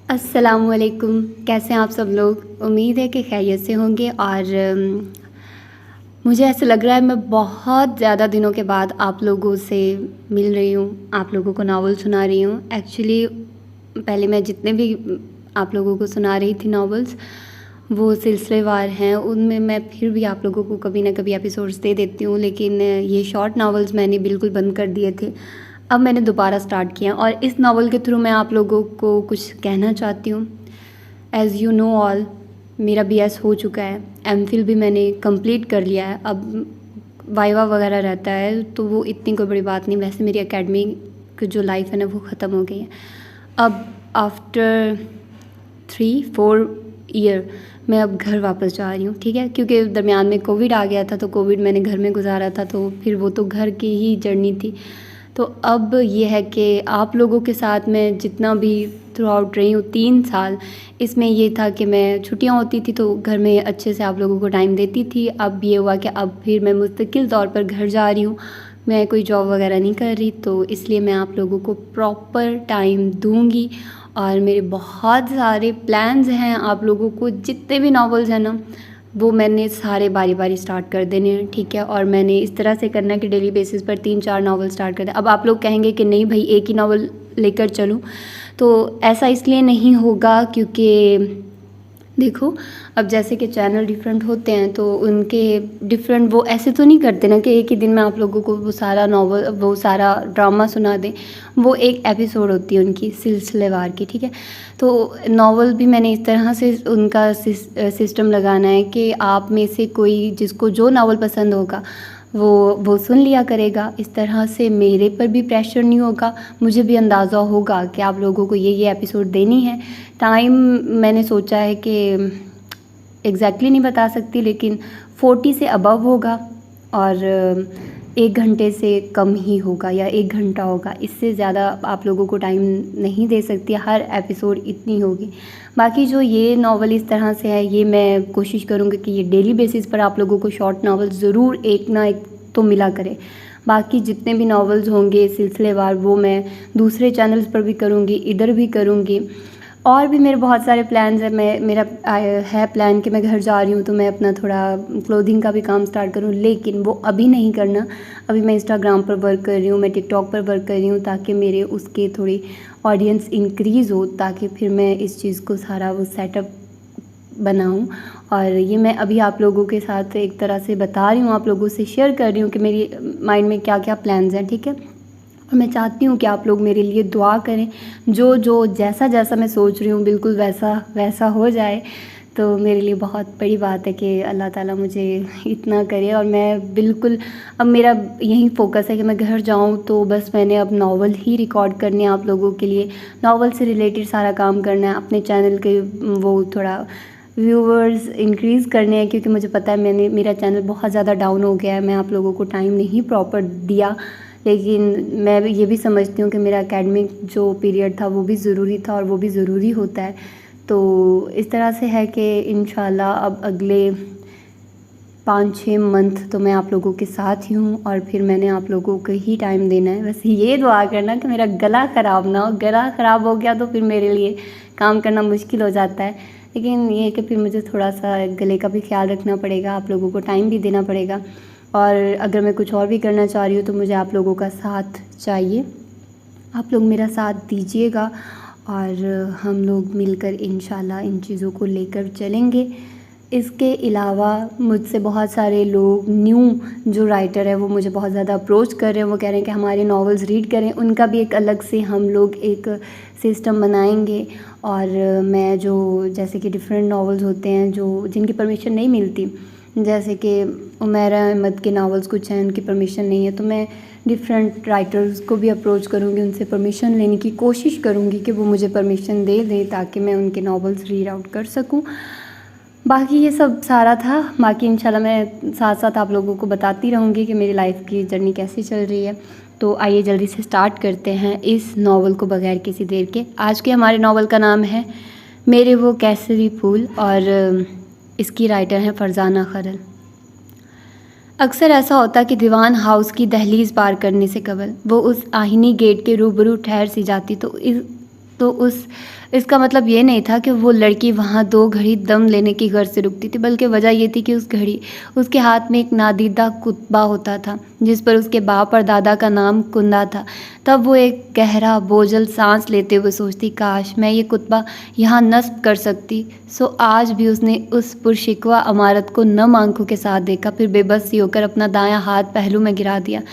अस्सलामुअलैकुम। कैसे हैं आप सब लोग? उम्मीद है कि खैरियत से होंगे। और मुझे ऐसा लग रहा है मैं बहुत ज़्यादा दिनों के बाद आप लोगों से मिल रही हूँ, आप लोगों को नावल सुना रही हूँ। एक्चुअली पहले मैं जितने भी आप लोगों को सुना रही थी नावल्स, वो सिलसिलेवार हैं, उनमें मैं फिर भी आप लोगों को कभी ना कभी एपिसोड्स दे देती हूँ, लेकिन ये शॉर्ट नावल्स मैंने बिल्कुल बंद कर दिए थे। अब मैंने दोबारा स्टार्ट किया और इस नावल के थ्रू मैं आप लोगों को कुछ कहना चाहती हूँ। एज़ यू नो ऑल, मेरा बीएस हो चुका है, एमफिल भी मैंने कंप्लीट कर लिया है। अब वाइवा वगैरह रहता है तो वो इतनी कोई बड़ी बात नहीं। वैसे मेरी एकेडमिक जो लाइफ है ना वो ख़त्म हो गई है। अब आफ्टर 3-4 ईयर मैं अब घर वापस जा रही हूँ, ठीक है, क्योंकि दरमियान में कोविड आ गया था तो कोविड मैंने घर में गुजारा था, तो फिर वो तो घर की ही जर्नी थी। तो अब ये है कि आप लोगों के साथ मैं जितना भी थ्रू आउट रही हूँ 3 साल, इसमें ये था कि मैं छुट्टियाँ होती थी तो घर में अच्छे से आप लोगों को टाइम देती थी। अब ये हुआ कि अब फिर मैं मुस्तकिल तौर पर घर जा रही हूँ, मैं कोई जॉब वगैरह नहीं कर रही, तो इसलिए मैं आप लोगों को प्रॉपर टाइम दूँगी। और मेरे बहुत सारे प्लान्स हैं आप लोगों को, जितने भी नावल्स हैं ना वो मैंने सारे बारी बारी स्टार्ट कर देने हैं, ठीक है। और मैंने इस तरह से करना है कि डेली बेसिस पर 3-4 नावल स्टार्ट कर दें। अब आप लोग कहेंगे कि नहीं भाई एक ही नावल लेकर चलूँ, तो ऐसा इसलिए नहीं होगा क्योंकि देखो, अब जैसे कि चैनल डिफरेंट होते हैं तो उनके डिफरेंट वो ऐसे तो नहीं करते ना कि एक ही दिन में आप लोगों को वो सारा नावल वो सारा ड्रामा सुना दें। वो एक एपिसोड होती है उनकी सिलसिलेवार की, ठीक है। तो नावल भी मैंने इस तरह से उनका सिस्टम लगाना है कि आप में से कोई जिसको जो नावल पसंद होगा वो सुन लिया करेगा। इस तरह से मेरे पर भी प्रेशर नहीं होगा, मुझे भी अंदाज़ा होगा कि आप लोगों को ये एपिसोड देनी है। टाइम मैंने सोचा है कि एग्जैक्टली नहीं बता सकती, लेकिन 40 से अबव होगा और 1 घंटे से कम ही होगा या 1 घंटा होगा। इससे ज़्यादा आप लोगों को टाइम नहीं दे सकती, हर एपिसोड इतनी होगी। बाकी जो ये नावल इस तरह से है, ये मैं कोशिश करूँगी कि ये डेली बेसिस पर आप लोगों को शॉर्ट नावल ज़रूर एक ना एक तो मिला करे। बाकी जितने भी नावल्स होंगे सिलसिलेवार वो मैं दूसरे चैनल्स पर भी करूँगी, इधर भी करूँगी। और भी मेरे बहुत सारे प्लान्स हैं। मेरा है प्लान कि मैं घर जा रही हूँ तो मैं अपना थोड़ा क्लोथिंग का भी काम स्टार्ट करूँ, लेकिन वो अभी नहीं करना। अभी मैं इंस्टाग्राम पर वर्क कर रही हूँ, मैं टिकटॉक पर वर्क कर रही हूँ, ताकि मेरे उसके थोड़ी ऑडियंस इंक्रीज़ हो, ताकि फिर मैं इस चीज़ को सारा वो सेटअप बनाऊँ। और ये मैं अभी आप लोगों के साथ एक तरह से बता रही हूँ, आप लोगों से शेयर कर रही हूँ कि मेरी माइंड में क्या क्या प्लान्स हैं, ठीक है। और मैं चाहती हूँ कि आप लोग मेरे लिए दुआ करें, जो जो जैसा जैसा मैं सोच रही हूँ बिल्कुल वैसा वैसा हो जाए। तो मेरे लिए बहुत बड़ी बात है कि अल्लाह ताला मुझे इतना करे। और मैं बिल्कुल अब मेरा यही फ़ोकस है कि मैं घर जाऊँ तो बस मैंने अब नावल ही रिकॉर्ड करने हैं आप लोगों के लिए, नावल से रिलेटेड सारा काम करना है, अपने चैनल के वो थोड़ा व्यूवर्स इंक्रीज़ करने हैं, क्योंकि मुझे पता है मेरा चैनल बहुत ज़्यादा डाउन हो गया है, मैं आप लोगों को टाइम नहीं प्रॉपर दिया। लेकिन मैं ये भी समझती हूँ कि मेरा एकेडमिक जो पीरियड था वो भी ज़रूरी था और वो भी ज़रूरी होता है। तो इस तरह से है कि इंशाल्लाह अब अगले 5-6 मंथ तो मैं आप लोगों के साथ ही हूँ और फिर मैंने आप लोगों को ही टाइम देना है। बस ये दुआ करना कि मेरा गला ख़राब ना हो, गला ख़राब हो गया तो फिर मेरे लिए काम करना मुश्किल हो जाता है। लेकिन ये है कि फिर मुझे थोड़ा सा गले का भी ख्याल रखना पड़ेगा, आप लोगों को टाइम भी देना पड़ेगा। और अगर मैं कुछ और भी करना चाह रही हूँ तो मुझे आप लोगों का साथ चाहिए, आप लोग मेरा साथ दीजिएगा और हम लोग मिलकर इंशाल्लाह इन चीज़ों को लेकर चलेंगे। इसके अलावा मुझसे बहुत सारे लोग न्यू जो राइटर है वो मुझे बहुत ज़्यादा अप्रोच कर रहे हैं, वो कह रहे हैं कि हमारे नॉवेल्स रीड करें, उनका भी एक अलग से हम लोग एक सिस्टम बनाएंगे। और मैं जो जैसे कि डिफरेंट नॉवेल्स होते हैं जो जिनकी परमिशन नहीं मिलती, जैसे कि उमैरा अहमद के नावल्स कुछ हैं उनकी परमिशन नहीं है, तो मैं डिफरेंट राइटर्स को भी अप्रोच करूँगी, उनसे परमिशन लेने की कोशिश करूँगी कि वो मुझे परमिशन दे दें ताकि मैं उनके नावल्स रीड आउट कर सकूँ। बाकी ये सब सारा था। बाकी इंशाल्लाह मैं साथ साथ आप लोगों को बताती रहूँगी कि मेरी लाइफ़ की जर्नी कैसी चल रही है। तो आइए जल्दी से स्टार्ट करते हैं इस नावल को बगैर किसी देर के। आज के हमारे नावल का नाम है मेरे वो केसरी फूल और इसकी राइटर हैं फरजाना खरल। अक्सर ऐसा होता कि दीवान हाउस की दहलीज़ पार करने से कबल वो उस आहिनी गेट के रूबरू ठहर सी जाती तो तो इसका मतलब ये नहीं था कि वो लड़की वहाँ 2 घड़ी दम लेने की गर्ज से रुकती थी, बल्कि वजह ये थी कि उस घड़ी उसके हाथ में एक नादीदा कुतबा होता था जिस पर उसके बाप और दादा का नाम कुंदा था। तब वो एक गहरा बोझल सांस लेते हुए सोचती, काश मैं ये कुतबा यहाँ नस्ब कर सकती। सो आज भी उसने उस पुरशिकवा इमारत को नम आंखों के साथ देखा, फिर बेबस सी होकर अपना दायां हाथ पहलू में गिरा दिया।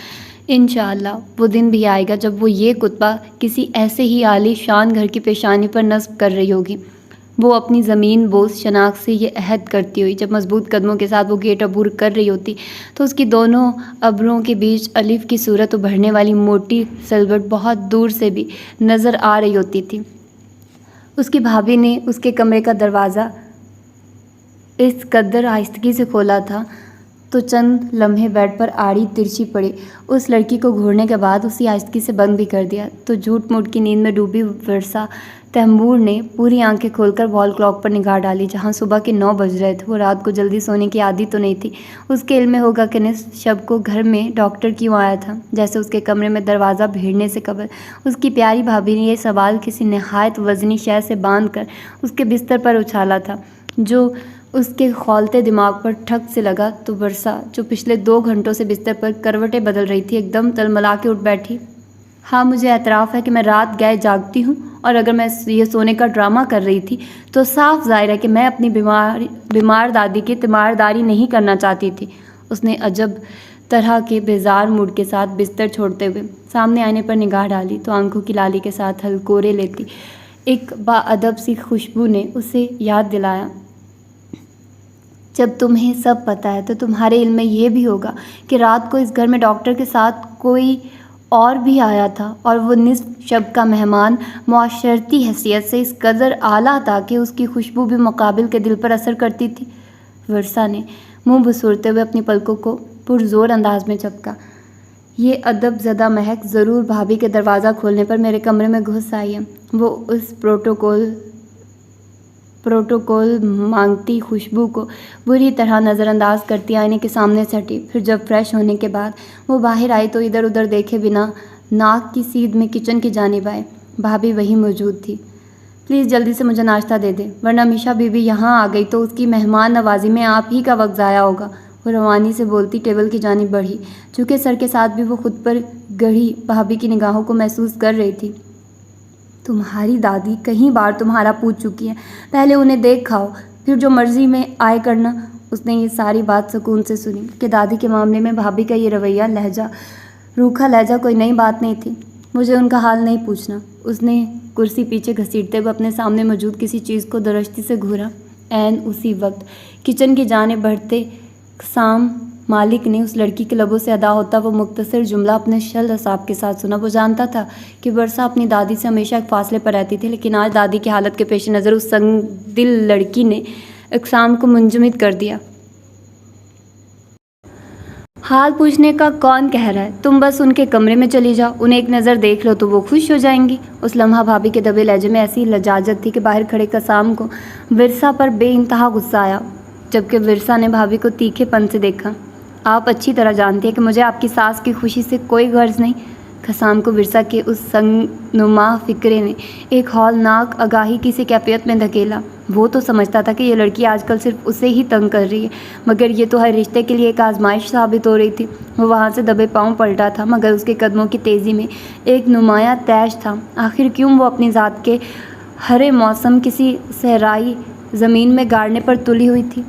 इंशाअल्लाह वो दिन भी आएगा जब वो ये कुतबा किसी ऐसे ही आलीशान घर की पेशानी पर नस्ब कर रही होगी। वो अपनी ज़मीन बोझ शनाख्त से ये अहद करती हुई जब मजबूत कदमों के साथ वो गेट अबूर कर रही होती तो उसकी दोनों अब्रों के बीच अलिफ की सूरत उभरने वाली मोटी सलवट बहुत दूर से भी नज़र आ रही होती थी। उसकी भाभी ने उसके कमरे का दरवाज़ा इस कदर आहिस्तगी से खोला था तो चंद लम्हे बेड पर आड़ी तिरछी पड़ी। उस लड़की को घूरने के बाद उसी आहिस्तगी से बंद भी कर दिया तो झूठ मूठ की नींद में डूबी वर्षा तैमूर ने पूरी आंखें खोलकर वॉल क्लॉक पर निगाह डाली जहां सुबह के 9 बज रहे थे। वो रात को जल्दी सोने की आदत तो नहीं थी। उसके इल्म में होगा कि निस्फ शब को घर में डॉक्टर क्यों आया था। जैसे उसके कमरे में दरवाज़ा भिड़ने से कबल उसकी प्यारी भाभी ने यह सवाल किसी नहायत वज़नी शय से बांध कर उसके बिस्तर पर उछाला था जो उसके खौलते दिमाग पर ठक से लगा तो वर्षा, जो पिछले 2 घंटों से बिस्तर पर करवटें बदल रही थी, एकदम तलमला के उठ बैठी। हाँ, मुझे एतराफ़ है कि मैं रात गए जागती हूँ और अगर मैं ये सोने का ड्रामा कर रही थी तो साफ जाहिर है कि मैं अपनी बीमार दादी की तीमारदारी नहीं करना चाहती थी। उसने अजब तरह के बेजार मूड के साथ बिस्तर छोड़ते हुए सामने आईने पर निगाह डाली तो आंखों की लाली के साथ हलकोरे लेती एक बाअदब सी खुशबू ने उसे याद दिलाया, जब तुम्हें सब पता है तो तुम्हारे इल्म में ये भी होगा कि रात को इस घर में डॉक्टर के साथ कोई और भी आया था और वो निस्फ शब का मेहमान मुआशरती हैसियत से इस कदर आला था कि उसकी खुशबू भी मुकाबिल के दिल पर असर करती थी। वर्षा ने मुंह बसूरते हुए अपनी पलकों को पुरजोर अंदाज में झपका। ये अदब ज़दा महक ज़रूर भाभी के दरवाज़ा खोलने पर मेरे कमरे में घुस आई है। वो उस प्रोटोकॉल मांगती खुशबू को बुरी तरह नज़रअंदाज करती आईने के सामने से हटी। फिर जब फ्रेश होने के बाद वो बाहर आई तो इधर उधर देखे बिना नाक की सीध में किचन की जानिब आए। भाभी वहीं मौजूद थी। प्लीज़ जल्दी से मुझे नाश्ता दे दे वरना मिशा बीबी यहाँ आ गई तो उसकी मेहमान नवाजी में आप ही का वक्त ज़ाया होगा। वो रवानी से बोलती टेबल की जानिब बढ़ी। झुके सर के साथ भी वो खुद पर गढ़ी भाभी की निगाहों को महसूस कर रही थी। तुम्हारी दादी कई बार तुम्हारा पूछ चुकी है, पहले उन्हें देख खाओ फिर जो मर्ज़ी में आए करना। उसने ये सारी बात सुकून से सुनी कि दादी के मामले में भाभी का ये रवैया रूखा लहजा कोई नई बात नहीं थी। मुझे उनका हाल नहीं पूछना। उसने कुर्सी पीछे घसीटते हुए अपने सामने मौजूद किसी चीज़ को दरश्ती से घूरा। ऐन उसी वक्त किचन की जानिब बढ़ते साम मालिक ने उस लड़की के लबों से अदा होता वो मुख्तसर जुमला अपने शल हसाब के साथ सुना। वो जानता था कि वर्षा अपनी दादी से हमेशा एक फासले पर रहती थी, लेकिन आज दादी की हालत के पेश नज़र उस संग दिल लड़की ने इकसाम को मुंजमद कर दिया। हाल पूछने का कौन कह रहा है, तुम बस उनके कमरे में चली जाओ, उन्हें एक नज़र देख लो तो वो खुश हो जाएंगी। उस लम्हा भाभी के दबे लहजे में ऐसी लजाजत थी कि बाहर खड़े कसाम को विरसा पर बेइंतहा गुस्सा आया, जबकि विरसा ने भाभी को तीखेपन से देखा। आप अच्छी तरह जानती हैं कि मुझे आपकी सास की खुशी से कोई गर्ज नहीं। खसाम को विरसा के उस संगनुमा फ़िक्रे ने एक हौलनाक आगाही की सी कैफियत में धकेला। वो तो समझता था कि ये लड़की आजकल सिर्फ उसे ही तंग कर रही है, मगर ये तो हर रिश्ते के लिए एक आजमाइश साबित हो रही थी। वो वहाँ से दबे पाँव पलटा था, मगर उसके कदमों की तेज़ी में एक नुमाया तैश था। आखिर क्यों वो अपनी ज़ात के हरे मौसम किसी सहराई ज़मीन में गाड़ने पर तुली हुई थी।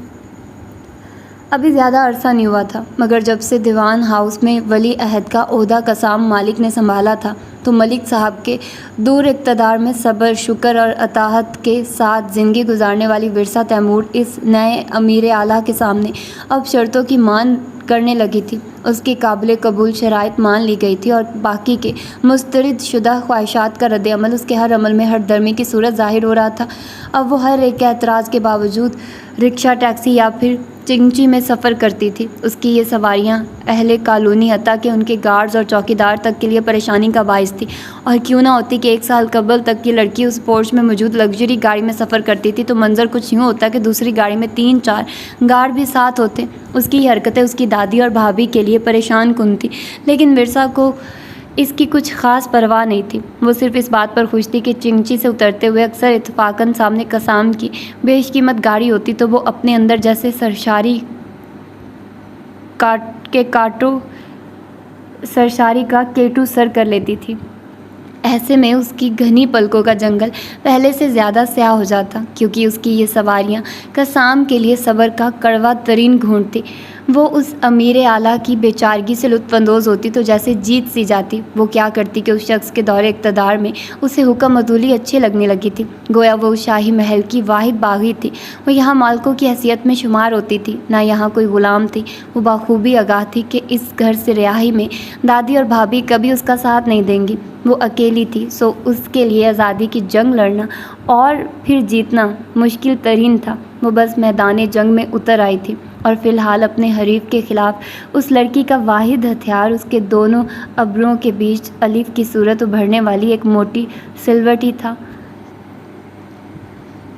अभी ज़्यादा अरसा नहीं हुआ था, मगर जब से दीवान हाउस में वली अहद का ओहदा कसाम मालिक ने संभाला था तो मलिक साहब के दूर इक़्तिदार में सब्र, शुक्र और अताहत के साथ ज़िंदगी गुजारने वाली विरसा तैमूर इस नए अमीर आला के सामने अब शर्तों की मान करने लगी थी। उसकी काबिल कबूल शराइत मान ली गई थी और बाकी के मुस्तरद शुदा ख्वाहिशात का रद्द-ए-अमल उसके हर अमल में हर दर्मी की सूरत ज़ाहिर हो रहा था। अब वो हर एक एतराज़ के बावजूद रिक्शा, टैक्सी या फिर चिंची में सफ़र करती थी। उसकी ये सवारियाँ अहले कॉलोनी हत्ता के उनके गार्ड्स और चौकीदार तक के लिए परेशानी का बाइस थी। और क्यों ना होती कि 1 साल कबल तक की लड़की उस पोर्च में मौजूद लग्जरी गाड़ी में सफ़र करती थी तो मंजर कुछ यूँ होता कि दूसरी गाड़ी में 3-4 गार्ड भी साथ होते। उसकी हरकतें उसकी दादी और भाभी के लिए परेशान कुन थी, लेकिन विरसा को इसकी कुछ ख़ास परवाह नहीं थी। वो सिर्फ इस बात पर खुश थी कि चिंची से उतरते हुए अक्सर इत्तेफाकन सामने कसाम की बेशकीमत गाड़ी होती तो वो अपने अंदर जैसे सरशारी का केटू सर कर लेती थी। ऐसे में उसकी घनी पलकों का जंगल पहले से ज़्यादा स्याह हो जाता, क्योंकि उसकी ये सवारियाँ कसाम के लिए सब्र का कड़वा तरीन घूंट थी। वो उस अमीर आला की बेचारगी से लुत्फ़अंदोज़ होती तो जैसे जीत सी जाती। वो क्या करती कि उस शख्स के दौरे इक़्तिदार में उसे हुक्म अदूली अच्छी लगने लगी थी। गोया वो उस शाही महल की वाहिद बागी थी। वो यहाँ मालकों की हैसियत में शुमार होती थी, ना यहाँ कोई ग़ुलाम थी। वो बाखूबी आगाह थी कि इस घर से रिहाई में दादी और भाभी कभी उसका साथ नहीं देंगी। वो अकेली थी, सो उसके लिए आज़ादी की जंग लड़ना और फिर जीतना मुश्किल तरीन था। वो बस मैदान जंग में उतर आई थी और फ़िलहाल अपने हरीफ के ख़िलाफ़ उस लड़की का वाहिद हथियार उसके दोनों अब्रों के बीच अलिफ की सूरत उभरने वाली एक मोटी सिलवटी था।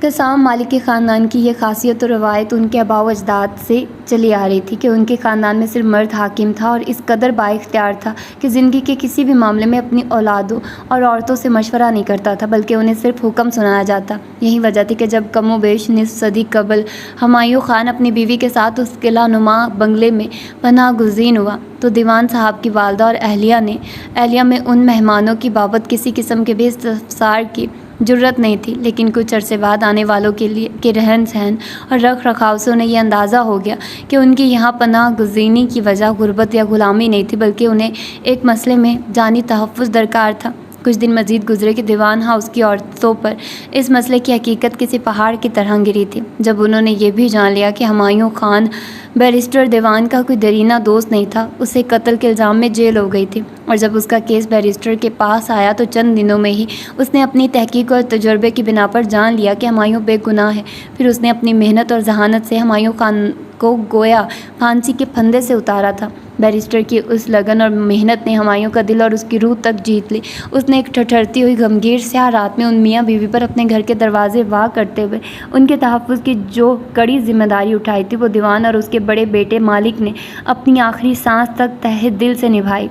कसाम मालिक ख़ानदान की यह खासियत और रवायत उनके आबाओ अजदाद से चली आ रही थी कि उनके ख़ानदान में सिर्फ मर्द हाकिम था और इस कदर बाइख्तियार था कि ज़िंदगी के किसी भी मामले में अपनी औलादों और औरतों से मशवरा नहीं करता था, बल्कि उन्हें सिर्फ हुक्म सुनाया जाता। यही वजह थी कि जब कमोबेश निस्फ़ सदी कबल हुमायूं ख़ान अपनी बीवी के साथ उस किला नुमा बंगले में पनाह गुज़ीन हुआ तो दीवान साहब की वालदा और अहलिया में उन मेहमानों की बाबत किसी किस्म के भी इस्तफसार की ज़रूरत नहीं थी। लेकिन कुछ अरसे बाद आने वालों के रहन सहन और रख रखाव से उन्हें यह अंदाज़ा हो गया कि उनकी यहाँ पनाह गुज़ीनी की वजह गुर्बत या ग़ुलामी नहीं थी, बल्कि उन्हें एक मसले में जानी तहफ़्फ़ुज़ दरकार था। कुछ दिन मज़ीद गुजरे कि दीवान हाउस की औरतों पर इस मसले की हकीकत किसी पहाड़ की तरह गिरी थी। जब उन्होंने ये भी जान लिया कि हुमायूं ख़ान बैरिस्टर दीवान का कोई दरीना दोस्त नहीं था, उसे कत्ल के इल्ज़ाम में जेल हो गई थी। और जब उसका केस बैरिस्टर के पास आया तो चंद दिनों में ही उसने अपनी तहकीक और तजुर्बे की बिना पर जान लिया कि हुमायूं बेगुनाह है। फिर उसने अपनी मेहनत और जहानत से हुमायूं ख़ान को गोया फांसी के फंदे से उतारा था। बैरिस्टर की उस लगन और मेहनत ने हुमायूं का दिल और उसकी रूह तक जीत ली। उसने एक ठठरती हुई गमगीर स्याह रात में उन मियाँ बीवी पर अपने घर के दरवाजे वाह करते हुए उनके तहफ़्फ़ुज़ की जो कड़ी जिम्मेदारी उठाई थी, वो दीवान और उसके बड़े बेटे मालिक ने अपनी आखिरी सांस तक तहे दिल से निभाई।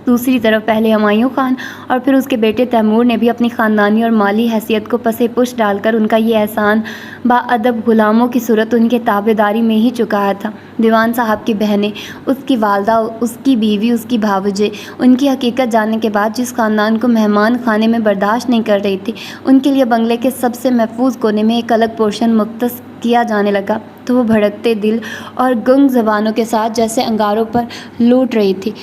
दूसरी तरफ पहले हुमायूं ख़ान और फिर उसके बेटे तैमूर ने भी अपनी ख़ानदानी और माली हैसियत को पसे पुश डालकर उनका ये एहसान बाअदब ग़ुलामों की सूरत उनके ताबेदारी में ही चुकाया था। दीवान साहब की बहनें, उसकी वालदा, उसकी बीवी, उसकी भावजें उनकी हकीकत जानने के बाद जिस ख़ानदान को मेहमान खाने में बर्दाश्त नहीं कर रही थी, उनके लिए बंगले के सबसे महफूज कोने में एक अलग पोर्शन मुख्तस किया जाने लगा। तो वो भड़कते दिल और गुंग ज़बानों के साथ जैसे अंगारों पर लूट रही थी।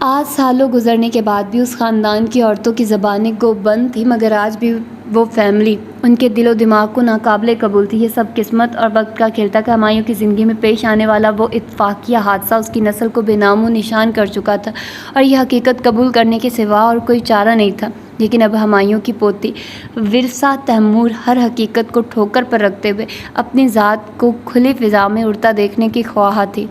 आज सालों गुजरने के बाद भी उस ख़ानदान की औरतों की ज़बानें गोबंद थी, मगर आज भी वो फैमिली उनके दिलो दिमाग को नाकाबिले कबूल थी। ये सब किस्मत और वक्त का खेल था कि हुमायूं की ज़िंदगी में पेश आने वाला वो इत्तफाकिया हादसा उसकी नस्ल को बेनामो निशान कर चुका था और यह हकीकत कबूल करने के सिवा और कोई चारा नहीं था। लेकिन अब हुमायूं की पोती विरसा तैमूर हर हकीकत को ठोकर पर रखते हुए अपनी ज़ात को खुली फ़िज़ा में उड़ता देखने की ख्वाह थी।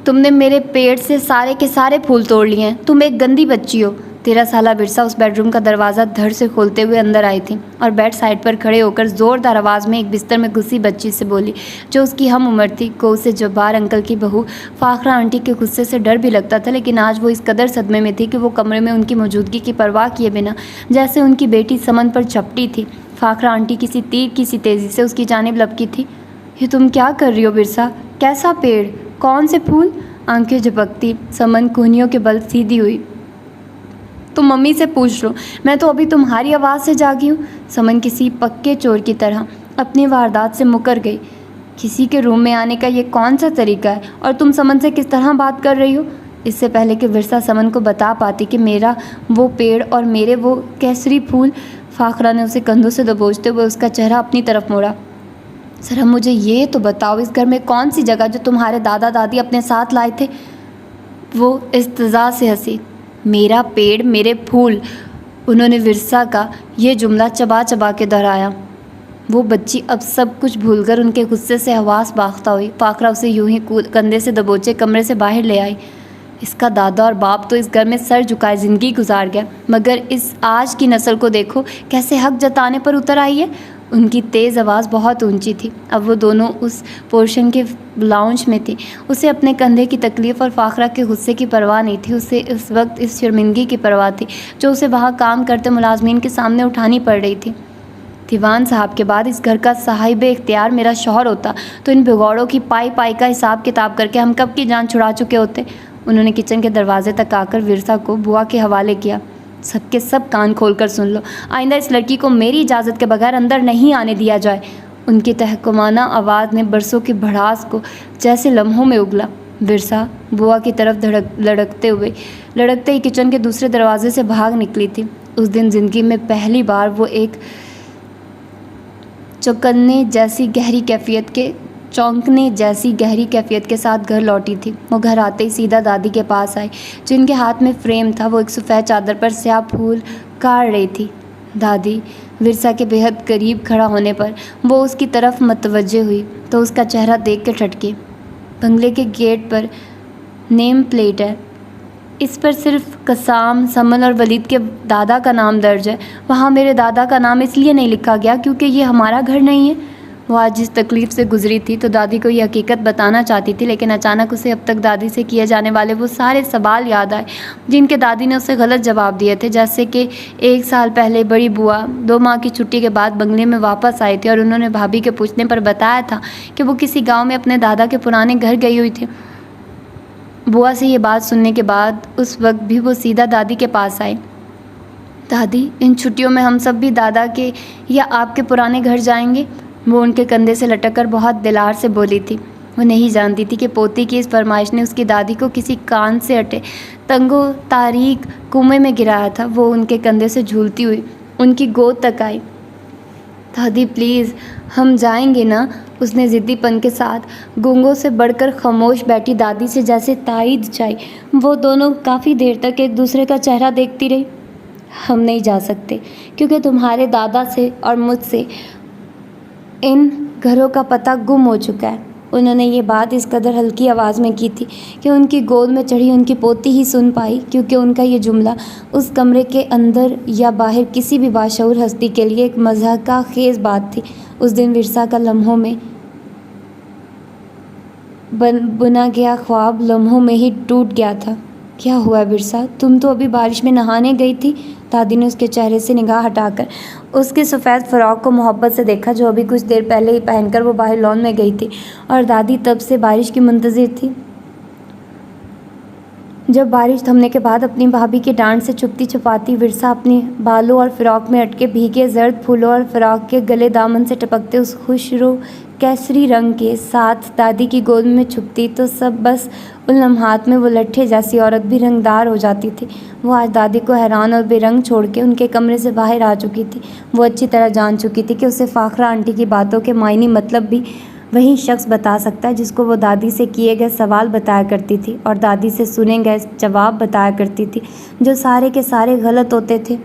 तुमने मेरे पेड़ से सारे के सारे फूल तोड़ लिए हैं, तुम एक गंदी बच्ची हो। 13 साला बिरसा उस बेडरूम का दरवाज़ा धड़ से खोलते हुए अंदर आई थी और बेड साइड पर खड़े होकर ज़ोरदार आवाज़ में एक बिस्तर में घुसी बच्ची से बोली, जो उसकी हम उम्र थी। को उसे जब्बार अंकल की बहू फ़ाखरा आंटी के गुस्से से डर भी लगता था, लेकिन आज वो इस कदर सदमे में थी कि वो कमरे में उनकी मौजूदगी की परवाह किए बिना जैसे उनकी बेटी समन पर झपटी थी। फ़ाखरा आंटी किसी तीर की सी तेज़ी से उसकी जानिब लपकी थी। ये तुम क्या कर रही हो बिरसा? कैसा पेड़? कौन से फूल? आंखें झपकती समन कूहनियों के बल सीधी हुई। तुम मम्मी से पूछ लो, मैं तो अभी तुम्हारी आवाज़ से जागी हूँ। समन किसी पक्के चोर की तरह अपनी वारदात से मुकर गई। किसी के रूम में आने का ये कौन सा तरीका है? और तुम समन से किस तरह बात कर रही हो? इससे पहले कि विरसा समन को बता पाती कि मेरा वो पेड़ और मेरे वो केसरी फूल, फ़ाखरा ने उसे कंधों से दबोचते हुए उसका चेहरा अपनी तरफ मोड़ा। सर हम मुझे ये तो बताओ, इस घर में कौन सी जगह जो तुम्हारे दादा दादी अपने साथ लाए थे? वो इस्तज़ा से हंसी। मेरा पेड़, मेरे फूल। उन्होंने विरसा का ये जुमला चबा चबा के दोहराया। वो बच्ची अब सब कुछ भूलकर उनके गुस्से से हवास बाख्ता हुई। फ़ाखरा उसे यूं ही कंधे से दबोचे कमरे से बाहर ले आई। इसका दादा और बाप तो इस घर में सर झुकाए ज़िंदगी गुजार गया, मगर इस आज की नस्ल को देखो कैसे हक जताने पर उतर आई है। उनकी तेज़ आवाज़ बहुत ऊंची थी। अब वो दोनों उस पोर्शन के लाउंज में थे। उसे अपने कंधे की तकलीफ़ और फ़ाखरा के गुस्से की परवाह नहीं थी। उसे इस वक्त इस शर्मिंदगी की परवाह थी जो उसे वहाँ काम करते मुलाजमीन के सामने उठानी पड़ रही थी। दीवान साहब के बाद इस घर का साहिब इख्तियार मेरा शौहर होता तो इन भिगौड़ों की पाई पाई का हिसाब किताब करके हम कब की जान छुड़ा चुके होते। उन्होंने किचन के दरवाजे तक आकर विरसा को बुआ के हवाले किया। सबके सब कान खोलकर सुन लो, आइंदा इस लड़की को मेरी इजाज़त के बगैर अंदर नहीं आने दिया जाए। उनकी तहकुमाना आवाज़ ने बरसों की भड़ास को जैसे लम्हों में उगला। विरसा बुआ की तरफ लड़कते ही किचन के दूसरे दरवाजे से भाग निकली थी। उस दिन ज़िंदगी में पहली बार वो एक चौंकने जैसी गहरी कैफियत के साथ घर लौटी थी। वो घर आते ही सीधा दादी के पास आई, जिनके हाथ में फ्रेम था। वो एक सफ़ेद चादर पर स्याह फूल काट रही थी। दादी विरसा के बेहद करीब खड़ा होने पर वो उसकी तरफ मतवज्जे हुई तो उसका चेहरा देख के ठटकी। बंगले के गेट पर नेम प्लेट है, इस पर सिर्फ कसाम, समन और वलीद के दादा का नाम दर्ज है। वहाँ मेरे दादा का नाम इसलिए नहीं लिखा गया क्योंकि ये हमारा घर नहीं है। वो आज जिस तकलीफ़ से गुजरी थी तो दादी को ये हकीकत बताना चाहती थी, लेकिन अचानक उसे अब तक दादी से किए जाने वाले वो सारे सवाल याद आए जिनके दादी ने उसे गलत जवाब दिए थे। जैसे कि 1 साल पहले बड़ी बुआ 2 माह की छुट्टी के बाद बंगले में वापस आई थी और उन्होंने भाभी के पूछने पर बताया था कि वो किसी गाँव में अपने दादा के पुराने घर गई हुई थी। बुआ से ये बात सुनने के बाद उस वक्त भी वो सीधा दादी के पास आई। दादी, इन छुट्टियों में हम सब भी दादा के या आपके पुराने घर जाएंगे। वो उनके कंधे से लटककर बहुत दिलार से बोली थी। वो नहीं जानती थी कि पोती की इस फरमाइश ने उसकी दादी को किसी कान से हटे तंगो तारीक कुएं में गिराया था। वो उनके कंधे से झूलती हुई उनकी गोद तक आई। दादी प्लीज़, हम जाएंगे ना, उसने ज़िद्दीपन के साथ गूंगों से बढ़कर खामोश बैठी दादी से जैसे तायद चाही। वो दोनों काफ़ी देर तक एक दूसरे का चेहरा देखती रही। हम नहीं जा सकते क्योंकि तुम्हारे दादा से और मुझसे इन घरों का पता गुम हो चुका है। उन्होंने ये बात इस कदर हल्की आवाज़ में की थी कि उनकी गोद में चढ़ी उनकी पोती ही सुन पाई, क्योंकि उनका ये जुमला उस कमरे के अंदर या बाहर किसी भी बाशऊर हस्ती के लिए एक मज़ाक़ खेज़ बात थी। उस दिन विरसा का लम्हों में बुना गया ख्वाब लम्हों में ही टूट गया था। क्या हुआ विरसा, तुम तो अभी बारिश में नहाने गई थी। दादी ने उसके चेहरे से निगाह हटाकर उसके सफ़ेद फ़्रॉक को मोहब्बत से देखा जो अभी कुछ देर पहले ही पहनकर वो बाहर लॉन में गई थी, और दादी तब से बारिश की मुंतज़िर थी। जब बारिश थमने के बाद अपनी भाभी की डांट से छुपती छुपाती विरसा अपने बालों और फ़्रॉक में अटके भीगे जर्द फूलों और फ़्रॉक के गले दामन से टपकते उस खुशरो केसरी रंग के साथ दादी की गोद में छुपती तो सब बस उन लम्हात में वो लट्ठे जैसी औरत भी रंगदार हो जाती थी। वो आज दादी को हैरान और बेरंग छोड़ के उनके कमरे से बाहर आ चुकी थी। वो अच्छी तरह जान चुकी थी कि उसे फ़ाखरा आंटी की बातों के मायनी मतलब भी वही शख्स बता सकता है जिसको वो दादी से किए गए सवाल बताया करती थी और दादी से सुने गए जवाब बताया करती थी जो सारे के सारे गलत होते थे।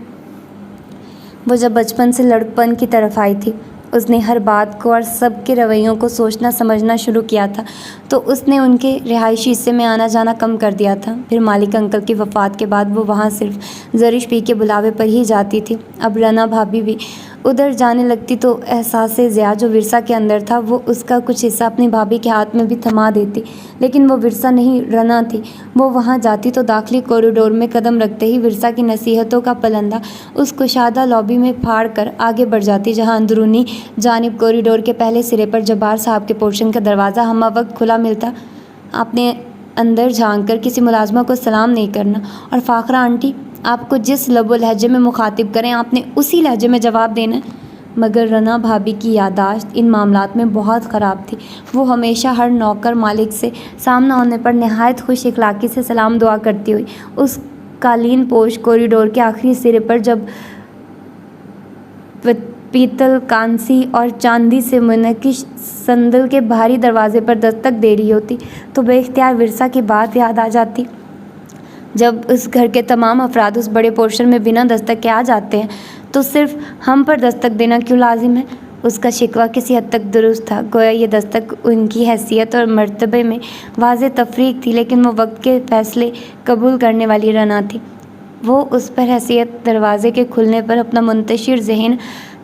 वो जब बचपन से लड़कपन की तरफ आई थी उसने हर बात को और सबके रवैयों को सोचना समझना शुरू किया था, तो उसने उनके रिहायशी हिस्से में आना जाना कम कर दिया था। फिर मालिक अंकल की वफ़ात के बाद वो वहाँ सिर्फ ज़रिश पी के बुलावे पर ही जाती थी। अब रना भाभी भी उधर जाने लगती तो एहसास ज़िया जो विरसा के अंदर था वो उसका कुछ हिस्सा अपनी भाभी के हाथ में भी थमा देती, लेकिन वो विरसा नहीं रना थी। वो वहाँ जाती तो दाखिली कॉरिडोर में कदम रखते ही विरसा की नसीहतों का पलंदा उस कुशादा लॉबी में फाड़ कर आगे बढ़ जाती, जहाँ अंदरूनी जानिब कॉरिडोर के पहले सिरे पर जब्बार साहब के पोर्शन का दरवाज़ा हम वक्त खुला मिलता। आपने अंदर झांक कर किसी मुलाजमा को सलाम नहीं करना, और फ़ाखरा आंटी आपको जिस लबो लहजे में मुखातिब करें आपने उसी लहजे में जवाब देना है। मगर रना भाभी की यादाश्त इन मामलात में बहुत ख़राब थी। वो हमेशा हर नौकर मालिक से सामना होने पर नहायत खुश इखलाक़ी से सलाम दुआ करती हुई उस कालीन पोश कॉरिडोर के आखिरी सिरे पर जब पीतल, कांसी और चांदी से मुनक्किश संदल के भारी दरवाजे पर दस्तक दे रही होती तो बेख्तियार विरसा की बात याद आ जाती। जब उस घर के तमाम अफराद उस बड़े पोर्शन में बिना दस्तक के आ जाते हैं तो सिर्फ हम पर दस्तक देना क्यों लाजिम है। उसका शिकवा किसी हद तक दुरुस्त था। गोया ये दस्तक उनकी हैसियत और मर्तबे में वाज़े तफरीक थी, लेकिन वो वक्त के फ़ैसले कबूल करने वाली रना थी। वो उस पर हैसियत दरवाज़े के खुलने पर अपना मुंतशिर ज़हन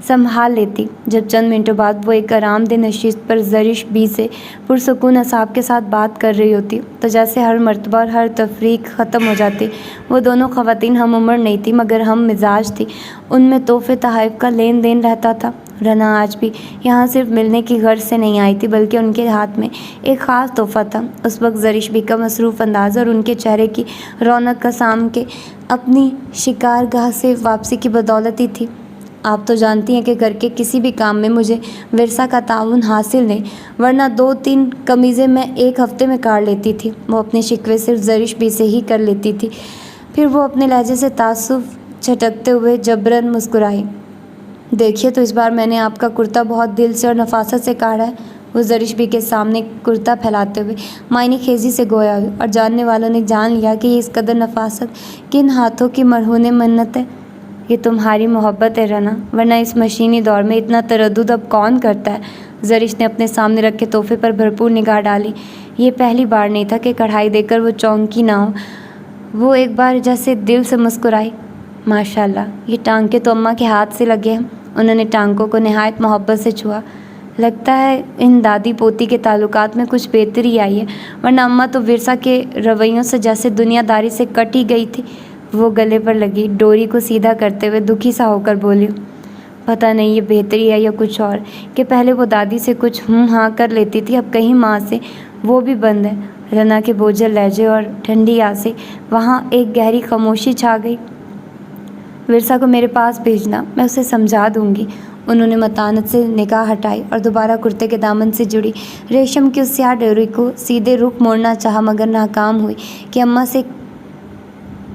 संभाल लेती जब चंद मिनटों बाद वो एक आरामदेह नशिस्त पर ज़रिश बी से पुरसुकून असाब के साथ बात कर रही होती, तो जैसे हर मर्तबा और हर तफरीक ख़त्म हो जाती। वो दोनों ख़वातीन हम उम्र नहीं थी मगर हम मिजाज थी। उनमें तोहफ़े तोहफ़ का लेन देन रहता था। रना आज भी यहाँ सिर्फ मिलने की गर्ज से नहीं आई थी, बल्कि उनके हाथ में एक ख़ास तोहफ़ा था। उस वक्त ज़रिश बी का मसरूफ़ अंदाज़ और उनके चेहरे की रौनक कसाम के अपनी शिकारगाह से वापसी की बदौलत ही थी। आप तो जानती हैं कि घर के किसी भी काम में मुझे विरसा का ताउन हासिल नहीं, वरना 2-3 कमीज़ें मैं एक हफ़्ते में काट लेती थी। वो अपने शिकवे सिर्फ ज़रिश बी से ही कर लेती थी। फिर वो अपने लहजे से तासुफ छटकते हुए जबरन मुस्कुराई। देखिए तो इस बार मैंने आपका कुर्ता बहुत दिल से और नफासत से काढ़ा है। वो ज़रिश बी के सामने कुर्ता फैलाते हुए मायने खेजी से गोया हुई, और जानने वालों ने जान लिया कि ये इस कदर नफासत किन हाथों की मरहून मन्नत है। ये तुम्हारी मोहब्बत है रना, वरना इस मशीनी दौर में इतना तरद्दुद अब कौन करता है। ज़रिश ने अपने सामने रखे तोहफे पर भरपूर निगाह डाली। ये पहली बार नहीं था कि कढ़ाई देकर वो चौंकी ना हो। वो एक बार जैसे दिल से मुस्कुराई। माशाल्लाह, ये टांके तो अम्मा के हाथ से लगे हैं। उन्होंने टांकों को नहायत मोहब्बत से छुआ। लगता है इन दादी पोती के ताल्लुकात में कुछ बेहतरी आई है, वरना अम्मा तो विरसा के रवैयों से जैसे दुनियादारी से कट ही गई थी। वो गले पर लगी डोरी को सीधा करते हुए दुखी सा होकर बोली, पता नहीं ये बेहतरी है या कुछ और, कि पहले वो दादी से कुछ हाँ कर लेती थी, अब कहीं माँ से वो भी बंद है। रना के बोझल लहजे और ठंडी आह से वहाँ एक गहरी खामोशी छा गई। विरसा को मेरे पास भेजना, मैं उसे समझा दूंगी। उन्होंने मतानत से निगाह हटाई और दोबारा कुर्ते के दामन से जुड़ी रेशम की उस स्याह डोरी को सीधे रुख मोड़ना चाहा, मगर नाकाम हुई कि अम्मा से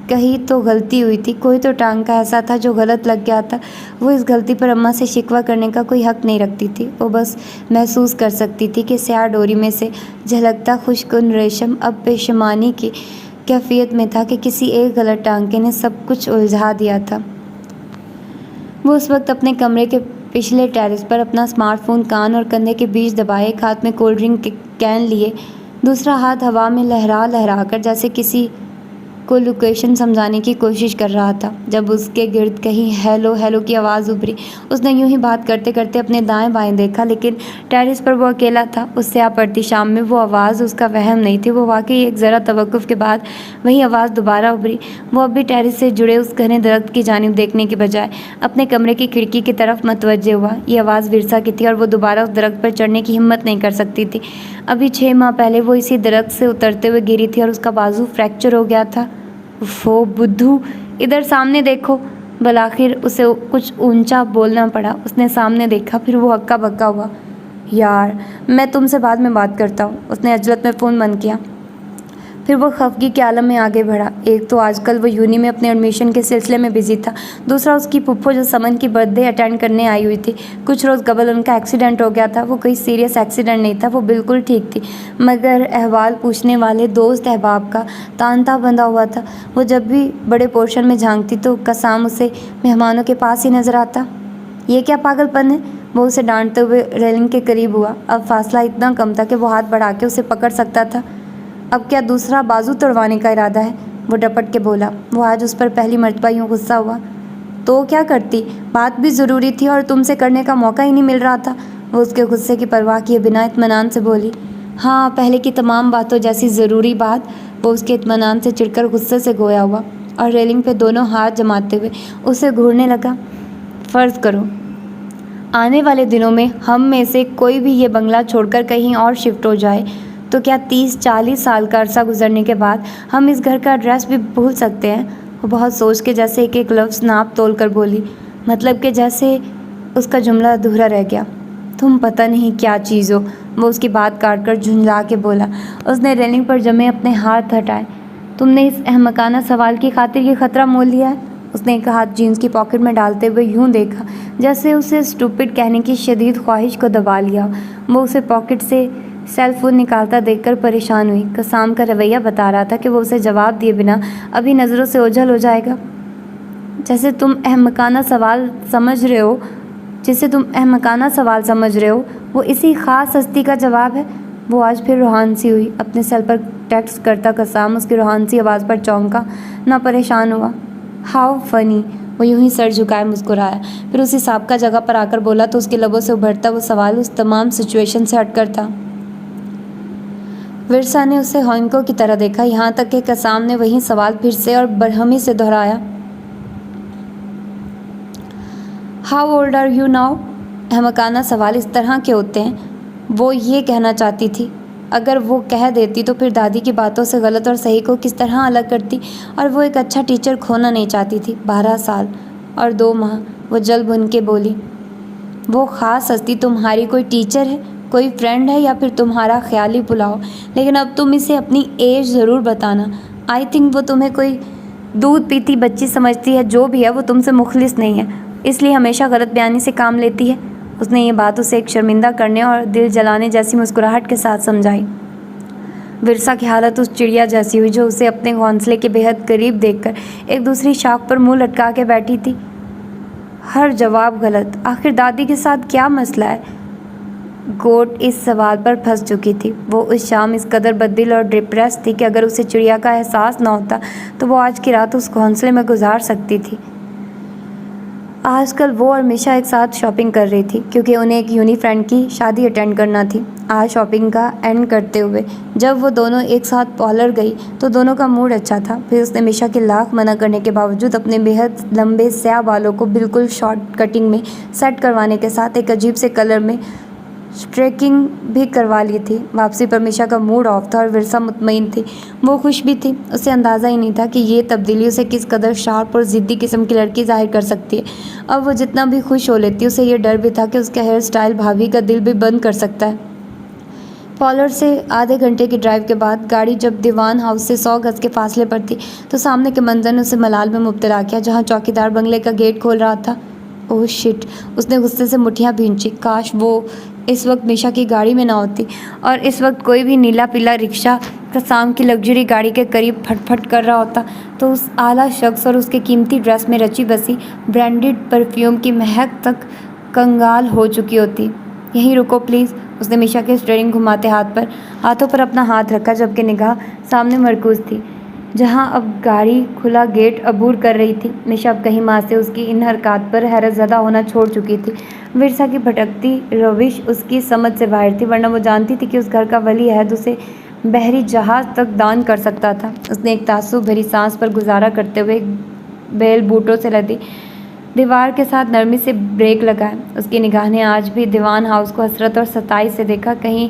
कहीं तो गलती हुई थी। कोई तो टांका ऐसा था जो गलत लग गया था। वो इस गलती पर अम्मा से शिकवा करने का कोई हक नहीं रखती थी। वो बस महसूस कर सकती थी कि स्याह डोरी में से झलकता खुशकुन रेशम अब पेशमानी की कैफियत में था कि किसी एक गलत टांके ने सब कुछ उलझा दिया था। वो उस वक्त अपने कमरे के पिछले टेरेस पर अपना स्मार्टफोन कान और कंधे के बीच दबाए, एक हाथ में कोल्ड ड्रिंक कैन लिए, दूसरा हाथ हवा में लहरा लहरा कर जैसे किसी को लोकेशन समझाने की कोशिश कर रहा था। जब उसके गिर्द कहीं हेलो हेलो की आवाज़ उभरी, उसने यूं ही बात करते करते अपने दाएं बाएं देखा, लेकिन टेरेस पर वो अकेला था। उससे आ पड़ती शाम में वो आवाज़ उसका वहम नहीं थी। वो वाकई एक ज़रा तवक्कुफ़ के बाद वही आवाज़ दोबारा उभरी। वो अब भी टेरेस से जुड़े उस घने दरख्त की जानिब देखने के बजाय अपने कमरे की खिड़की की तरफ मतवज्जे हुआ। ये आवाज़ विरसा की थी और वो दोबारा उस दरख्त पर चढ़ने की हिम्मत नहीं कर सकती थी। अभी 6 माह पहले वो इसी दरख्त से उतरते हुए गिरी थी और उसका बाजू फ्रैक्चर हो गया था। वो बुद्धू, इधर सामने देखो। बलाखिर उसे कुछ ऊंचा बोलना पड़ा। उसने सामने देखा, फिर वो हक्का बक्का हुआ। यार, मैं तुमसे बाद में बात करता हूँ। उसने अजलत में फ़ोन बंद किया। फिर वो खफगी के आलम में आगे बढ़ा। एक तो आजकल वो यूनी में अपने एडमिशन के सिलसिले में बिजी था, दूसरा उसकी फुफ्फो जो समन की बर्थडे अटेंड करने आई हुई थी। कुछ रोज़ कबल उनका एक्सीडेंट हो गया था। वो कोई सीरियस एक्सीडेंट नहीं था, वो बिल्कुल ठीक थी, मगर अहवाल पूछने वाले दोस्त अहबाब का तांता बंधा हुआ था। वो जब भी बड़े पोर्शन में झांकती तो कसाम उसे मेहमानों के पास ही नज़र आता। ये क्या पागलपन है? वो उसे डांटते हुए रेलिंग के करीब हुआ। अब फासला इतना कम था कि वो हाथ बढ़ा के उसे पकड़ सकता था। अब क्या दूसरा बाजू तोड़वाने का इरादा है? वो डपट के बोला। वो आज उस पर पहली मर्तबा यूँ गुस्सा हुआ। तो क्या करती? बात भी ज़रूरी थी और तुमसे करने का मौका ही नहीं मिल रहा था। वो उसके गुस्से की परवाह किए बिना इत्मीनान से बोली। हाँ, पहले की तमाम बातों जैसी ज़रूरी बात। वो उसके इत्मीनान से चिढ़कर गुस्से से गोया हुआ और रेलिंग पे दोनों हाथ जमाते हुए उसे घूरने लगा। फ़र्ज़ करो आने वाले दिनों में हम में से कोई भी ये बंगला छोड़कर कहीं और शिफ्ट हो जाए, तो क्या 30-40 साल का अरसा गुजरने के बाद हम इस घर का एड्रेस भी भूल सकते हैं? वो बहुत सोच के जैसे एक एक लफ्ज़ नाप तोल कर बोली, मतलब कि जैसे उसका जुमला अधूरा रह गया। तुम पता नहीं क्या चीज़ हो। वो उसकी बात काट कर झुंझला के बोला। उसने रेलिंग पर जमे अपने हाथ हटाए। तुमने इस अहमकाना सवाल की खातिर ये ख़तरा मोल लिया है? उसने एक हाथ जीन्स की पॉकेट में डालते हुए यूं देखा जैसे उसे स्टूपिड कहने की शदीद ख्वाहिश को दबा लिया। वो उसे पॉकेट से सेल फोन निकालता देखकर परेशान हुई। कसाम का रवैया बता रहा था कि वो उसे जवाब दिए बिना अभी नज़रों से ओझल हो जाएगा। जिसे तुम अहमकाना सवाल समझ रहे हो वो इसी ख़ास हस्ती का जवाब है। वो आज फिर रूहान सी हुई। अपने सेल पर टेक्स्ट करता कसाम उसकी रूहान सी आवाज़ पर चौंका, ना परेशान हुआ। How funny. वो यूं ही सर झुकाए मुस्कुराया, फिर उसी साबका जगह पर आकर बोला तो उसके लबों से उभरता वो सवाल उस तमाम सिचुएशन से हटकर था। विरसा ने उसे हॉइंकों की तरह देखा, यहाँ तक कि कसाम ने वही सवाल फिर से और बरहमी से दोहराया। How old are you now? अहमकाना सवाल इस तरह के होते हैं, वो ये कहना चाहती थी। अगर वो कह देती तो फिर दादी की बातों से गलत और सही को किस तरह अलग करती, और वो एक अच्छा टीचर खोना नहीं चाहती थी। 12 साल और 2 माह, वो जल भुन के बोली। वो ख़ास हस्ती तुम्हारी कोई टीचर है, कोई फ्रेंड है, या फिर तुम्हारा ख्याली पुलाव? लेकिन अब तुम इसे अपनी एज ज़रूर बताना। आई थिंक वो तुम्हें कोई दूध पीती बच्ची समझती है। जो भी है वो तुमसे मुखलिस नहीं है, इसलिए हमेशा गलत बयानी से काम लेती है। उसने ये बात उसे एक शर्मिंदा करने और दिल जलाने जैसी मुस्कुराहट के साथ समझाई। विरसा की हालत उस चिड़िया जैसी हुई जो उसे अपने घोंसले के बेहद करीब देखकर एक दूसरी शाख पर मुंह लटका के बैठी थी। हर जवाब गलत। आखिर दादी के साथ क्या मसला है? गोट इस सवाल पर फंस चुकी थी। वो उस शाम इस कदर बददिल और डिप्रेस थी कि अगर उसे चिड़िया का एहसास न होता तो वो आज की रात उस घोंसले में गुजार सकती थी। आजकल वो और मिशा एक साथ शॉपिंग कर रही थी क्योंकि उन्हें एक यूनी फ्रेंड की शादी अटेंड करना थी। आज शॉपिंग का एंड करते हुए जब वो दोनों एक साथ पार्लर गई तो दोनों का मूड अच्छा था। फिर उसने मिशा के लाख मना करने के बावजूद अपने बेहद लंबे स्याह बालों को बिल्कुल शॉर्ट कटिंग में सेट करवाने के साथ एक अजीब से कलर में स्ट्रेकिंग भी करवा ली थी। वापसी पर मिशा का मूड ऑफ था और विरसा मुतमईन थी। वो खुश भी थी। उसे अंदाज़ा ही नहीं था कि ये तब्दीली उसे किस कदर शार्प और ज़िद्दी किस्म की लड़की जाहिर कर सकती है। अब वो जितना भी खुश हो लेती, उसे ये डर भी था कि उसका हेयर स्टाइल भाभी का दिल भी बंद कर सकता है। पार्लर से आधे घंटे की ड्राइव के बाद गाड़ी जब दीवान हाउस से 100 गज के फासले पर थी तो सामने के मंजर ने उसे मलाल में मुब्तला किया। जहाँ चौकीदार बंगले का गेट खोल रहा था, ओह शिट, उसने गुस्से से मुठ्ठियाँ भींची। काश वो इस वक्त मिशा की गाड़ी में ना होती और इस वक्त कोई भी नीला पीला रिक्शा कसाम की लग्जरी गाड़ी के करीब फटफट कर रहा होता तो उस आला शख्स और उसके कीमती ड्रेस में रची बसी ब्रांडेड परफ्यूम की महक तक कंगाल हो चुकी होती। यहीं रुको प्लीज़, उसने मिशा के स्टीयरिंग घुमाते हाथों पर अपना हाथ रखा जबकि निगाह सामने मरकूज थी जहां अब गाड़ी खुला गेट अबूर कर रही थी। मिशा अब कहीं माँ से उसकी इन हरकत पर हैरतज़दा होना छोड़ चुकी थी। विरसा की भटकती रविश उसकी समझ से बाहर थी, वरना वो जानती थी कि उस घर का वली अहद उसे बहरी जहाज़ तक दान कर सकता था। उसने एक तासुब भरी सांस पर गुजारा करते हुए बेल बूटों से लदी दीवार के साथ नरमी से ब्रेक लगाए। उसकी निगाह ने आज भी दीवान हाउस को हसरत और सताई से देखा। कहीं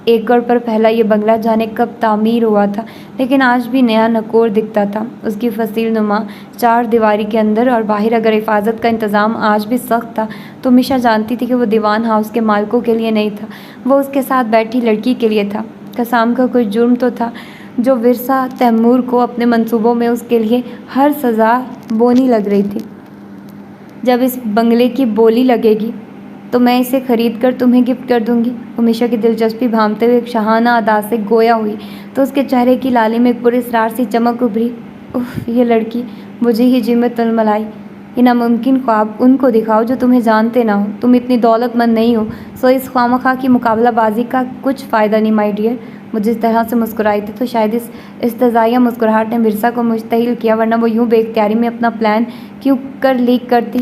एकड़ पर फैला ये बंगला जाने कब तामीर हुआ था, लेकिन आज भी नया नकोर दिखता था। उसकी फसील नुमा 4 दीवारी के अंदर और बाहर अगर हिफाजत का इंतज़ाम आज भी सख्त था तो मिशा जानती थी कि वो दीवान हाउस के मालिकों के लिए नहीं था, वो उसके साथ बैठी लड़की के लिए था। कसाम का कोई जुर्म तो था जो विरसा तैमूर को अपने मंसूबों में उसके लिए हर सज़ा बोनी लग रही थी। जब इस बंगले की बोली लगेगी तो मैं इसे खरीद कर तुम्हें गिफ्ट कर दूंगी। मिशा की दिलचस्पी भांपते हुए एक शहाना अदा से गोया हुई तो उसके चेहरे की लाली में एक पुरस्रार सी चमक उभरी। उफ, ये लड़की, मुझे ही जी में तलमलाई। ये नामुमकिन ख्वाब उनको दिखाओ जो तुम्हें जानते ना हो। तुम इतनी दौलतमंद नहीं हो, सो इस ख्वामखा की मुकाबलाबाजी का कुछ फ़ायदा नहीं माई डियर। मुझे इस तरह से मुस्कुराई थी तो शायद इस इस्तज़ाइया मुस्कुराहट ने विरसा को मुस्तहिल किया, वरना वो यूँ बेख्तियारी में अपना प्लान क्यों कर लीक करती।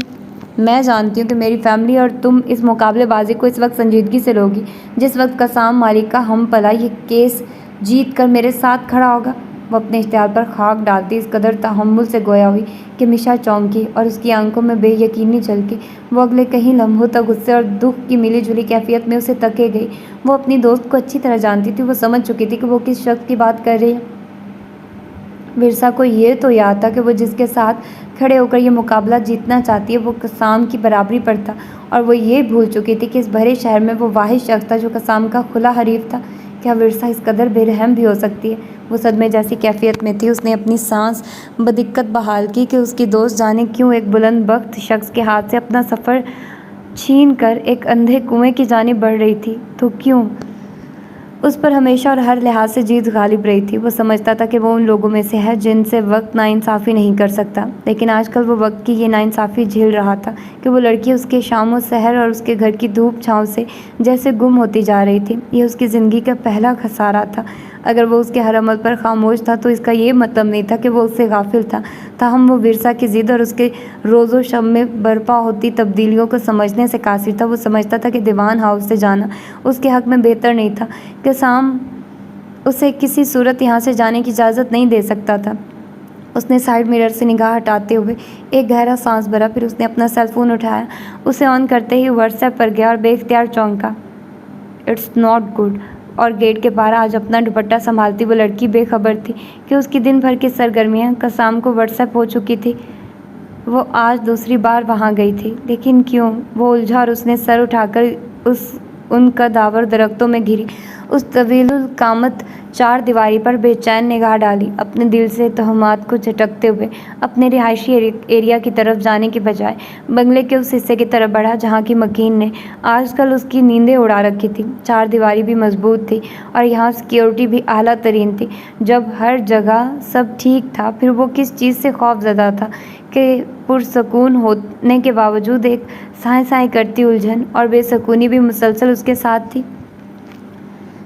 मैं जानती हूँ कि मेरी फैमिली और तुम इस मुकाबलेबाजी को इस वक्त संजीदगी से लोगी। जिस वक्त कसाम मालिक का हम पला ये केस जीत कर मेरे साथ खड़ा होगा। वो अपने इश्तिहार पर खाक डालती इस कदर तहम्मुल से गोया हुई कि मिशा चौंकी और उसकी आंखों में बेयकीनी झलकी। वो अगले कई लम्हों तक गुस्से और दुख की मिली जुली कैफियत में उसे तके गई। वो अपनी दोस्त को अच्छी तरह जानती थी। वो समझ चुकी थी कि वो किस शख्स की बात कर रही है। विरसा को ये तो याद था कि वो जिसके साथ खड़े होकर ये मुकाबला जीतना चाहती है वो कसाम की बराबरी पर था, और वो ये भूल चुकी थी कि इस भरे शहर में वो वाहिद शख्स था जो कसाम का खुला हरीफ था। क्या विरसा इस कदर बेरहम भी हो सकती है? वो सदमे जैसी कैफियत में थी। उसने अपनी सांस बदिक्कत बहाल की कि उसकी दोस्त जाने क्यों एक बुलंद बख्त शख्स के हाथ से अपना सफ़र छीन कर एक अंधे कुएं की जानिब बढ़ रही थी। तो क्यों? उस पर हमेशा और हर लिहाज से जीत गालिब रही थी। वो समझता था कि वो उन लोगों में से है जिनसे वक्त नाइंसाफ़ी नहीं कर सकता, लेकिन आजकल वो वक्त की ये नाइंसाफ़ी झेल रहा था कि वो लड़की उसके शामों सहर और उसके घर की धूप छाँव से जैसे गुम होती जा रही थी। ये उसकी ज़िंदगी का पहला खसारा था। अगर वो उसके हर अमल पर खामोश था तो इसका ये मतलब नहीं था कि वो उससे गाफिल था। ताहम वो विरसा की ज़िद और उसके रोज़ो शब में बर्पा होती तब्दीलियों को समझने से कासिर था। वो समझता था कि दीवान हाउस से जाना उसके हक़ में बेहतर नहीं था। कसाम उसे किसी सूरत यहाँ से जाने की इजाज़त नहीं दे सकता था। उसने साइड मिरर से निगाह हटाते हुए एक गहरा सांस भरा। फिर उसने अपना सेल फ़ोन उठाया, उसे ऑन करते ही व्हाट्सएप पर गया और बेख्तियार चौंका। It's not good. और गेट के बाहर आज अपना दुपट्टा संभालती वो लड़की बेखबर थी कि उसकी दिन भर की सरगर्मियाँ कसाम को व्हाट्सएप हो चुकी थी। वो आज दूसरी बार वहाँ गई थी, लेकिन क्यों? वो उलझा और उसने सर उठाकर उन कदावर दरख्तों में घिरी उस तवीलुल कामत चार दीवारी पर बेचैन निगाह डाली। अपने दिल से तहमात को झटकते हुए अपने रिहायशी एरिया की तरफ जाने के बजाय बंगले के उस हिस्से की तरफ बढ़ा जहाँ की मकीन ने आजकल उसकी नींदें उड़ा रखी थी। चार दीवारी भी मजबूत थी और यहाँ सिक्योरिटी भी आला तरीन थी। जब हर जगह सब ठीक था, फिर वो किस चीज़ से खौफजदा था कि पुरसकून होने के बावजूद एक साए साए करती उलझन और बेसकूनी भी मुसलसल उसके साथ थी।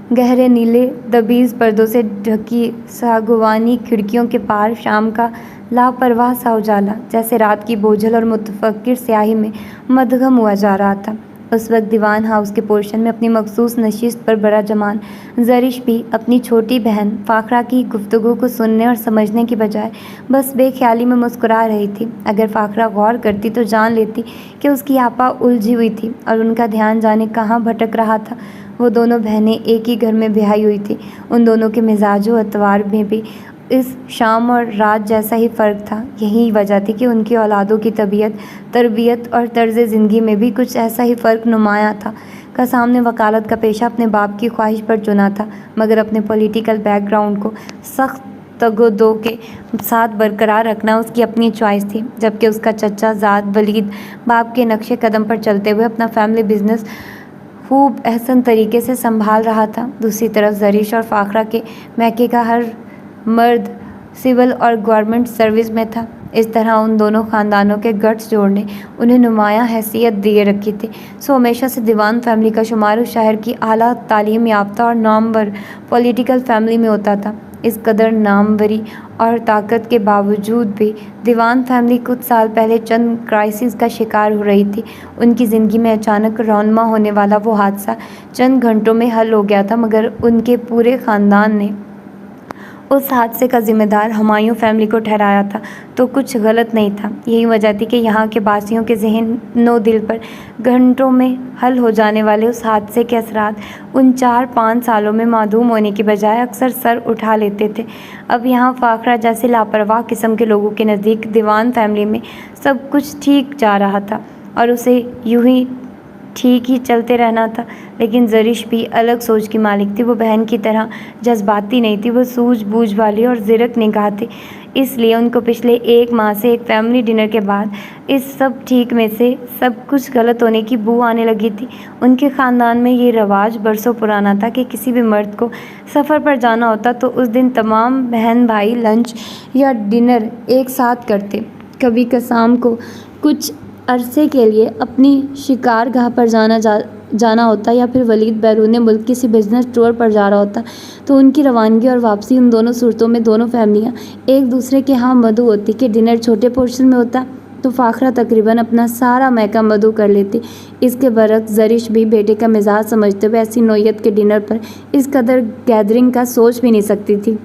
गहरे नीले दबीज़ पर्दों से ढकी सागवानी खिड़कियों के पार शाम का लापरवाह सा उजाला जैसे रात की बोझल और मुतफक्किर स्याही में मदगम हुआ जा रहा था। उस वक्त दीवान हाउस के पोर्शन में अपनी मखसूस नशिस्त पर बड़ा जमान ज़रिश भी अपनी छोटी बहन फ़ाखरा की गुफ्तगू को सुनने और समझने की बजाय बस बेख्याली में मुस्कुरा रही थी। अगर फ़ाखरा गौर करती तो जान लेती कि उसकी आपा उलझी हुई थी और उनका ध्यान जाने कहाँ भटक रहा था। वो दोनों बहनें एक ही घर में ब्याही हुई थी। उन दोनों के मिजाजो अतवार में भी इस शाम और रात जैसा ही फ़र्क था। यही वजह थी कि उनकी औलादों की तबीयत, तरबियत और तर्ज़ ज़िंदगी में भी कुछ ऐसा ही फ़र्क नुमाया था। कसाम ने वकालत का पेशा अपने बाप की ख्वाहिश पर चुना था, मगर अपने पॉलिटिकल बैकग्राउंड को सख्त तगदो के साथ बरकरार रखना उसकी अपनी चॉइस थी। जबकि उसका चचा ज़ाद वलीद बाप के नक्शे कदम पर चलते हुए अपना फैमिली बिजनेस खूब अहसन तरीके से संभाल रहा था। दूसरी तरफ ज़रिश और फ़ाखरा के मैके का हर मर्द सिविल और गवर्नमेंट सर्विस में था। इस तरह उन दोनों ख़ानदानों के गट्स जोड़ने उन्हें नुमायाँ हैसियत दिए रखी थी। सो हमेशा से दीवान फैमिली का शुमार उस शहर की आला तालीम याफ्ता और नामवर पॉलिटिकल फैमिली में होता था। इस कदर नामवरी और ताकत के बावजूद भी दीवान फैमिली कुछ साल पहले चंद क्राइसिस का शिकार हो रही थी। उनकी ज़िंदगी में अचानक रौनमा होने वाला वो हादसा चंद घंटों में हल हो गया था, मगर उनके पूरे ख़ानदान ने उस हादसे का ज़िम्मेदार हुमायूं फैमिली को ठहराया था। तो कुछ गलत नहीं था। यही वजह थी कि यहाँ के बासियों के ज़हन दिल पर घंटों में हल हो जाने वाले उस हादसे के असरात उन 4-5 सालों में मादूम होने की बजाय अक्सर सर उठा लेते थे। अब यहाँ फ़ाखरा जैसे लापरवाह किस्म के लोगों के नज़दीक दीवान फैमिली में सब कुछ ठीक जा रहा था और उसे यूं ही ठीक ही चलते रहना था। लेकिन ज़रिश भी अलग सोच की मालिक थी। वो बहन की तरह जज्बाती नहीं थी, वो सूझबूझ वाली और ज़िरक निगाह थी। इसलिए उनको पिछले 1 माह से एक फैमिली डिनर के बाद इस सब ठीक में से सब कुछ गलत होने की बू आने लगी थी। उनके ख़ानदान में ये रवाज बरसों पुराना था कि किसी भी मर्द को सफ़र पर जाना होता तो उस दिन तमाम बहन भाई लंच या डिनर एक साथ करते। कभी कसाम को कुछ अरसे के लिए अपनी शिकारगाह पर जाना होता या फिर वलीद बैरून मुल्क किसी बिजनेस टूर पर जा रहा होता, तो उनकी रवानगी और वापसी उन दोनों सूरतों में दोनों फैमिलियाँ एक दूसरे के यहाँ मधु होती। कि डिनर छोटे पोर्शन में होता तो फ़ाखरा तकरीबन अपना सारा मैका मधु कर लेती। इसके बरक्स ज़रिश भी बेटे का मिजाज समझते हुए ऐसी नौयत के डिनर पर इस कदर गैदरिंग का सोच भी नहीं सकती थी।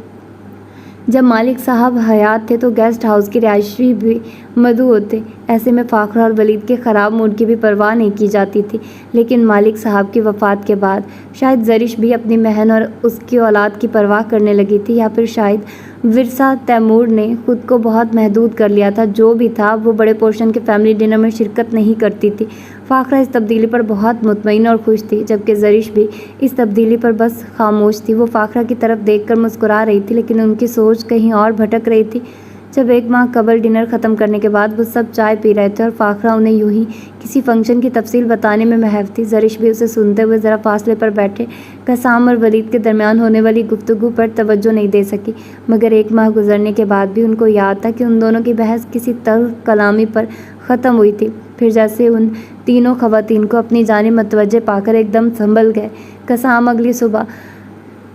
जब मालिक साहब हयात थे तो गेस्ट हाउस के रिहायशी भी मधु होते। ऐसे में फ़ाखरा और वलीद के ख़राब मूड की भी परवाह नहीं की जाती थी। लेकिन मालिक साहब की वफ़ात के बाद शायद ज़रिश भी अपनी बहन और उसकी औलाद की परवाह करने लगी थी, या फिर शायद विरसा तैमूर ने ख़ुद को बहुत महदूद कर लिया था। जो भी था, वो बड़े पोर्शन के फैमिली डिनर में शिरकत नहीं करती थी। फ़ाखरा इस तब्दीली पर बहुत मुतमईन और खुश थी, जबकि ज़रिश भी इस तब्दीली पर बस खामोश थी। वो फ़ाखरा की तरफ देखकर मुस्कुरा रही थी, लेकिन उनकी सोच कहीं और भटक रही थी। जब 1 माह कबल डिनर ख़त्म करने के बाद वो सब चाय पी रहे थे और फ़ाखरा उन्हें यूं ही किसी फंक्शन की तफसील बताने में महव थी। ज़रिश भी उसे सुनते हुए ज़रा फासले पर बैठे कसाम और वलीद के दरमियान होने वाली गुफ्तगू पर तवज्जो नहीं दे सकी। मगर 1 माह गुजरने के बाद भी उनको याद था कि उन दोनों की बहस किसी तल्ख़ कलामी पर ख़त्म हुई थी। फिर जैसे उन तीनों ख़वातीन को अपनी जानिब मतवज्जे पाकर एकदम संभल गए। कसाम अगली सुबह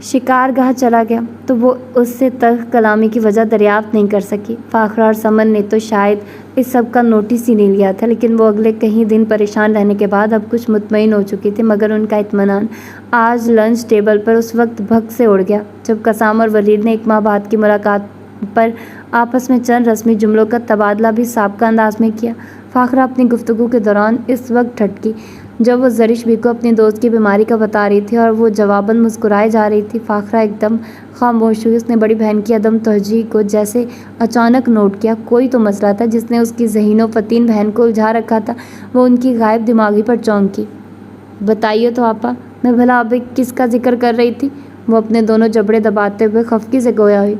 शिकारगाह चला गया तो वो उससे तल्ख कलामी की वजह दरियाफ्त नहीं कर सकी। फाखरा और समन ने तो शायद इस सब का नोटिस ही नहीं लिया था, लेकिन वो अगले कई दिन परेशान रहने के बाद अब कुछ मुतमईन हो चुकी थी। मगर उनका इत्मीनान आज लंच टेबल पर उस वक्त भग से उड़ गया जब कसाम और वलीद ने 1 माह बाद की मुलाकात पर आपस में चंद रस्मी जुमलों का तबादला भी साबका अंदाज में किया। फाखरा अपनी गुफ्तगू के दौरान इस वक्त ठटकी जब वो ज़रिश भी को अपनी दोस्त की बीमारी का बता रही थी और वो जवाबन मुस्कुराए जा रही थी। फाखरा एकदम खामोश हुई। उसने बड़ी बहन की अदम तवज्जो को जैसे अचानक नोट किया। कोई तो मसला था जिसने उसकी ज़हीनो फतीन बहन को उलझा रखा था। वो उनकी गायब दिमागी पर चौंकी। बताइए तो आपा, मैं भला अभी किसका जिक्र कर रही थी? वो अपने दोनों जबड़े दबाते हुए खफकी से गोया हुई।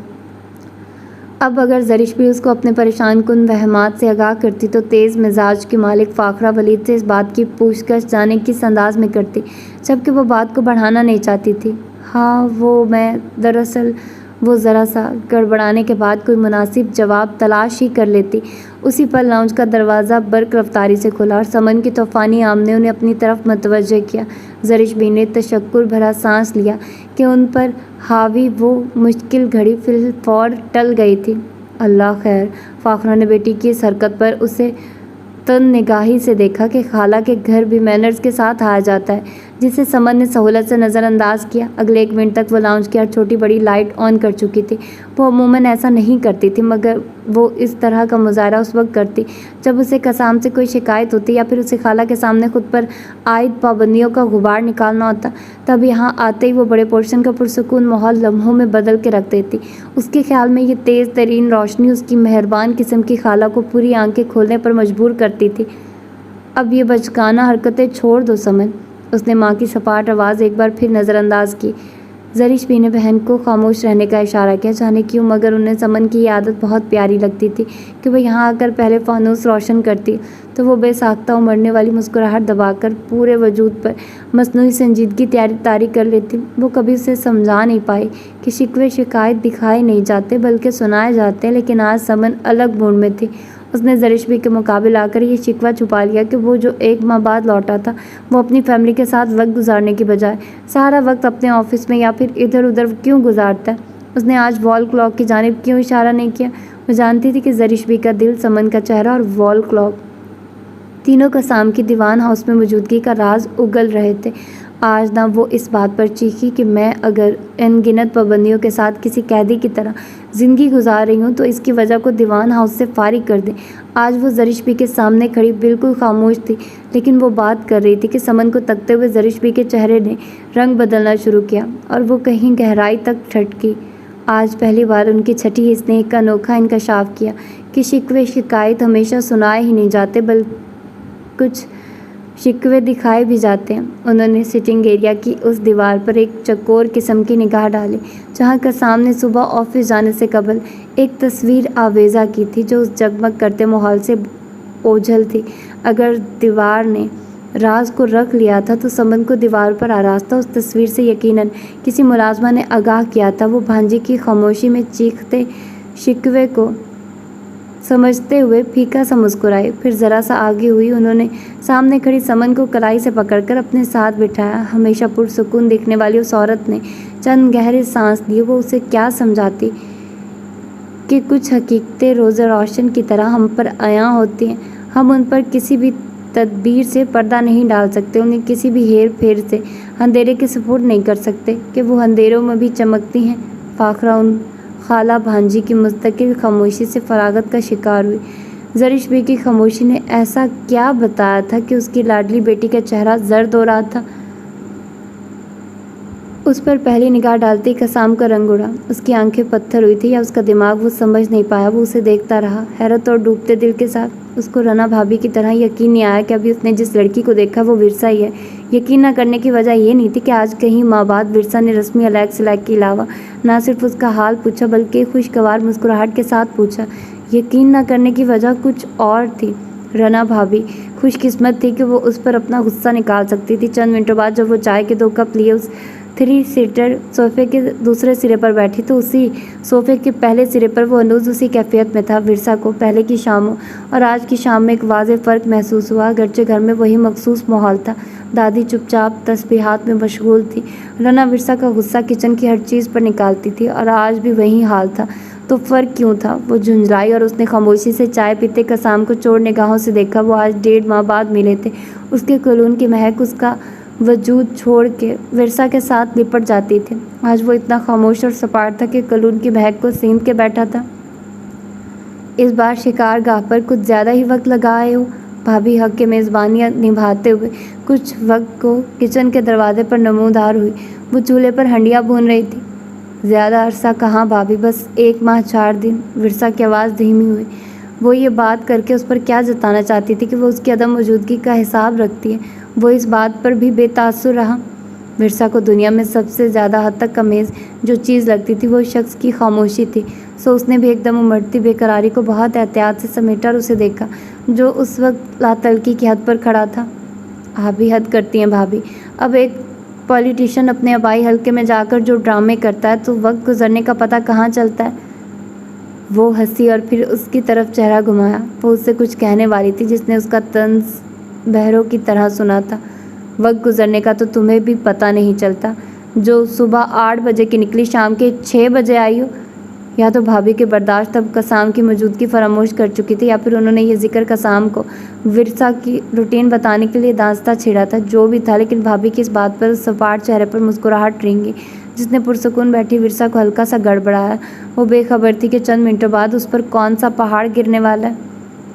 अब अगर ज़रिश भी उसको अपने परेशान कुन वहमात से आगाह करती तो तेज़ मिजाज की मालिक फाखरा वलीद से इस बात की पूछताछ जाने किस अंदाज में करती, जबकि वो बात को बढ़ाना नहीं चाहती थी। हाँ, मैं दरअसल वो ज़रा सा गड़बड़ाने के बाद कोई मुनासिब जवाब तलाश ही कर लेती। उसी पर लाउंज का दरवाज़ा बर्क रफ्तारी से खुला और समन की तूफ़ानी आम ने उन्हें अपनी तरफ मतवज्जह किया। ज़रिश भी ने तशक्कुर भरा सांस लिया कि उन पर हावी वो मुश्किल घड़ी फिलफौर टल गई थी। अल्लाह खैर। फाखरा ने बेटी की इस हरकत पर उसे तन निगाही से देखा कि खाला के घर भी मैनर्स के साथ आया जाता है, जिसे समन ने सहूलत से नज़रअंदाज किया। अगले 1 मिनट तक वो लाउंज की हर छोटी बड़ी लाइट ऑन कर चुकी थी। वो अमूमन ऐसा नहीं करती थी, मगर वो इस तरह का मुजाहरा उस वक्त करती जब उसे कसाम से कोई शिकायत होती या फिर उसे खाला के सामने खुद पर आयद पाबंदियों का गुबार निकालना होता। तब यहाँ आते ही वो बड़े पोर्शन का पुरसुकून माहौल लम्हों में बदल के रख देती। उसके ख्याल में ये तेज़ तरीन रोशनी उसकी मेहरबान किस्म की खाला को पूरी आंखें खोलने पर मजबूर करती थी। अब ये बचकाना हरकतें छोड़ दो समन। उसने माँ की सपाट आवाज़ एक बार फिर नज़रअंदाज की। ज़रिश भी ने बहन को खामोश रहने का इशारा किया। जाने क्यों, मगर उन्हें समन की ये आदत बहुत प्यारी लगती थी कि वह यहाँ आकर पहले फानूस रोशन करती तो वो बेसाख्ता उमड़ने वाली मुस्कुराहट दबाकर पूरे वजूद पर मसनूई संजीदगी तारी कर लेती। वो कभी उसे समझा नहीं पाई कि शिकवे शिकायत दिखाए नहीं जाते बल्कि सुनाए जाते हैं, लेकिन आज समन अलग मूड में थी। उसने ज़रिश भी के मुकाबले आकर ये शिकवा छुपा लिया कि वो जो 1 माह बाद लौटा था वो अपनी फैमिली के साथ वक्त गुजारने की बजाय सारा वक्त अपने ऑफिस में या फिर इधर उधर क्यों गुजारता है। उसने आज वॉल क्लॉक की जानिब क्यों इशारा नहीं किया। वो जानती थी कि ज़रिश भी का दिल, समन का चेहरा और वॉल क्लॉक तीनों कसाम की दीवान हाउस में मौजूदगी का राज उगल रहे थे। आज ना वो इस बात पर चीखी कि मैं अगर अनगिनत पाबंदियों के साथ किसी कैदी की तरह ज़िंदगी गुजार रही हूँ तो इसकी वजह को दीवान हाउस से फारिग कर दें। आज वो ज़रिश भी के सामने खड़ी बिल्कुल खामोश थी, लेकिन वो बात कर रही थी कि समन को तकते हुए ज़रिश भी के चेहरे ने रंग बदलना शुरू किया और वो कहीं गहराई तक ठटकी। आज पहली बार उनकी छठी स्नेह का अनोखा इंकशाफ किया कि शिकवे शिकायत हमेशा सुनाए ही नहीं जाते बल्कि कुछ शिकवे दिखाए भी जाते हैं। उन्होंने सिटिंग एरिया की उस दीवार पर एक चकोर किस्म की निगाह डाली जहाँ कसाम ने सुबह ऑफिस जाने से कबल एक तस्वीर आवेज़ा की थी जो उस जगमग करते माहौल से ओझल थी। अगर दीवार ने राज को रख लिया था तो समन को दीवार पर आरास्ता उस तस्वीर से यकीनन किसी मुलाजमा ने आगाह किया था। वो भांजी की खामोशी में चीखते शिकवे को समझते हुए फीका सा मुस्कुराई, फिर ज़रा सा आगे हुई। उन्होंने सामने खड़ी समन को कलाई से पकड़कर अपने साथ बिठाया। हमेशा पुरसुकून दिखने वाली उस औरत ने चंद गहरे सांस लिए। वो उसे क्या समझाती कि कुछ हकीकतें रोज़े रोशन की तरह हम पर आया होती हैं। हम उन पर किसी भी तदबीर से पर्दा नहीं डाल सकते, उन्हें किसी भी हेर फेर से अंधेरे के सुपुर्द नहीं कर सकते कि वो अंधेरों में भी चमकती हैं। फाखरा उन खाला भांजी की मुस्तकिल खामोशी से फरागत का शिकार हुई। ज़रिश भी की खामोशी ने ऐसा क्या बताया था कि उसकी लाडली बेटी का चेहरा जर्द हो रहा था। उस पर पहली निगाह डालते ही कसाम का रंग उड़ा। उसकी आंखें पत्थर हुई थी या उसका दिमाग वो समझ नहीं पाया। वो उसे देखता रहा हैरत और डूबते दिल के साथ। उसको रना भाभी की तरह यकीन नहीं आया कि अभी उसने जिस लड़की को देखा वो विरसा ही है। यकीन न करने की वजह ये नहीं थी कि आज कहीं माह बाद विरसा ने रस्मी अलैक सलैक के अलावा ना सिर्फ उसका हाल पूछा बल्कि खुशगवार मुस्कुराहट के साथ पूछा। यकीन न करने की वजह कुछ और थी। रना भाभी खुशकिस्मत थी कि वो उस पर अपना गुस्सा निकाल सकती थी। चंद मिनटों बाद जब वो चाय के 2 कप लिए उस 3 सीटर सोफ़े के दूसरे सिरे पर बैठी तो उसी सोफ़े के पहले सिरे पर वो अनुज उसी कैफियत में था। विरसा को पहले की शामों और आज की शाम में एक वाज़ेह फ़र्क महसूस हुआ। अगरचे घर में वही मखसूस माहौल था। दादी चुपचाप तस्बीहात में मशगूल थी। रना विरसा का गुस्सा किचन की हर चीज़ पर निकालती थी और आज भी वही हाल था। तो फ़र्क क्यों था? वो झुंझलाई और उसने खामोशी से चाय पीते कसाम को चोर निगाहों से देखा। वो आज 1.5 माह बाद मिले थे। उसके कलून की महक उसका वजूद छोड़ के विरसा के साथ लिपट जाती थी। आज वो इतना खामोश और सपाट था कि कलून की महक को सींध के बैठा था। इस बार शिकारगाह पर कुछ ज़्यादा ही वक्त लगा आए हो। भाभी हक के मेज़बानियाँ निभाते हुए कुछ वक्त को किचन के दरवाजे पर नमूदार हुई। वो चूल्हे पर हंडिया भून रही थी। ज़्यादा अरसा कहाँ भाभी, बस 1 माह 4 दिन। विरसा की आवाज़ धीमी हुई। वो ये बात करके उस पर क्या जताना चाहती थी कि वो उसकी अदम मौजूदगी का हिसाब रखती है। वो इस बात पर भी बेतासुर रहा। विरसा को दुनिया में सबसे ज़्यादा हद तक कमेज़ जो चीज़ लगती थी वो शख्स की खामोशी थी। सो उसने भी एकदम उमड़ती बेकरारी को बहुत एहतियात से समेटा और उसे देखा जो उस वक्त लातलकी की हद पर खड़ा था। आप भी हद करती हैं भाभी। अब एक पॉलिटिशियन अपने आबाई हल्के में जाकर जो ड्रामे करता है तो वक्त गुजरने का पता कहाँ चलता है। वो हंसी और फिर उसकी तरफ चेहरा घुमाया। वो उससे कुछ कहने वाली थी जिसने उसका तंज बहरों की तरह सुना था। वक्त गुजरने का तो तुम्हें भी पता नहीं चलता। जो सुबह 8 बजे की निकली शाम के 6 बजे आई हो। या तो भाभी के बर्दाश्त अब कसाम की मौजूदगी फरामोश कर चुकी थी या फिर उन्होंने ये जिक्र कसाम को विरसा की रूटीन बताने के लिए दांस्ता छेड़ा था। जो भी था, लेकिन भाभी की इस बात पर सपाट चेहरे पर मुस्कुराहट रेंगी जिसने पुरसुकून बैठी विरसा को हल्का सा गड़बड़ाया। वो बेखबर थी कि चंद मिनटों बाद उस पर कौन सा पहाड़ गिरने वाला है।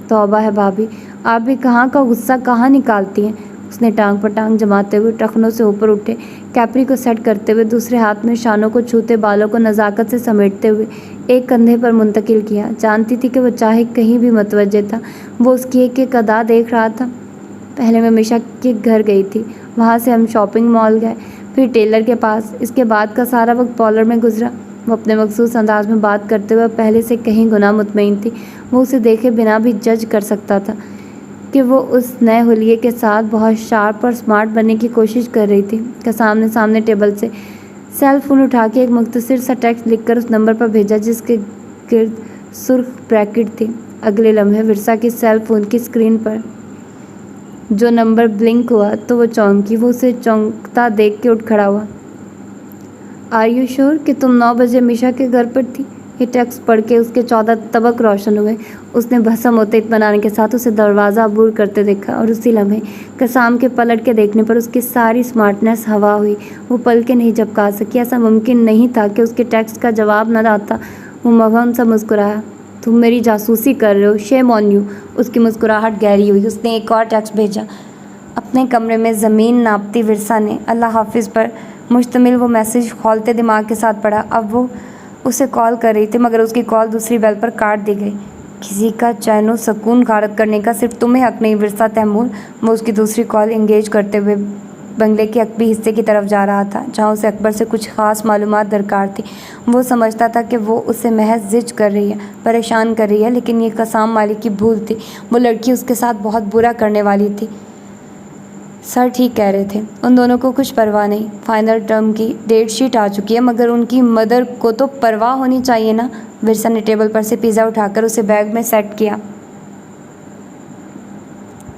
तौबा है भाभी, आप भी कहाँ का गुस्सा कहाँ निकालती हैं। उसने टांग पर टांग जमाते हुए टखनों से ऊपर उठे कैपरी को सेट करते हुए दूसरे हाथ में शानों को छूते बालों को नज़ाकत से समेटते हुए एक कंधे पर मुंतकिल किया। जानती थी कि वह चाहे कहीं भी मुतवज्जे था, वो उसकी एक अदा देख रहा था। पहले मैं मिशा के घर गई थी, वहाँ से हम शॉपिंग मॉल गए, फिर टेलर के पास। इसके बाद का सारा वक्त पार्लर में गुजरा। वो अपने मखसूस अंदाज में बात करते हुए पहले से कहीं गुना मुतमईन थी। वो उसे देखे बिना भी जज कर सकता था कि वो उस नए हुलिये के साथ बहुत शार्प और स्मार्ट बनने की कोशिश कर रही थी। का सामने टेबल से सेल फ़ोन उठा के एक मुख्तसर सा टेक्स्ट लिखकर उस नंबर पर भेजा जिसके गिर्द सुर्ख ब्रैकेट थी। अगले लम्हे विरसा की सेल फ़ोन की स्क्रीन पर जो नंबर ब्लिंक हुआ तो वो चौंकी। वो उसे चौंकता देख के उठ खड़ा हुआ। आर यू श्योर कि तुम 9 बजे मिशा के घर पर थी? ये टेक्स्ट पढ़ के उसके 14 तबक रोशन हुए। उसने भस्म होते इत्मीनान के साथ उसे दरवाज़ा अबूर करते देखा और उसी लम्हे कसाम के पलट के देखने पर उसकी सारी स्मार्टनेस हवा हुई। वो पल के नहीं झपका सकी। ऐसा मुमकिन नहीं था कि उसके टेक्स्ट का जवाब न आता। वो मबहम सा मुस्कुराया। तुम मेरी जासूसी कर रहे हो, शेम ऑन यू। उसकी मुस्कुराहट गहरी हुई। उसने एक और टेक्स्ट भेजा। अपने कमरे में ज़मीन नापती विरसा ने अल्लाह हाफिज़ पर मुश्तमिल वो मैसेज खौलते दिमाग के साथ पढ़ा। अब वो उसे कॉल कर रही थी मगर उसकी कॉल दूसरी बेल पर काट दी गई। किसी का चैनो सुकून गारत करने का सिर्फ तुम्हें हक नहीं विरसा तैमूर। वो उसकी दूसरी कॉल इंगेज करते हुए बंगले के अकबी हिस्से की तरफ जा रहा था जहाँ उसे अकबर से कुछ ख़ास मालूमात दरकार थी। वो समझता था कि वो उसे महज जिज कर रही है, परेशान कर रही है, लेकिन ये कसाम मालिक की भूल थी। वो लड़की उसके साथ बहुत बुरा करने वाली थी। सर ठीक कह रहे थे, उन दोनों को कुछ परवाह नहीं। फाइनल टर्म की डेट शीट आ चुकी है मगर उनकी मदर को तो परवाह होनी चाहिए ना। विरसा ने टेबल पर से पिज़्ज़ा उठाकर उसे बैग में सेट किया।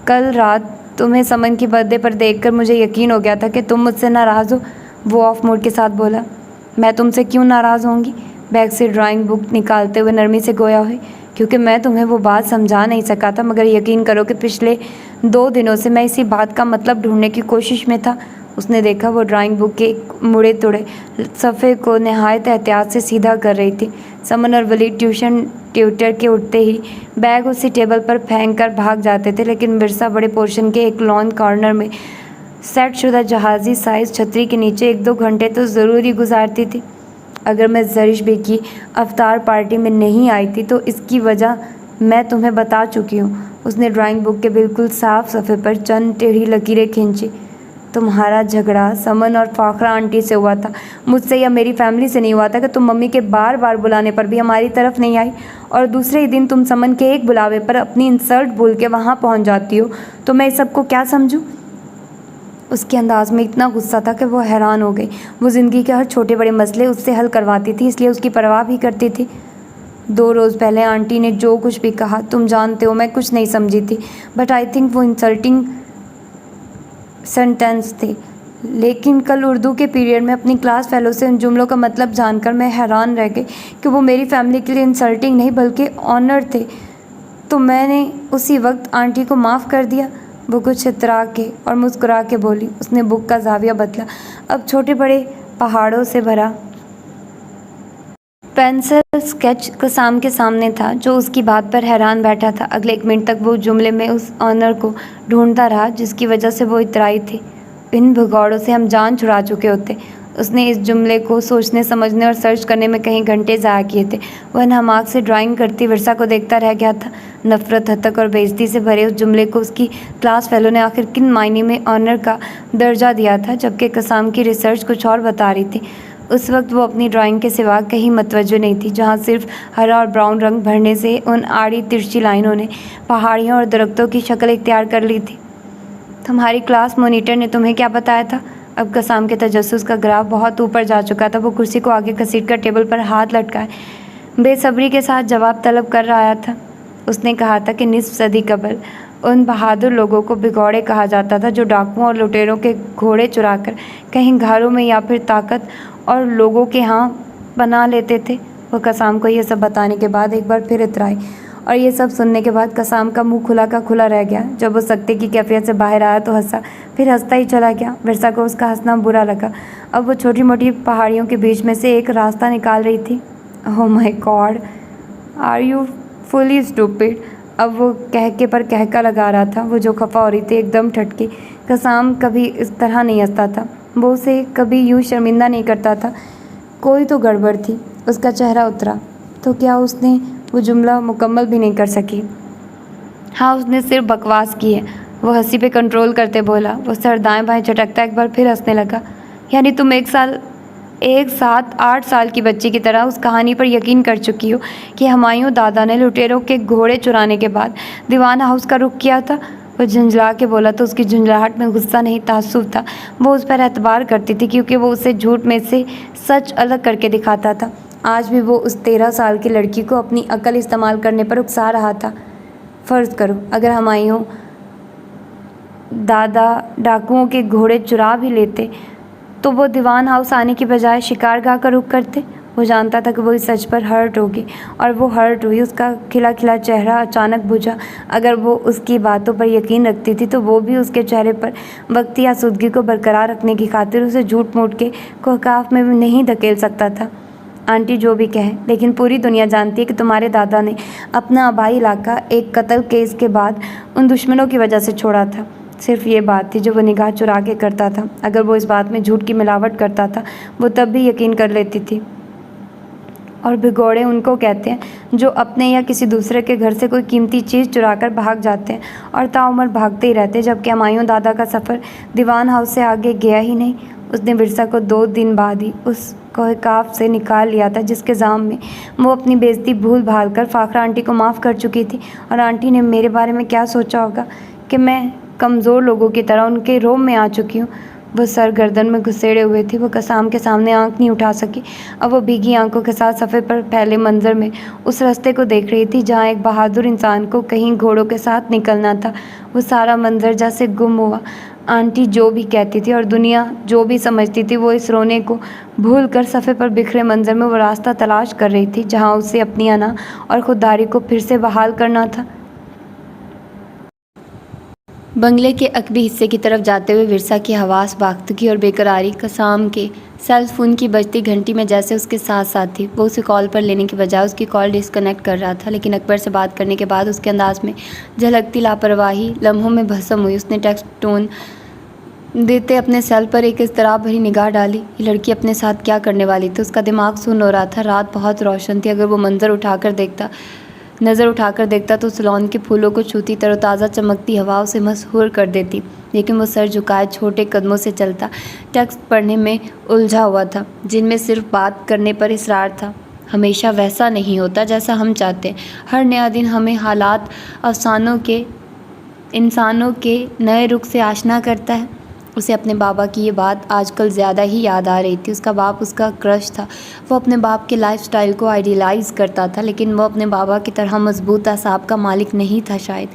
कल रात तुम्हें समन की बर्थडे पर देखकर मुझे यकीन हो गया था कि तुम मुझसे नाराज़ हो। वो ऑफ मूड के साथ बोला। मैं तुमसे क्यों नाराज़ होंगी? बैग से ड्राइंग बुक निकालते हुए नरमी से गोया हुई। क्योंकि मैं तुम्हें वो बात समझा नहीं सका था, मगर यकीन करो कि पिछले 2 दिनों से मैं इसी बात का मतलब ढूंढने की कोशिश में था। उसने देखा वो ड्राइंग बुक के मुड़े तुड़े सफ़े को नहायत एहतियात से सीधा कर रही थी। समन और वलीद ट्यूटर के उठते ही बैग उसी टेबल पर फेंक कर भाग जाते थे, लेकिन विरसा बड़े पोर्शन के एक लॉन कॉर्नर में सेट शुदा जहाज़ी साइज़ छतरी के नीचे 1-2 घंटे तो ज़रूर ही गुजारती थी। अगर मैं ज़रिश बे की अफ्तार पार्टी में नहीं आई थी तो इसकी वजह मैं तुम्हें बता चुकी हूँ। उसने ड्राइंग बुक के बिल्कुल साफ सफ़े पर चंद टेढ़ी लकीरें खींची। तुम्हारा झगड़ा समन और फाखरा आंटी से हुआ था, मुझसे या मेरी फैमिली से नहीं हुआ था कि तुम मम्मी के बार बार बुलाने पर भी हमारी तरफ नहीं आई और दूसरे ही दिन तुम समन के एक बुलावे पर अपनी इंसल्ट भूल के वहाँ पहुँच जाती हो। तो मैं इस सब को क्या समझूँ? उसके अंदाज में इतना गुस्सा था कि वो हैरान हो गई। वो ज़िंदगी के हर छोटे बड़े मसले उससे हल करवाती थी, इसलिए उसकी परवाह भी करती थी। 2 रोज़ पहले आंटी ने जो कुछ भी कहा, तुम जानते हो मैं कुछ नहीं समझी थी, बट आई थिंक वो इंसल्टिंग सेंटेंस थे। लेकिन कल उर्दू के पीरियड में अपनी क्लास फेलो से उन जुमलों का मतलब जानकर मैं हैरान रह गई कि वो मेरी फैमिली के लिए इंसल्टिंग नहीं बल्कि ऑनर थे। तो मैंने उसी वक्त आंटी को माफ़ कर दिया। वो कुछ इतरा के और मुस्कुरा के बोली। उसने बुक का जाविया बदला। अब छोटे बड़े पहाड़ों से भरा पेंसिल स्केच कसाम के सामने था, जो उसकी बात पर हैरान बैठा था। अगले 1 मिनट तक वो जुमले में उस ऑनर को ढूंढता रहा जिसकी वजह से वो इतराई थी। इन भगौड़ों से हम जान छुड़ा चुके होते। उसने इस जुमले को सोचने समझने और सर्च करने में कई घंटे ज़ाया किए थे। वह नहमाक से ड्राइंग करती विरसा को देखता रह गया था। नफ़रत, हतक और बेइज्जती से भरे उस जुमले को उसकी क्लास फेलो ने आखिर किन मायने में ऑनर का दर्जा दिया था, जबकि कसाम की रिसर्च कुछ और बता रही थी। उस वक्त वो अपनी ड्राइंग के सिवा कहीं मतवज्जो नहीं थी, जहाँ सिर्फ हरा और ब्राउन रंग भरने से उन आड़ी तिरछी लाइनों ने पहाड़ियों और दरख्तों की शक्ल इख्तियार कर ली थी। तुम्हारी क्लास मॉनिटर ने तुम्हें क्या बताया था? अब कसाम के तजस्सुस का ग्राफ बहुत ऊपर जा चुका था। वो कुर्सी को आगे घसीटकर टेबल पर हाथ लटकाए बेसब्री के साथ जवाब तलब कर रहा था। उसने कहा था कि निस्फ सदी कबल उन बहादुर लोगों को भिगौड़े कहा जाता था जो डाकुओं और लुटेरों के घोड़े चुराकर कहीं घरों में या फिर ताकत और लोगों के यहाँ बना लेते थे। वो कसाम को ये सब बताने के बाद एक बार फिर इतराई, और ये सब सुनने के बाद कसाम का मुंह खुला का खुला रह गया। जब वो सख्ती की कैफियत से बाहर आया तो हंसा, फिर हंसता ही चला गया। विरसा को उसका हंसना बुरा लगा। अब वो छोटी मोटी पहाड़ियों के बीच में से एक रास्ता निकाल रही थी। Oh my god, are you fully stupid? अब वो कहके पर कहका लगा रहा था। वो जो खफा हो रही थी एकदम ठटकी। कसाम कभी इस तरह नहीं हंसता था। वो उसे कभी यूँ शर्मिंदा नहीं करता था। कोई तो गड़बड़ थी। उसका चेहरा उतरा। तो क्या उसने वो जुमला मुकम्मल भी नहीं कर सकी? हाँ, उसने सिर्फ बकवास की है। वो हंसी पे कंट्रोल करते बोला। वो सर दाएं बाएं झटकता एक बार फिर हंसने लगा। यानी तुम एक 7-8 साल की बच्ची की तरह उस कहानी पर यकीन कर चुकी हो कि हुमायूं दादा ने लुटेरों के घोड़े चुराने के बाद दीवान हाउस का रुख किया था? वो झुंझला के बोला तो उसकी झुंझलाहट में गुस्सा नहीं, ताज्जुब था। वो उस पर एतबार करती थी क्योंकि वो उसे झूठ में से सच अलग करके दिखाता था। आज भी वो उस 13 साल की लड़की को अपनी अकल इस्तेमाल करने पर उकसा रहा था। फ़र्ज़ करो अगर हुमायूं दादा डाकुओं के घोड़े चुरा भी लेते तो वो दीवान हाउस आने की बजाय शिकारगाह का रुख करते। वो जानता था कि वो इस सच पर हर्ट होगी, और वो हर्ट हुई। उसका खिला खिला चेहरा अचानक बुझा। अगर वो उसकी बातों पर यकीन रखती थी तो वो भी उसके चेहरे पर वक्ती आसूदगी को बरकरार रखने की खातिर उसे झूठ मूठ के कोहकाफ में नहीं धकेल सकता था। आंटी जो भी कहे, लेकिन पूरी दुनिया जानती है कि तुम्हारे दादा ने अपना आबाई इलाका एक कत्ल केस के बाद उन दुश्मनों की वजह से छोड़ा था। सिर्फ ये बात थी जो वो निगाह चुरा के करता था। अगर वो इस बात में झूठ की मिलावट करता था वो तब भी यकीन कर लेती थी। और भिगोड़े उनको कहते हैं जो अपने या किसी दूसरे के घर से कोई कीमती चीज़ चुराकर भाग जाते हैं और ताउम्र भागते ही रहते हैं। जबकि हुमायूं दादा का सफ़र दीवान हाउस से आगे गया ही नहीं। उसने विरसा को 2 दिन बाद ही उस कोहकाफ से निकाल लिया था जिसके जाम में वो अपनी बेइज्जती भूल भाल कर फ़ाखरा आंटी को माफ़ कर चुकी थी। और आंटी ने मेरे बारे में क्या सोचा होगा कि मैं कमज़ोर लोगों की तरह उनके रोम में आ चुकी हूँ। वो सर गर्दन में घुसेड़े हुए थी। वो कसाम के सामने आंख नहीं उठा सकी। अब वो भीगी आंखों के साथ सफ़े पर फैले मंजर में उस रास्ते को देख रही थी जहाँ एक बहादुर इंसान को कहीं घोड़ों के साथ निकलना था। वो सारा मंजर जैसे गुम हुआ। आंटी जो भी कहती थी और दुनिया जो भी समझती थी, वो इस रोने को भूल कर सफ़े पर बिखरे मंजर में वो रास्ता तलाश कर रही थी जहाँ उसे अपनी अना और खुददारी को फिर से बहाल करना था। बंगले के अकबी हिस्से की तरफ जाते हुए विरसा की हवास, बाख्तगी और बेकरारी कसाम के सेल फ़ोन की बजती घंटी में जैसे उसके साथ साथ थी। वो उसे कॉल पर लेने के बजाय उसकी कॉल डिस्कनेक्ट कर रहा था। लेकिन अकबर से बात करने के बाद उसके अंदाज में झलकती लापरवाही लम्हों में भस्म हुई। उसने टेक्स्ट टोन देते अपने सेल पर एक इज़्तिराब भरी निगाह डाली। ये लड़की अपने साथ क्या करने वाली थी? उसका दिमाग सुन्न हो रहा था। रात बहुत रोशन थी। अगर वो नज़र उठाकर देखता तो सलोन के फूलों को छूती तरोताज़ा चमकती हवा उसे मसहूर कर देती। लेकिन वो सर झुकाए छोटे कदमों से चलता, टेक्स्ट पढ़ने में उलझा हुआ था जिनमें सिर्फ बात करने पर इसरार था। हमेशा वैसा नहीं होता जैसा हम चाहते हैं। हर नया दिन हमें हालात अफसानों के इंसानों के नए रुख से आशना करता है। उसे अपने बाबा की ये बात आजकल ज़्यादा ही याद आ रही थी। उसका बाप उसका क्रश था। वो अपने बाप के लाइफ़स्टाइल को आइडियलाइज़ करता था, लेकिन वो अपने बाबा की तरह मजबूत असाब का मालिक नहीं था शायद।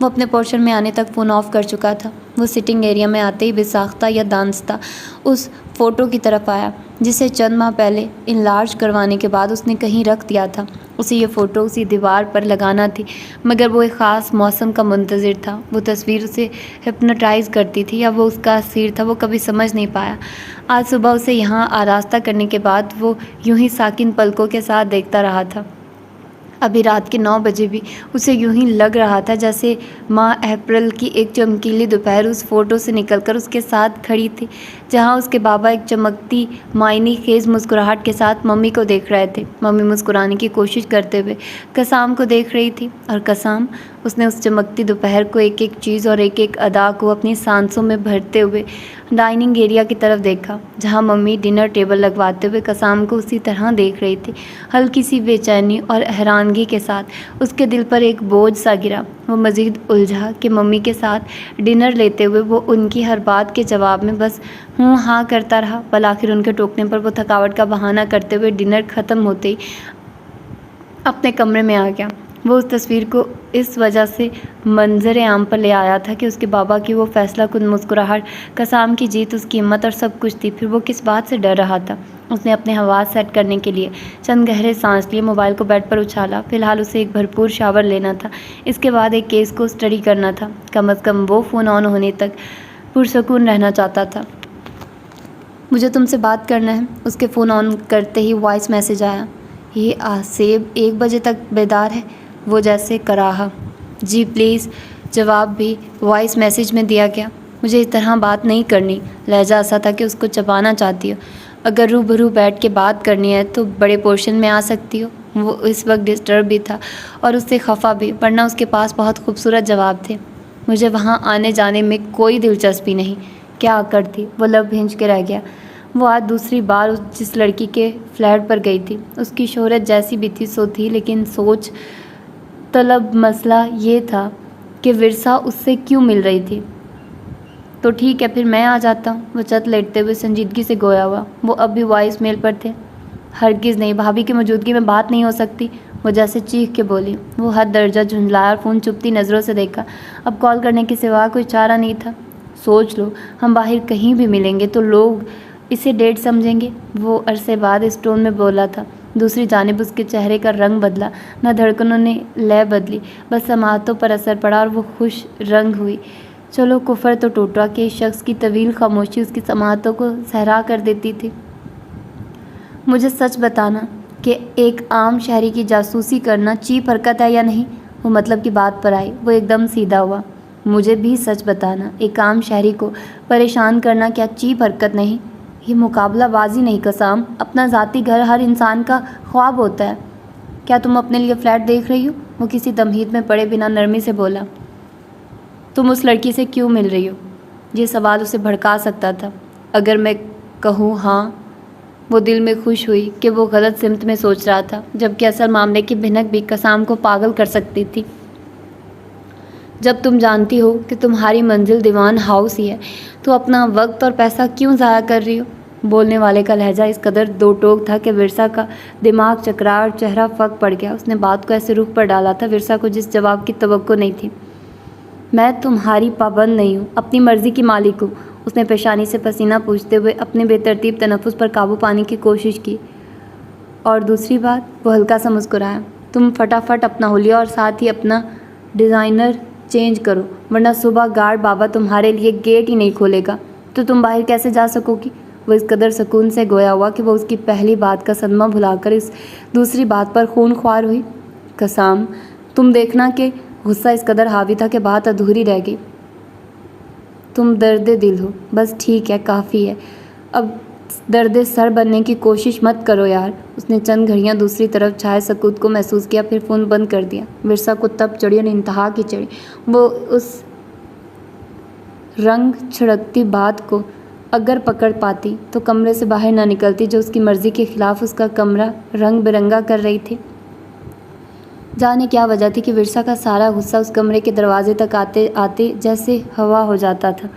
वो अपने पोर्शन में आने तक फ़ोन ऑफ कर चुका था। वो सिटिंग एरिया में आते ही बेसाख्ता या दांस्ता उस फ़ोटो की तरफ आया जिसे चंद माह पहले इनलार्ज करवाने के बाद उसने कहीं रख दिया था। उसे ये फ़ोटो उसी दीवार पर लगाना थी, मगर वो एक ख़ास मौसम का मुंतज़िर था। वो तस्वीर उसे हिप्नोटाइज़ करती थी या वो उसका असीर था, वो कभी समझ नहीं पाया। आज सुबह उसे यहाँ आरास्ता करने के बाद वो यूं ही साकिन पलकों के साथ देखता रहा था। अभी रात के 9 बजे भी उसे यूं ही लग रहा था जैसे माँ अप्रैल की एक चमकीली दोपहर उस फ़ोटो से निकलकर उसके साथ खड़ी थी, जहाँ उसके बाबा एक चमकती मायने खेज़ मुस्कुराहट के साथ मम्मी को देख रहे थे। मम्मी मुस्कुराने की कोशिश करते हुए कसाम को देख रही थी, और कसाम उसने उस चमकती दोपहर को एक एक चीज़ और एक एक अदा को अपनी सांसों में भरते हुए डाइनिंग एरिया की तरफ देखा, जहाँ मम्मी डिनर टेबल लगवाते हुए कसाम को उसी तरह देख रही थी। हल्की सी बेचैनी और हैरानगी के साथ उसके दिल पर एक बोझ सा गिरा। वो मज़ीद उलझा कि मम्मी के साथ डिनर लेते हुए वो उनकी हर बात के जवाब में बस हूँ हाँ करता रहा। बल आखिर उनके टोकने पर वो थकावट का बहाना करते हुए डिनर ख़त्म होते ही अपने कमरे में आ गया। वो उस तस्वीर को इस वजह से मंजर आम पर ले आया था कि उसके बाबा की वो फैसला कुन मुस्कुराहट, कसाम की जीत, उसकी हिम्मत और सब कुछ थी। फिर वो किस बात से डर रहा था? उसने अपने हवास सेट करने के लिए चंद गहरे सांस लिए, मोबाइल को बेड पर उछाला। फिलहाल उसे एक भरपूर शावर लेना था। इसके बाद एक केस को स्टडी करना था। कम अज़ कम वो फ़ोन ऑन होने तक पुरसकून रहना चाहता था। मुझे तुमसे बात करना है। उसके फ़ोन ऑन करते ही वॉइस मैसेज आया। ये आसेब 1 बजे तक बेदार है? वो जैसे कराहा। जी प्लीज़। जवाब भी वॉइस मैसेज में दिया गया। मुझे इस तरह बात नहीं करनी। लहजा ऐसा था कि उसको चबाना चाहती हो। अगर रूबरू बैठ के बात करनी है तो बड़े पोर्शन में आ सकती हो। वो इस वक्त डिस्टर्ब भी था और उससे खफा भी, वरना उसके पास बहुत खूबसूरत जवाब थे। मुझे वहाँ आने जाने में कोई दिलचस्पी नहीं। क्या अकड़ थी? वो लब भींच के रह गया। वो आज दूसरी बार जिस लड़की के फ्लैट पर गई थी, उसकी शोहरत जैसी भी थी सो थी, लेकिन सोच तलब मसला ये था कि विरसा उससे क्यों मिल रही थी। तो ठीक है, फिर मैं आ जाता हूँ। वो चत लेटते हुए संजीदगी से गोया हुआ। वो अब भी वॉइस मेल पर थे। हरगिज़ नहीं, भाभी की मौजूदगी में बात नहीं हो सकती। वो जैसे चीख के बोली। वो हद दर्जा झुंझलाया और फ़ोन चुपती नज़रों से देखा। अब कॉल करने के सिवा कोई चारा नहीं था। सोच लो, हम बाहर कहीं भी मिलेंगे तो लोग इसे डेट समझेंगे। वो अरसे बाद इस टोन में बोला था। दूसरी जानिब उसके चेहरे का रंग बदला, न धड़कनों ने लय बदली, बस समातों पर असर पड़ा और वो खुश रंग हुई। चलो कुफर तो टूटा कि इस शख्स की तवील खामोशी उसकी समातों को सहरा कर देती थी। मुझे सच बताना कि एक आम शहरी की जासूसी करना चीप हरकत है या नहीं? वो मतलब की बात पर आई। वो एकदम सीधा हुआ। मुझे भी सच बताना, एक आम शहरी को परेशान करना क्या चीप हरकत नहीं? ये मुकाबलाबाजी नहीं कसाम, अपना ज़ाती घर हर इंसान का ख्वाब होता है। क्या तुम अपने लिए फ़्लैट देख रही हो? वो किसी तमहीद में पड़े बिना नरमी से बोला। तुम उस लड़की से क्यों मिल रही हो? ये सवाल उसे भड़का सकता था। अगर मैं कहूँ हाँ। वो दिल में खुश हुई कि वो गलत सिमत में सोच रहा था, जबकि असल मामले की भिनक भी कसाम को पागल कर सकती थी। जब तुम जानती हो कि तुम्हारी मंजिल दीवान हाउस ही है, तो अपना वक्त और पैसा क्यों ज़ाया कर रही हो? बोलने वाले का लहजा इस कदर दो टोक था कि विरसा का दिमाग चकरा और चेहरा फक पड़ गया। उसने बात को ऐसे रुख पर डाला था विरसा को जिस जवाब की तवक्को नहीं थी। मैं तुम्हारी पाबंद नहीं हूँ, अपनी मर्ज़ी की मालिक हूँ। उसने पेशानी से पसीना पूछते हुए अपने बेतरतीब तनफ़ुस पर काबू पाने की कोशिश की। और दूसरी बात, वो हल्का सा मुस्कुराया, तुम फटाफट अपना हुलिया और साथ ही अपना डिज़ाइनर चेंज करो, वरना सुबह गार्ड बाबा तुम्हारे लिए गेट ही नहीं खोलेगा। तो तुम बाहर कैसे जा सकोगी? वो इस कदर सुकून से गोया हुआ कि वो उसकी पहली बात का सदमा भुलाकर इस दूसरी बात पर खून ख्वार हुई। कसाम, तुम देखना कि गुस्सा इस कदर हावी था कि बात अधूरी रह गई। तुम दर्द दिल हो, बस ठीक है, काफ़ी है। अब दर्द सर बनने की कोशिश मत करो यार। उसने चंद घड़ियां दूसरी तरफ छाए सकूत को महसूस किया, फिर फ़ोन बंद कर दिया। विरसा को तब चढ़ी और इंतहा की चढ़ी। वो उस रंग छिड़कती बात को अगर पकड़ पाती तो कमरे से बाहर ना निकलती, जो उसकी मर्ज़ी के ख़िलाफ़ उसका कमरा रंग बिरंगा कर रही थी। जाने क्या वजह थी कि विरसा का सारा गुस्सा उस कमरे के दरवाजे तक आते आते जैसे हवा हो जाता था।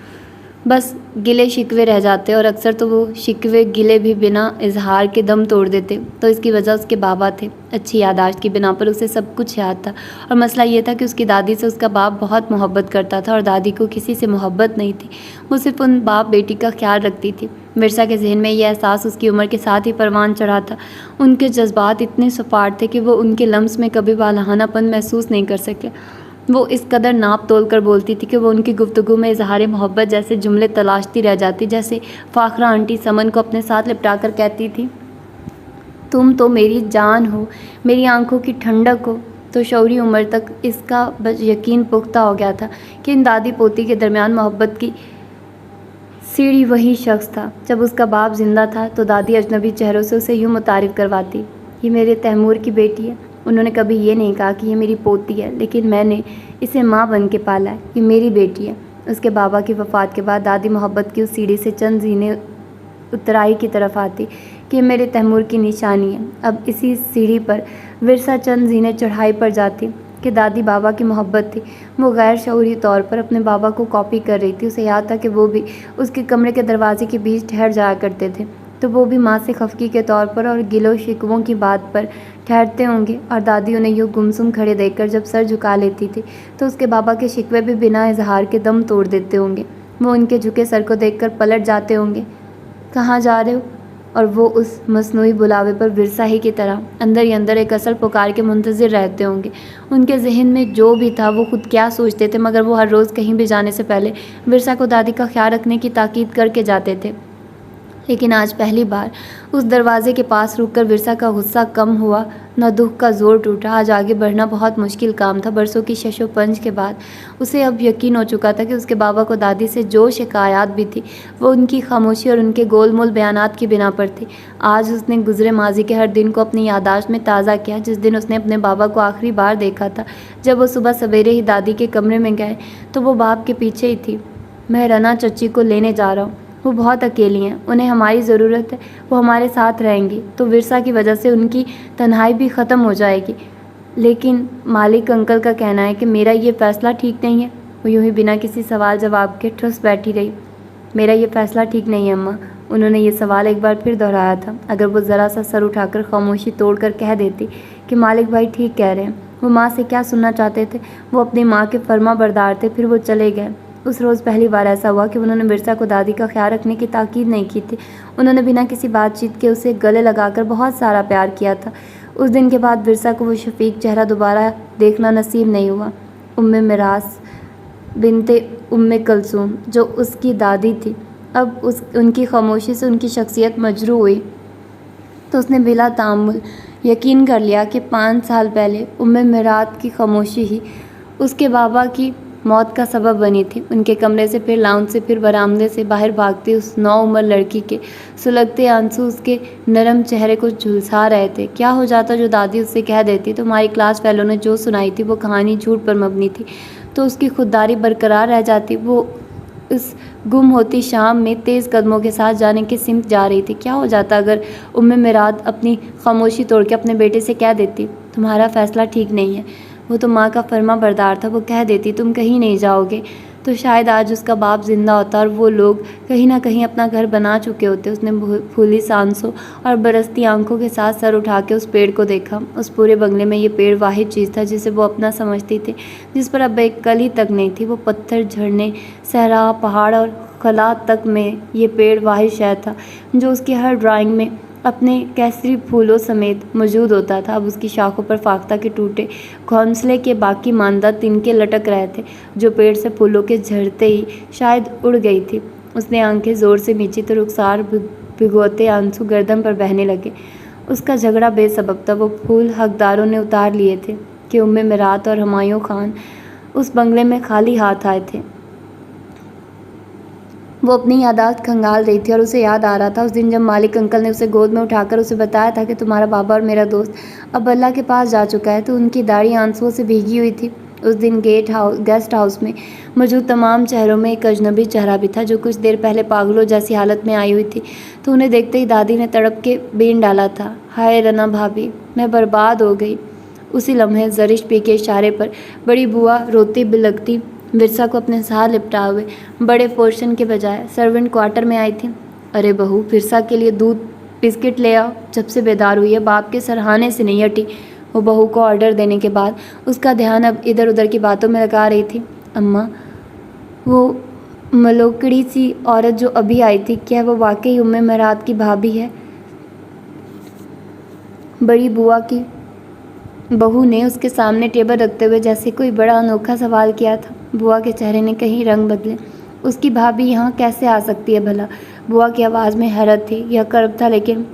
बस गिले शिकवे रह जाते और अक्सर तो वो शिकवे गिले भी बिना इजहार के दम तोड़ देते। तो इसकी वजह उसके बाबा थे। अच्छी याददाश्त की बिना पर उसे सब कुछ याद था और मसला ये था कि उसकी दादी से उसका बाप बहुत मोहब्बत करता था और दादी को किसी से मोहब्बत नहीं थी। वो सिर्फ उन बाप बेटी का ख्याल रखती थी। मिर्ज़ा के जहन में यह एहसास उसकी उम्र के साथ ही परवान चढ़ा था। उनके जज्बात इतने सपाट थे कि वो उनके लम्स में कभी वालहानापन महसूस नहीं कर सके। वो इस कदर नाप तोल कर बोलती थी कि वो उनकी गुफ्तगू में इजहार मोहब्बत जैसे जुमले तलाशती रह जाती। जैसे फ़ाखरा आंटी समन को अपने साथ लिपटा कर कहती थी, तुम तो मेरी जान हो, मेरी आंखों की ठंडक हो। तो शौरी उम्र तक इसका यकीन पुख्ता हो गया था कि इन दादी पोती के दरमियान मोहब्बत की सीढ़ी वही शख्स था। जब उसका बाप जिंदा था तो दादी अजनबी चेहरों से उसे यूँ मुतारिफ़ करवाती, ये मेरे तैमूर की बेटी है। उन्होंने कभी ये नहीं कहा कि ये मेरी पोती है, लेकिन मैंने इसे माँ बन के पाला है, ये मेरी बेटी है। उसके बाबा की वफ़ात के बाद दादी मोहब्बत की उस सीढ़ी से चंद जीने उतराई की तरफ आती कि मेरे तैमूर की निशानी है। अब इसी सीढ़ी पर विरसा चंद जीने चढ़ाई पर जाती कि दादी बाबा की मोहब्बत थी। वो गैर शऊरी तौर पर अपने बाबा को कॉपी कर रही थी। उसे याद था कि वो भी उसके कमरे के दरवाजे के बीच ठहर जाया करते थे, तो वो भी माँ से खफकी के तौर पर और गिलो शिकवों की बात पर ठहरते होंगे। और दादी उन्हें यूँ गुमसुम खड़े देखकर जब सर झुका लेती थी तो उसके बाबा के शिकवे भी बिना इजहार के दम तोड़ देते होंगे। वो उनके झुके सर को देखकर पलट जाते होंगे, कहाँ जा रहे हो? और वो उस मसनूई बुलावे पर विरसा ही की तरह अंदर ही अंदर एक असल पुकार के मुंतज़िर रहते होंगे। उनके जहन में जो भी था वो खुद क्या सोचते थे, मगर वो हर रोज़ कहीं भी जाने से पहले विरसा को दादी का ख्याल रखने की ताकीद करके जाते थे। लेकिन आज पहली बार उस दरवाजे के पास रुककर विरसा का गुस्सा कम हुआ, न दुख का जोर टूटा। आज आगे बढ़ना बहुत मुश्किल काम था। बरसों की शशोपंज के बाद उसे अब यकीन हो चुका था कि उसके बाबा को दादी से जो शिकायत भी थी वो उनकी खामोशी और उनके गोलमोल बयानात की बिना पर थी। आज उसने गुजरे माजी के हर दिन को अपनी यादाश्त में ताज़ा किया। जिस दिन उसने अपने बाबा को आखिरी बार देखा था, जब वो सुबह सवेरे ही दादी के कमरे में गए, तो वो बाप के पीछे ही थी। मैं रना चच्ची को लेने जा रहा हूँ, वो बहुत अकेली हैं, उन्हें हमारी ज़रूरत है, वो हमारे साथ रहेंगी तो विरसा की वजह से उनकी तन्हाई भी ख़त्म हो जाएगी। लेकिन मालिक अंकल का कहना है कि मेरा ये फ़ैसला ठीक नहीं है। वो यूँ ही बिना किसी सवाल जवाब के ठुस बैठी रही। मेरा ये फ़ैसला ठीक नहीं है अम्मा। उन्होंने ये सवाल एक बार फिर दोहराया था। अगर वो ज़रा सा सर उठाकर खामोशी तोड़कर कह देती कि मालिक भाई ठीक कह रहे हैं, वो माँ से क्या सुनना चाहते थे? वो अपनी माँ के फर्मा बरदार थे। फिर वो चले गए। उस रोज़ पहली बार ऐसा हुआ कि उन्होंने विरसा को दादी का ख्याल रखने की ताकीद नहीं की थी। उन्होंने बिना किसी बातचीत के उसे गले लगाकर बहुत सारा प्यार किया था। उस दिन के बाद विरसा को वो शफीक चेहरा दोबारा देखना नसीब नहीं हुआ। उम्मे मिरास बिनते उम्मे कलसूम जो उसकी दादी थी, अब उनकी खामोशी से उनकी शख्सियत मजरू हुई तो उसने बिला तामुल यकीन कर लिया कि 5 साल पहले उम्मे मिरात की खामोशी ही उसके बाबा की मौत का सबब बनी थी। उनके कमरे से फिर लाउंज से फिर बरामदे से बाहर भागती उस नौउम्र लड़की के सुलगते आंसू उसके नरम चेहरे को झुलसा रहे थे। क्या हो जाता जो दादी उससे कह देती तो हमारी क्लास फेलो ने जो सुनाई थी वो कहानी झूठ पर मबनी थी, तो उसकी खुददारी बरकरार रह जाती। वो इस गुम होती शाम में तेज़ कदमों के साथ जाने की सिमत जा रही थी। क्या हो जाता अगर उम्मे मिरात अपनी खामोशी तोड़ के अपने बेटे से कह देती तुम्हारा फ़ैसला ठीक नहीं है? वो तो माँ का फर्मा बरदार था। वो कह देती तुम कहीं नहीं जाओगे, तो शायद आज उसका बाप जिंदा होता और वो लोग कहीं ना कहीं अपना घर बना चुके होते। उसने फूली सांसों और बरसती आंखों के साथ सर उठा के उस पेड़ को देखा। उस पूरे बंगले में ये पेड़ वाहिद चीज़ था जिसे वो अपना समझती थी, जिस पर अब एक कली तक नहीं थी। वो पत्थर, झरने, सहरा, पहाड़ और खला तक में ये पेड़ वाहिद शय था जो उसकी हर ड्राइंग में अपने केसरी फूलों समेत मौजूद होता था। अब उसकी शाखों पर फाख्ता के टूटे घोंसले के बाकी मानदा तिनके लटक रहे थे जो पेड़ से फूलों के झड़ते ही शायद उड़ गई थी। उसने आंखें ज़ोर से मींची तो रुखसार भिगोते आंसू गर्दन पर बहने लगे। उसका झगड़ा बेसबब था। वो फूल हकदारों ने उतार लिए थे कि उम्मे मिरात और हुमायूं खान उस बंगले में खाली हाथ आए थे। वो अपनी यादाश्त खंगाल रही थी और उसे याद आ रहा था उस दिन जब मालिक अंकल ने उसे गोद में उठाकर उसे बताया था कि तुम्हारा बाबा और मेरा दोस्त अब अल्लाह के पास जा चुका है। तो उनकी दाढ़ी आंसुओं से भीगी हुई थी। उस दिन गेस्ट हाउस में मौजूद तमाम चेहरों में एक अजनबी चेहरा भी था जो कुछ देर पहले पागलों जैसी हालत में आई हुई थी। तो उन्हें देखते ही दादी ने तड़प के बीन डाला था, हाय रना भाभी, मैं बर्बाद हो गई। उसी लम्हे जरिश पी के इशारे पर बड़ी बुआ रोती बिलखती विरसा को अपने साथ लिपटा हुए बड़े पोर्शन के बजाय सर्वेंट क्वार्टर में आई थी। अरे बहू, विरसा के लिए दूध बिस्किट ले आओ। जब से बेदार हुई है बाप के सरहाने से नहीं हटी। वो बहू को ऑर्डर देने के बाद उसका ध्यान अब इधर उधर की बातों में लगा रही थी। अम्मा, वो मलोकड़ी सी औरत जो अभी आई थी, क्या वो वाकई उम्मे मराद की भाभी है? बड़ी बुआ की बहू ने उसके सामने टेबल रखते हुए जैसे कोई बड़ा अनोखा सवाल किया था। बुआ के चेहरे ने कहीं रंग बदले। उसकी भाभी यहाँ कैसे आ सकती है भला? बुआ की आवाज़ में हैरत थी, यह कर्ब था, लेकिन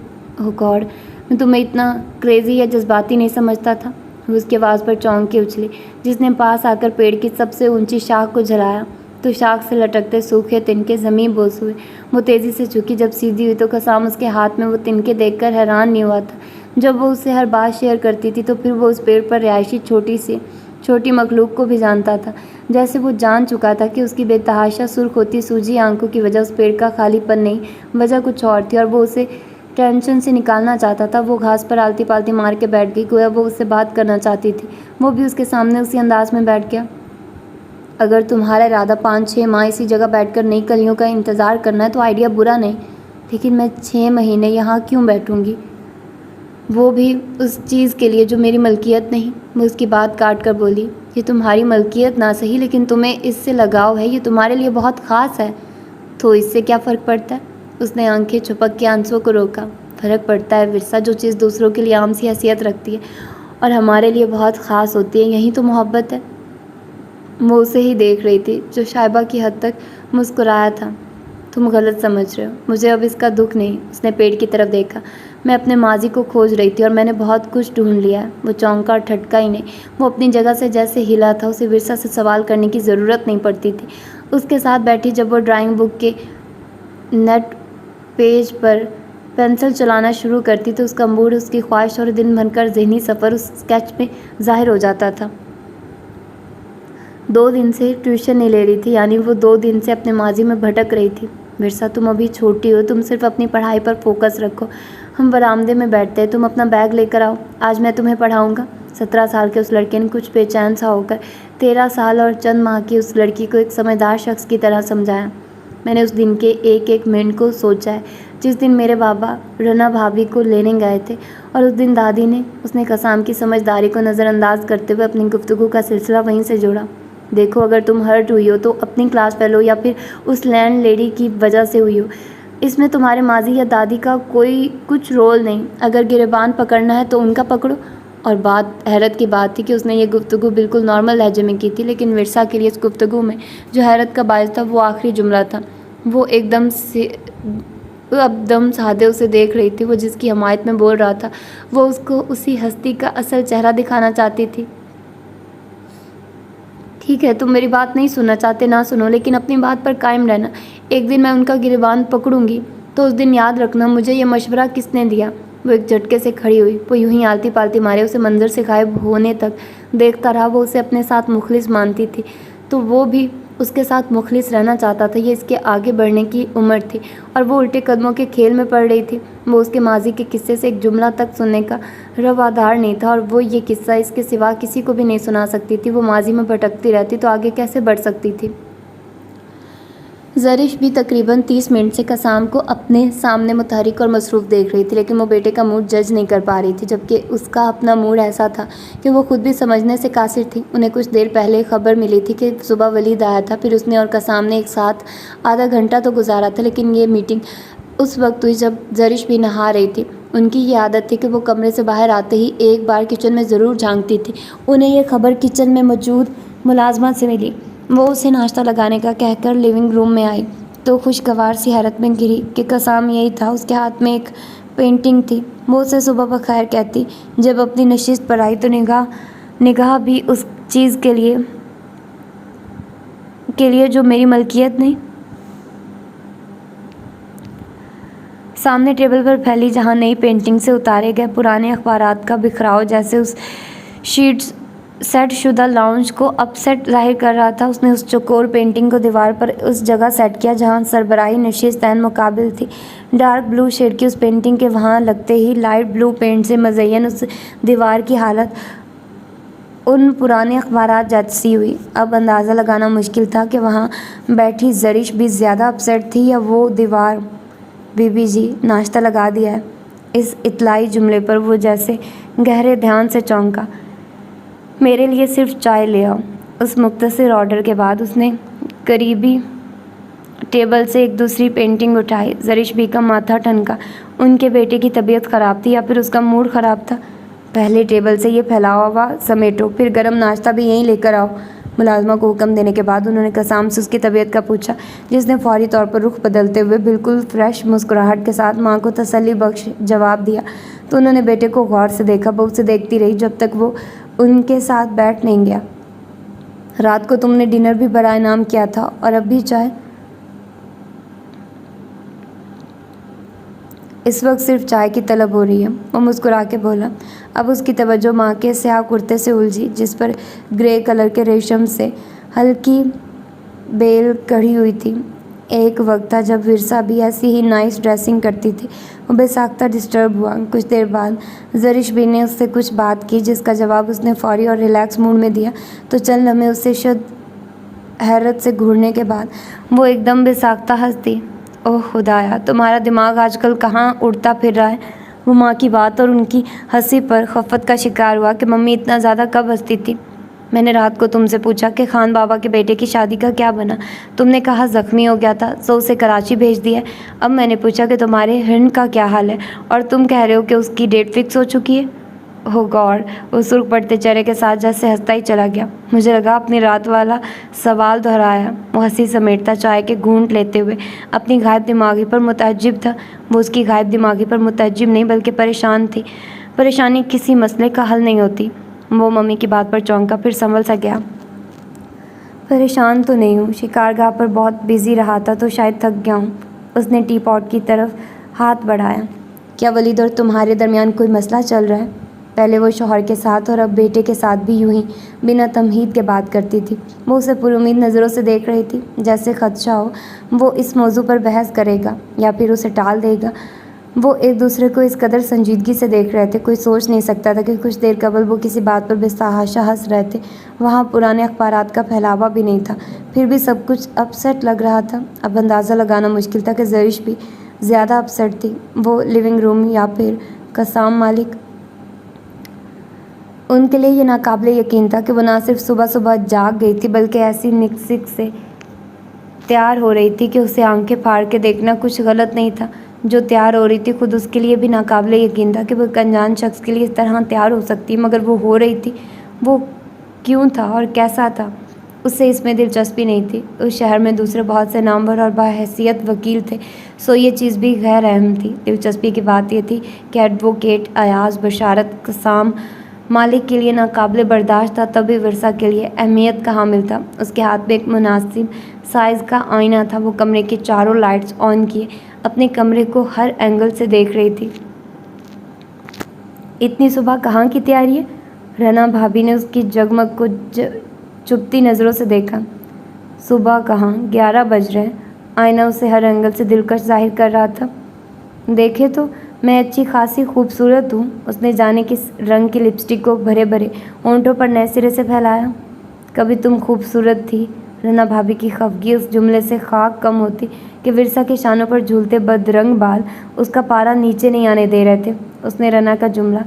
ओह गॉड, मैं तुम्हें इतना क्रेजी या जज्बाती नहीं समझता था। वो उसकी आवाज़ पर चौंक के उछली। जिसने पास आकर पेड़ की सबसे ऊंची शाख को जलाया तो शाख से लटकते सूखे तिनके ज़मीन बोस हुए। वो तेज़ी से झुकी। जब सीधी हुई तो कसाम उसके हाथ में वो तिनके देखकर हैरान नहीं हुआ था। जब वो उससे हर बात शेयर करती थी तो फिर वो उस पेड़ पर रिहायशी छोटी मखलूक को भी जानता था। जैसे वो जान चुका था कि उसकी बेतहाशा सुर्ख होती सूजी आंखों की वजह उस पेड़ का खालीपन नहीं, वजह कुछ और थी, और वो उसे टेंशन से निकालना चाहता था। वो घास पर आलती पालती मार के बैठ गई, गोया वो उससे बात करना चाहती थी। वो भी उसके सामने उसी अंदाज में बैठ गया। अगर तुम्हारा इरादा 5-6 माह इसी जगह बैठकर नई कलियों का इंतज़ार करना है तो आइडिया बुरा नहीं, लेकिन मैं 6 महीने यहाँ क्यों बैठूँगी? वो भी उस चीज़ के लिए जो मेरी मलकियत नहीं। मैं उसकी बात काट कर बोली, ये तुम्हारी मलकियत ना सही, लेकिन तुम्हें इससे लगाव है, ये तुम्हारे लिए बहुत ख़ास है। तो इससे क्या फ़र्क पड़ता है? उसने आंखें छुपक के आंसुओं को रोका। फ़र्क पड़ता है विरसा, जो चीज़ दूसरों के लिए आम सी हैसियत रखती है और हमारे लिए बहुत ख़ास होती है, यही तो मोहब्बत है। वो उसे ही देख रही थी जो शायबा की हद तक मुस्कुराया था। तुम गलत समझ रहे हो, मुझे अब इसका दुख नहीं। उसने पेड़ की तरफ देखा। मैं अपने माजी को खोज रही थी और मैंने बहुत कुछ ढूंढ लिया है। वो चौंका और ठटका ही नहीं, वो अपनी जगह से जैसे हिला था। उसे विरसा से सवाल करने की ज़रूरत नहीं पड़ती थी। उसके साथ बैठी जब वो ड्राइंग बुक के नेट पेज पर पेंसिल चलाना शुरू करती तो उसका मूड, उसकी ख्वाहिश और दिन भर ज़हनी सफ़र उस स्केच में ज़ाहिर हो जाता था। 2 दिन से ट्यूशन नहीं ले रही थी, यानी वो 2 दिन से अपने माजी में भटक रही थी। विरसा, तुम अभी छोटी हो, तुम सिर्फ अपनी पढ़ाई पर फोकस रखो। हम बरामदे में बैठते हैं, तुम अपना बैग लेकर आओ, आज मैं तुम्हें पढ़ाऊँगा। 17 साल के उस लड़के ने कुछ बेचैन सा होकर 13 साल और चंद माह की उस लड़की को एक समझदार शख्स की तरह समझाया। मैंने उस दिन के एक एक मिनट को सोचा है जिस दिन मेरे बाबा रना भाभी को लेने गए थे, और उस दिन दादी ने। उसने कसाम की समझदारी को नज़रअंदाज करते हुए अपनी गुफ्तगू का सिलसिला वहीं से जोड़ा। देखो, अगर तुम हर्ट हुई हो तो अपनी क्लास फेलो या फिर उस लैंड लेडी की वजह से हुई हो। इसमें तुम्हारे माजी या दादी का कोई कुछ रोल नहीं। अगर गिरेबान पकड़ना है तो उनका पकड़ो। और बात हैरत की बात थी कि उसने ये गुफ्तगू बिल्कुल नॉर्मल लहजे में की थी, लेकिन विरसा के लिए इस गुफ्तगू में जो हैरत का बायस था वो आखिरी जुमला था। वो एकदम सादे उसे देख रही थी। वो जिसकी हमायत में बोल रहा था वो उसको उसी हस्ती का असल चेहरा दिखाना चाहती थी। ठीक है, तुम मेरी बात नहीं सुनना चाहते ना सुनो, लेकिन अपनी बात पर कायम रहना। एक दिन मैं उनका गिरबान पकड़ूंगी तो उस दिन याद रखना मुझे ये मशवरा किसने दिया। वो एक झटके से खड़ी हुई। वो यूं ही आलती पालती मारे उसे मंजर से गायब होने तक देखता रहा। वो उसे अपने साथ मुखलिस मानती थी तो वो भी उसके साथ मुखलिस रहना चाहता था। ये इसके आगे बढ़ने की उम्र थी और वो उल्टे कदमों के खेल में पड़ रही थी। वो उसके माजी के किस्से से एक जुमला तक सुनने का रवादार नहीं था और वो ये किस्सा इसके सिवा किसी को भी नहीं सुना सकती थी। वो माजी में भटकती रहती तो आगे कैसे बढ़ सकती थी। ज़रिश भी तकरीबन 30 मिनट से कसाम को अपने सामने मुतहरिक और मसरूफ़ देख रही थी, लेकिन वो बेटे का मूड जज नहीं कर पा रही थी, जबकि उसका अपना मूड ऐसा था कि वो खुद भी समझने से कासिर थी। उन्हें कुछ देर पहले खबर मिली थी कि सुबह वलीद आया था। फिर उसने और कसाम ने एक साथ आधा घंटा तो गुजारा था, लेकिन ये मीटिंग उस वक्त हुई जब ज़रिश भी नहा रही थी। उनकी ये आदत थी कि वो कमरे से बाहर आते ही एक बार किचन में ज़रूर झांकती थी। उन्हें यह खबर किचन में मौजूद मुलाजमा से मिली। वो उसे नाश्ता लगाने का कहकर लिविंग रूम में आई तो खुशगवार सी हैरत में गिरी कि कसाम यही था। उसके हाथ में एक पेंटिंग थी। वो उसे सुबह बखैर कहती। जब अपनी नशिस्त पर आई तो निगाह भी उस चीज़ के लिए जो मेरी मलकियत नहीं। सामने टेबल पर फैली जहाँ नई पेंटिंग से उतारे गए पुराने अखबारात का बिखराव जैसे उस शीट्स सेट शुदा लाउंज को अपसेट जाहिर कर रहा था। उसने उस चौकोर पेंटिंग को दीवार पर उस जगह सेट किया जहां सरबराही नशीस तैन मुकाबिल थी। डार्क ब्लू शेड की उस पेंटिंग के वहां लगते ही लाइट ब्लू पेंट से मज़य्यन उस दीवार की हालत उन पुराने अखबारात जांचती हुई। अब अंदाज़ा लगाना मुश्किल था कि वहाँ बैठी ज़रिश भी ज़्यादा अपसेट थी या वो दीवार। बीबी जी, नाश्ता लगा दिया है। इस इतलाई जुमले पर वो जैसे गहरे ध्यान से चौंका। मेरे लिए सिर्फ चाय ले आओ। उस मुख्तसर ऑर्डर के बाद उसने करीबी टेबल से एक दूसरी पेंटिंग उठाई। ज़रिश भी का माथा ठनका। उनके बेटे की तबीयत ख़राब थी या फिर उसका मूड ख़राब था। पहले टेबल से ये फैलावा हुआ समेटो, फिर गर्म नाश्ता भी यहीं लेकर आओ। मुलाजमा को हुक्म देने के बाद उन्होंने कसाम से उसकी तबीयत का पूछा, जिसने फौरी तौर पर रुख बदलते हुए बिल्कुल फ्रेश मुस्कुराहट के साथ माँ को तसल्ली बख्श जवाब दिया। तो उन्होंने बेटे को गौर से देखा। बहू से देखती रही जब तक वो उनके साथ बैठ नहीं गया। रात को तुमने डिनर भी बड़ा इनाम किया था और अब भी चाय। इस वक्त सिर्फ चाय की तलब हो रही है, वो मुस्कुरा के बोला। अब उसकी तवज्जो माँ के स्याह कुर्ते से उलझी, जिस पर ग्रे कलर के रेशम से हल्की बेल कढ़ी हुई थी। एक वक्त था जब विरसा भी ऐसी ही नाइस ड्रेसिंग करती थी। वो बेसाख्ता डिस्टर्ब हुआ। कुछ देर बाद ज़रिश भी ने उससे कुछ बात की, जिसका जवाब उसने फौरी और रिलैक्स मूड में दिया। तो चंद लम्हे उससे शुद्ध हैरत से घूरने के बाद वो एकदम बेसाख्ता हंस दी। ओह खुदाया, तुम्हारा दिमाग आजकल कहाँ उड़ता फिर रहा है। वो माँ की बात और उनकी हंसी पर खफत का शिकार हुआ कि मम्मी इतना ज़्यादा कब हंसती थी। मैंने रात को तुमसे पूछा कि खान बाबा के बेटे की शादी का क्या बना। तुमने कहा ज़ख्मी हो गया था, सो उसे कराची भेज दिया। अब मैंने पूछा कि तुम्हारे हिरन का क्या हाल है, और तुम कह रहे हो कि उसकी डेट फिक्स हो चुकी है। ओह गॉड, वो सुर्ख पड़ते चेहरे के साथ जैसे हंसता ही चला गया। मुझे लगा अपनी रात वाला सवाल दोहराया। वो हंसी समेटता चाय के घूंट लेते हुए अपनी गायब दिमागी पर मुतअज्जिब था। वो उसकी गायब दिमागी पर मुतअज्जिब नहीं बल्कि परेशान थी। परेशानी किसी मसले का हल नहीं होती। वो मम्मी की बात पर चौंका, फिर संभल सा गया। परेशान तो नहीं हूँ, शिकारगाह पर बहुत बिजी रहा था तो शायद थक गया हूँ। उसने टी पॉट की तरफ हाथ बढ़ाया। क्या वलीद और तुम्हारे दरमियान कोई मसला चल रहा है? पहले वो शौहर के साथ और अब बेटे के साथ भी यूं ही बिना तमहीद के बात करती थी। वो उसे पुरुमीद नज़रों से देख रही थी, जैसे खदशा हो वो इस मौजू पर बहस करेगा या फिर उसे टाल देगा। वो एक दूसरे को इस कदर संजीदगी से देख रहे थे, कोई सोच नहीं सकता था कि कुछ देर कबल वो किसी बात पर बेतहाशा हंस रहे थे। वहाँ पुराने अखबारात का फैलावा भी नहीं था, फिर भी सब कुछ अपसेट लग रहा था। अब अंदाज़ा लगाना मुश्किल था कि ज़रिश भी ज़्यादा अपसेट थी। वो लिविंग रूम या फिर कसाम मालिक। उनके लिए ये नाकाबिले यकीन था कि वो ना सिर्फ सुबह सुबह जाग गई थी बल्कि ऐसी निकसिक से तैयार हो रही थी कि उसे आंखें फाड़ के देखना कुछ गलत नहीं था। जो तैयार हो रही थी खुद उसके लिए भी नाकाबिले यकीन था कि वो एक अनजान शख्स के लिए इस तरह तैयार हो सकती, मगर वो हो रही थी। वो क्यों था और कैसा था, उससे इसमें दिलचस्पी नहीं थी। उस शहर में दूसरे बहुत से नामवर और बाहैसियत वकील थे, सो ये चीज़ भी गैर अहम थी। दिलचस्पी की बात यह थी कि एडवोकेट अयाज बशारत कसाम मालिक के लिए नाकाबिले बर्दाश्त था, तभी विरसा के लिए अहमियत का हामिल था। उसके हाथ में एक मुनासिब साइज़ का आईना था। वो कमरे के चारों लाइट्स ऑन किए अपने कमरे को हर एंगल से देख रही थी। इतनी सुबह कहाँ की तैयारी है? रना भाभी ने उसकी जगमग को चुपती नज़रों से देखा। सुबह कहाँ, 11 बज रहे हैं। आईना उसे हर एंगल से दिलकश जाहिर कर रहा था। देखे तो मैं अच्छी खासी खूबसूरत हूँ। उसने जाने किस रंग की लिपस्टिक को भरे भरे होंठों पर नए सिरे से फैलाया। कभी तुम खूबसूरत थी। रना भाभी की खफगी उस जुमले से खाक कम होती कि विरसा के शानों पर झूलते बदरंग बाल उसका पारा नीचे नहीं आने दे रहे थे। उसने रना का जुमला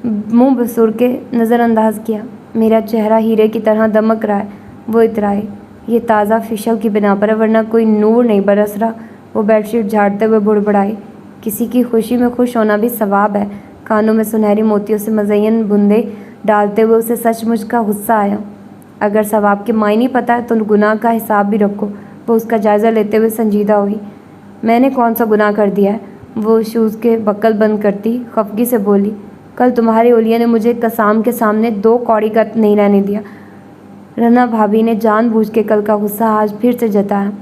मुंह बसूर के नज़रअंदाज किया। मेरा चेहरा हीरे की तरह दमक रहा है। वो इतराई। ये ताज़ा फिशल की बिना पर है, वरना कोई नूर नहीं बरस रहा। वो बेडशीट झाड़ते हुए बुड़बुड़ाई। किसी की खुशी में खुश होना भी सवाब है। कानों में सुनहरी मोतियों से मज़य्यन बूंदे डालते हुए उसे सचमुच का गुस्सा आया। अगर सवाब के मायने पता है तो गुनाह का हिसाब भी रखो। वो उसका जायज़ा लेते हुए संजीदा हुई। मैंने कौन सा गुनाह कर दिया है? वो शूज़ के बक्कल बंद करती खफगी से बोली। कल तुम्हारे ओलिया ने मुझे कसाम के सामने 2 कौड़ी का नहीं रहने दिया। रना भाभी ने जानबूझ के कल का गुस्सा आज फिर से जताया।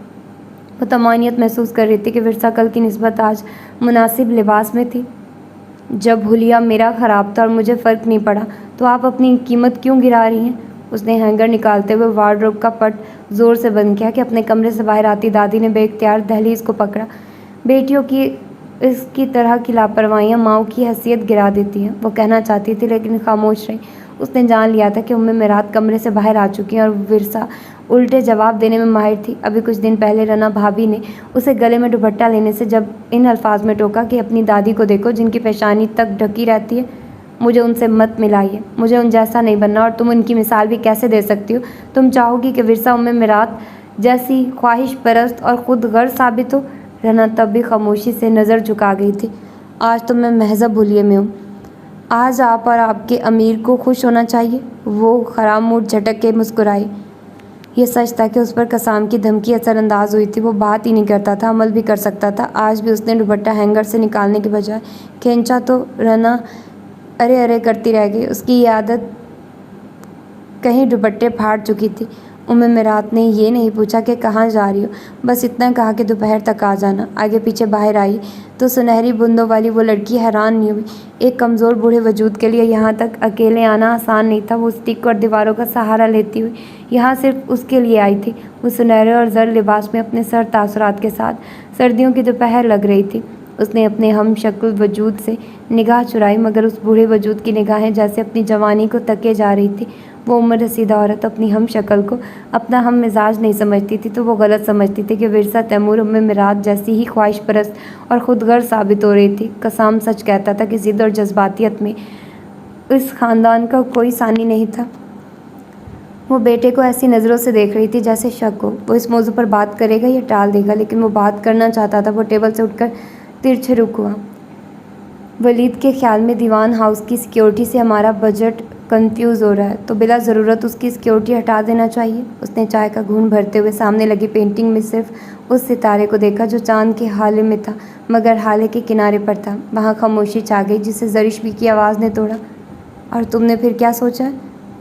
वो तमानियत महसूस कर रही थी कि विरसा कल की निस्बत आज मुनासिब लिबास में थी। जब हुलिया मेरा ख़राब था और मुझे फ़र्क नहीं पड़ा तो आप अपनी कीमत क्यों गिरा रही हैं? उसने हैंगर निकालते हुए वार्डरोब का पट ज़ोर से बंद किया कि अपने कमरे से बाहर आती दादी ने बेख्तियार दहलीज को पकड़ा। बेटियों की इसकी तरह की लापरवाहियाँ माओ की हैसियत गिरा देती हैं। वो कहना चाहती थी लेकिन खामोश रही। उसने जान लिया था कि मिरात कमरे से बाहर आ चुकी हैं और विरसा उल्टे जवाब देने में माहिर थी। अभी कुछ दिन पहले रना भाभी ने उसे गले में दुपट्टा लेने से जब इन अल्फाज में टोका कि अपनी दादी को देखो जिनकी पेशानी तक ढकी रहती है, मुझे उनसे मत मिलाइए, मुझे उन जैसा नहीं बनना और तुम उनकी मिसाल भी कैसे दे सकती हो। तुम चाहोगी कि विरसा मिरात जैसी ख्वाहिश परस्त और ख़ुद गर्ज साबित हो। रना तब भी खामोशी से नज़र झुका गई थी। आज तो मैं महज़ब भूलिए में हूँ। आज आप और आपके अमीर को खुश होना चाहिए। वो ख़राब मूड झटक के मुस्कुराई। ये सच था कि उस पर कसाम की धमकी असरअंदाज हुई थी। वो बात ही नहीं करता था, अमल भी कर सकता था। आज भी उसने दुपट्टा हैंगर से निकालने के बजाय खींचा तो रना अरे अरे करती रह गई। उसकी ये आदत कहीं दुपट्टे फाड़ चुकी थी। मिरात ने ये नहीं पूछा कि कहाँ जा रही हो, बस इतना कहा कि दोपहर तक आ जाना। आगे पीछे बाहर आई तो सुनहरी बूंदों वाली वो लड़की हैरान नहीं हुई। एक कमज़ोर बूढ़े वजूद के लिए यहाँ तक अकेले आना आसान नहीं था। वो स्टिक और दीवारों का सहारा लेती हुई यहाँ सिर्फ उसके लिए आई थी। वो सुनहरे और जर लिबास में अपने सर तासुरात के साथ सर्दियों की दोपहर लग रही थी। उसने अपने हम शक्ल वजूद से निगाह चुराई, मगर उस बूढ़े वजूद की निगाहें जैसे अपनी जवानी को तके जा रही थी। वो उम्र रसीदा औरत अपनी हम शक्ल को अपना हम मिजाज नहीं समझती थी, तो वो गलत समझती थी कि विरसा तैमूर मिरात जैसी ही ख्वाहिश परस्त और खुदगर्ज साबित हो रही थी। कसाम सच कहता था कि ज़िद और जज्बातियत में इस ख़ानदान का कोई सानी नहीं था। वो बेटे को ऐसी नज़रों से देख रही थी जैसे शक हो वो इस मौजू पर बात करेगा या टाल देगा, लेकिन वो बात करना चाहता था। वो टेबल से उठकर तिरछे रुक हुआ। वलीद के ख्याल में दीवान हाउस की सिक्योरिटी से हमारा बजट कंफ्यूज हो रहा है, तो बिला ज़रूरत उसकी सिक्योरिटी हटा देना चाहिए। उसने चाय का घूंट भरते हुए सामने लगी पेंटिंग में सिर्फ उस सितारे को देखा जो चांद के हाले में था, मगर हाले के किनारे पर था। वहाँ खामोशी छा गई जिसे ज़रिश भी की आवाज़ ने तोड़ा। और तुमने फिर क्या सोचा?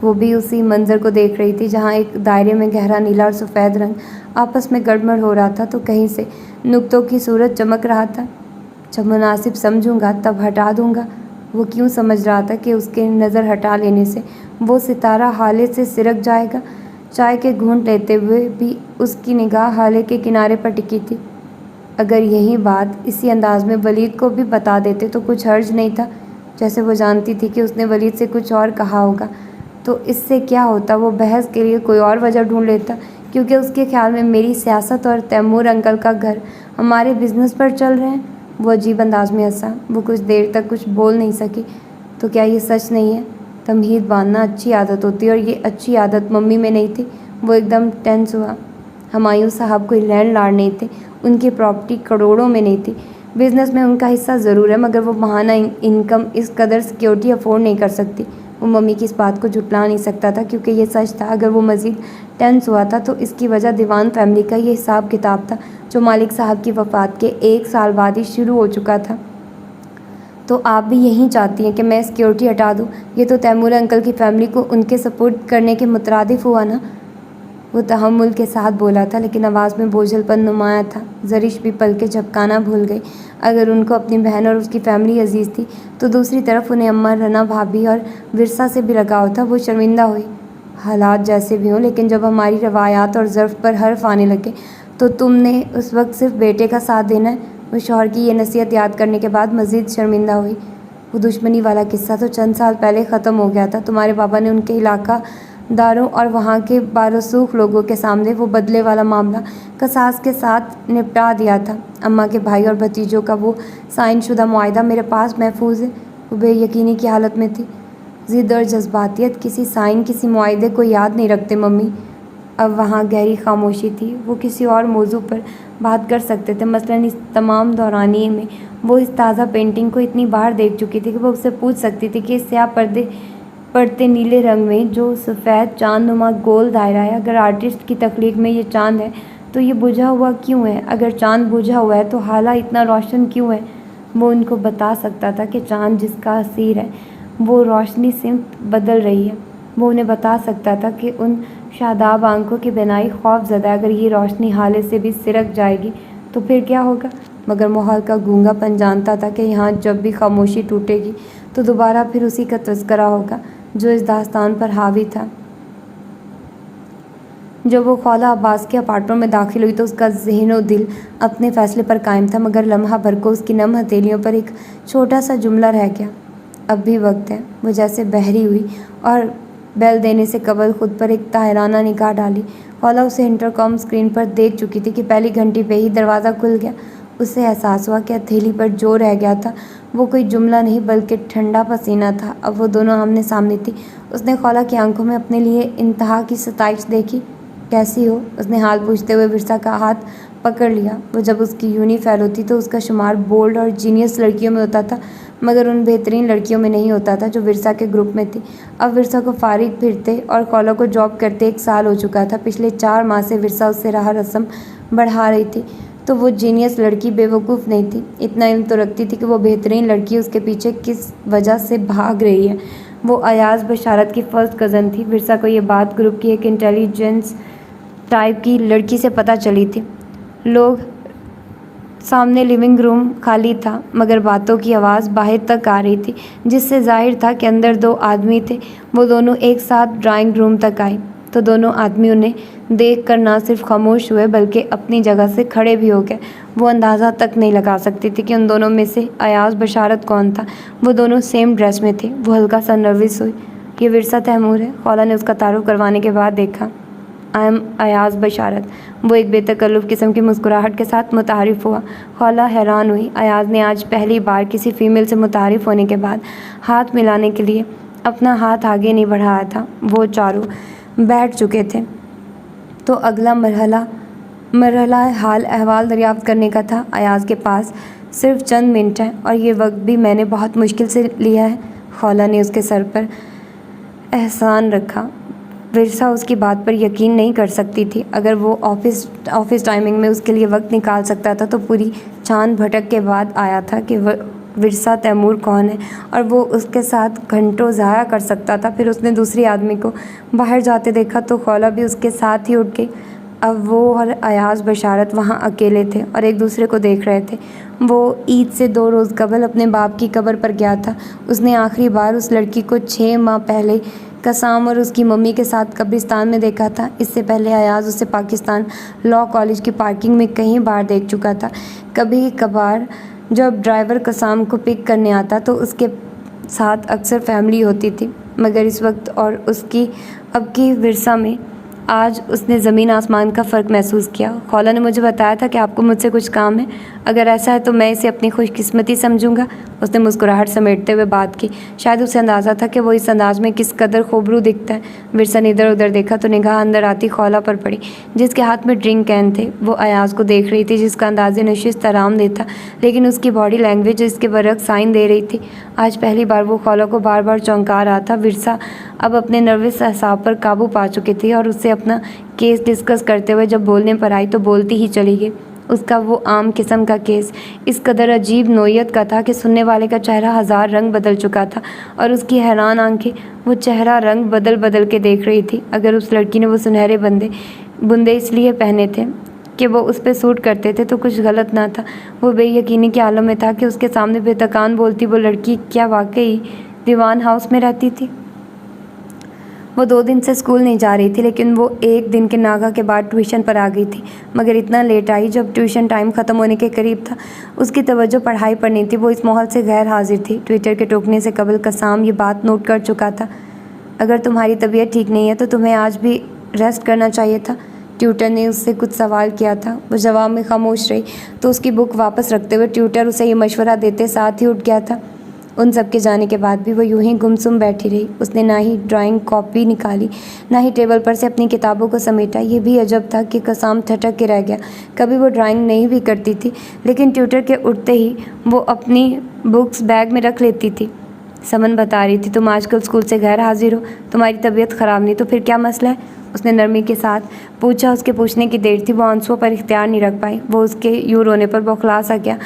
वो भी उसी मंज़र को देख रही थी जहाँ एक दायरे में गहरा नीला और सफ़ेद रंग आपस में गड़बड़ हो रहा था, तो कहीं से नुक्तों की सूरत चमक रहा था। जब मुनासिब समझूंगा तब हटा दूंगा। वो क्यों समझ रहा था कि उसके नज़र हटा लेने से वो सितारा हाले से सिरक जाएगा। चाय के घूंट लेते हुए भी उसकी निगाह हाले के किनारे पर टिकी थी। अगर यही बात इसी अंदाज में वलीद को भी बता देते तो कुछ हर्ज नहीं था। जैसे वो जानती थी कि उसने वलीद से कुछ और कहा होगा, तो इससे क्या होता, वो बहस के लिए कोई और वजह ढूंढ लेता, क्योंकि उसके ख्याल में मेरी सियासत और तैमूर अंकल का घर हमारे बिजनेस पर चल रहे हैं। वो अजीब अंदाज में हंसा। वो कुछ देर तक कुछ बोल नहीं सकी। तो क्या ये सच नहीं है? तमहीद बांधना अच्छी आदत होती है और ये अच्छी आदत मम्मी में नहीं थी। वो एकदम टेंस हुआ। हुमायूं साहब कोई लैंडलॉर्ड नहीं थे, उनकी प्रॉपर्टी करोड़ों में नहीं थी। बिज़नेस में उनका हिस्सा ज़रूर है, मगर वो महाना इनकम इस कदर सिक्योरिटी अफोर्ड नहीं कर सकती। वो मम्मी की इस बात को झुटला नहीं सकता था, क्योंकि ये सच था। अगर वो मज़ीद टेंस हुआ था तो इसकी वजह दीवान फैमिली का ये हिसाब किताब था, जो मालिक साहब की वफ़ात के 1 साल बाद ही शुरू हो चुका था। तो आप भी यही चाहती हैं कि मैं सिक्योरिटी हटा दूँ? ये तो तैमूर अंकल की फैमिली को उनके सपोर्ट करने के मुतरादिफ हुआ ना। वो तहम्मुल के साथ बोला था, लेकिन आवाज़ में बोझलपन नुमाया था। ज़रिश भी पलकें झपकाना भूल गई। अगर उनको अपनी बहन और उसकी फैमिली अजीज़ थी, तो दूसरी तरफ उन्हें अम्मा, रना भाभी और विरसा से भी लगाव था। वो शर्मिंदा हुई। हालात जैसे भी हों, लेकिन जब हमारी रवायात और ज़र्फ़ पर हर्फ आने लगे तो तुमने उस वक्त सिर्फ बेटे का साथ देना है। वो शौहर की ये नसीहत याद करने के बाद मज़ीद शर्मिंदा हुई। वो दुश्मनी वाला किस्सा तो चंद साल पहले ख़त्म हो गया था। तुम्हारे बाबा ने उनके इलाका दारों और वहाँ के बारसूख लोगों के सामने वो बदले वाला मामला कसास के साथ निपटा दिया था। अम्मा के भाई और भतीजों का वो साइनशुदा मुआहदा मेरे पास महफूज है। वो बेयकीनी की हालत में थी। ज़िद और जज्बातियत किसी साइन, किसी मुआहदे को याद नहीं रखते मम्मी। अब वहाँ गहरी खामोशी थी। वो किसी और मौजू पर बात कर सकते थे। मसलन इस तमाम दौरानिए में वो इस ताज़ा पेंटिंग को इतनी बार देख चुकी थी कि वो उससे पूछ सकती थी कि इस स्याह पड़ते नीले रंग में जो सफ़ेद चांद नुमा गोल दायरा है, अगर आर्टिस्ट की तख्लीक में ये चांद है तो ये बुझा हुआ क्यों है? अगर चांद बुझा हुआ है तो हाला इतना रोशन क्यों है? वो उनको बता सकता था कि चांद जिसका असीर है वो रोशनी सिमत बदल रही है। वो उन्हें बता सकता था कि उन शादाब आंखों की बिनाई खौफज़दा, अगर ये रोशनी हाले से भी सिरक जाएगी तो फिर क्या होगा? मगर माहौल का गूंगापन जानता था कि यहाँ जब भी खामोशी टूटेगी तो दोबारा फिर उसी का तज़किरा होगा जो इस दास्तान पर हावी था। जब वो खौला अब्बास के अपार्टमेंट में दाखिल हुई तो उसका ज़हन और दिल अपने फ़ैसले पर कायम था, मगर लम्हा भर को उसकी नम हथेलियों पर एक छोटा सा जुमला रह गया। अब भी वक्त है। वो जैसे बहरी हुई और बेल देने से कबल खुद पर एक ताहिराना निगाह डाली। खौला उसे इंटरकॉम स्क्रीन पर देख चुकी थी कि पहली घंटी पे ही दरवाज़ा खुल गया। उसे एहसास हुआ कि हथेली पर जो रह गया था वो कोई जुमला नहीं बल्कि ठंडा पसीना था। अब वो दोनों आमने सामने थी। उसने खौला की आंखों में अपने लिए इंतहा की सताइश देखी। कैसी हो? उसने हाल पूछते हुए विरसा का हाथ पकड़ लिया। वो जब उसकी यूनी फेलो थी तो उसका शुमार बोल्ड और जीनियस लड़कियों में होता था, मगर उन बेहतरीन लड़कियों में नहीं होता था जो विरसा के ग्रुप में थी। अब विरसा को फारिग फिरते और खौला को जॉब करते 1 साल हो चुका था। पिछले 4 माह से विरसा उससे राह रस्म बढ़ा रही थी। तो वो जीनियस लड़की बेवकूफ़ नहीं थी। इतना इल्म तो रखती थी कि वो बेहतरीन लड़की उसके पीछे किस वजह से भाग रही है। वो अयाज़ बशारत की फ़र्स्ट कज़न थी। विरसा को ये बात ग्रुप की एक इंटेलिजेंस टाइप की लड़की से पता चली थी। लोग सामने लिविंग रूम खाली था, मगर बातों की आवाज़ बाहर तक आ रही थी, जिससे जाहिर था कि अंदर 2 आदमी थे। वो दोनों एक साथ ड्राइंग रूम तक आए तो दोनों आदमी उन्हें देखकर ना सिर्फ खामोश हुए बल्कि अपनी जगह से खड़े भी हो गए। वो अंदाज़ा तक नहीं लगा सकती थी कि उन दोनों में से अयाज़ बशारत कौन था। वो दोनों सेम ड्रेस में थे। वो हल्का सा नर्वस हुई। ये विरसा तैमूर है। खौला ने उसका तारुफ करवाने के बाद देखा। आई एम अयाज़ बशारत। वो एक बेतकल्लुफ़ किस्म की मुस्कुराहट के साथ मुतारिफ़ हुआ। खौला हैरान हुई। अयाज़ ने आज पहली बार किसी फ़ीमेल से मुतारिफ़ होने के बाद हाथ मिलाने के लिए अपना हाथ आगे नहीं बढ़ाया था। वो चारों बैठ चुके थे तो अगला मरहला हाल अहवाल दरियाफ़्त करने का था। अयाज़ के पास सिर्फ चंद मिनट हैं और ये वक्त भी मैंने बहुत मुश्किल से लिया है। खौला ने उसके सर पर एहसान रखा। विरसा उसकी बात पर यकीन नहीं कर सकती थी। अगर वो ऑफिस टाइमिंग में उसके लिए वक्त निकाल सकता था तो पूरी चांद भटक के बाद आया था कि विरसा तैमूर कौन है और वो उसके साथ घंटों ज़ाया कर सकता था। फिर उसने दूसरी आदमी को बाहर जाते देखा तो खौला भी उसके साथ ही उठ गई। अब वो और अयाज़ बशारत वहाँ अकेले थे और एक दूसरे को देख रहे थे। वो ईद से 2 रोज़ कबल अपने बाप की कब्र पर गया था। उसने आखिरी बार उस लड़की को 6 माह पहले कसाम और उसकी मम्मी के साथ कब्रिस्तान में देखा था। इससे पहले अयाज़ उसे पाकिस्तान लॉ कॉलेज की पार्किंग में कई बार देख चुका था। कभी कभार जब ड्राइवर कसाम को पिक करने आता तो उसके साथ अक्सर फैमिली होती थी, मगर इस वक्त और उसकी अब की विरसा में आज उसने ज़मीन आसमान का फ़र्क महसूस किया। खौला ने मुझे बताया था कि आपको मुझसे कुछ काम है। अगर ऐसा है तो मैं इसे अपनी खुशकिस्मती समझूंगा। उसने मुस्कुराहट समेटते हुए बात की। शायद उसे अंदाज़ा था कि वो इस अंदाज में किस कदर खूबरू दिखता है। विरसा ने इधर उधर देखा तो निगाह अंदर आती खौला पर पड़ी, जिसके हाथ में ड्रिंक कैन थे। वो अयाज़ को देख रही थी, जिसका अंदाज़े नशिस्त आरामदेह था, लेकिन उसकी बॉडी लैंग्वेज इसके बरक्स साइन दे रही थी। आज पहली बार वो खौला को बार बार चौंका रहा था। विरसा अब अपने नर्वस अहसाब पर काबू पा चुकी थी और उससे अपना केस डिस्कस करते हुए जब बोलने पर आई तो बोलती ही चली गई। उसका वो आम किस्म का केस इस कदर अजीब नोयत का था कि सुनने वाले का चेहरा 1000 रंग बदल चुका था और उसकी हैरान आंखें वो चेहरा रंग बदल बदल के देख रही थी। अगर उस लड़की ने वो सुनहरे बुंदे इसलिए पहने थे कि वो उस पर सूट करते थे तो कुछ गलत ना था। वो बेयकीनी के आलम में था कि उसके सामने बेतकान बोलती वो लड़की क्या वाकई दीवान हाउस में रहती थी। वो 2 दिन से स्कूल नहीं जा रही थी, लेकिन वो एक दिन के नागा के बाद ट्यूशन पर आ गई थी, मगर इतना लेट आई जब ट्यूशन टाइम ख़त्म होने के करीब था। उसकी तवज्जो पढ़ाई पर नहीं थी। वो इस माहौल से गैर हाजिर थी। ट्विटर के टोकने से कबल कसाम ये बात नोट कर चुका था। अगर तुम्हारी तबीयत ठीक नहीं है तो तुम्हें आज भी रेस्ट करना चाहिए था। ट्यूटर ने उससे कुछ सवाल किया था। वो जवाब में खामोश रही तो उसकी बुक वापस रखते हुए ट्यूटर उसे ये मशवरा देते साथ ही उठ गया था। उन सब के जाने के बाद भी वो यूं ही गुमसुम बैठी रही। उसने ना ही ड्राइंग कॉपी निकाली, ना ही टेबल पर से अपनी किताबों को समेटा। ये भी अजब था कि कसाम ठटक के रह गया। कभी वो ड्राइंग नहीं भी करती थी, लेकिन ट्यूटर के उठते ही वो अपनी बुक्स बैग में रख लेती थी। समन बता रही थी, तुम आजकल स्कूल से गैर हाजिर हो, तुम्हारी तबीयत ख़राब नहीं तो फिर क्या मसला है? उसने नरमी के साथ पूछा। उसके पूछने की देर थी। वो आंसुओं पर इख्तियार नहीं रख पाई। वो उसके यूँ रोने पर बौखला सा गया।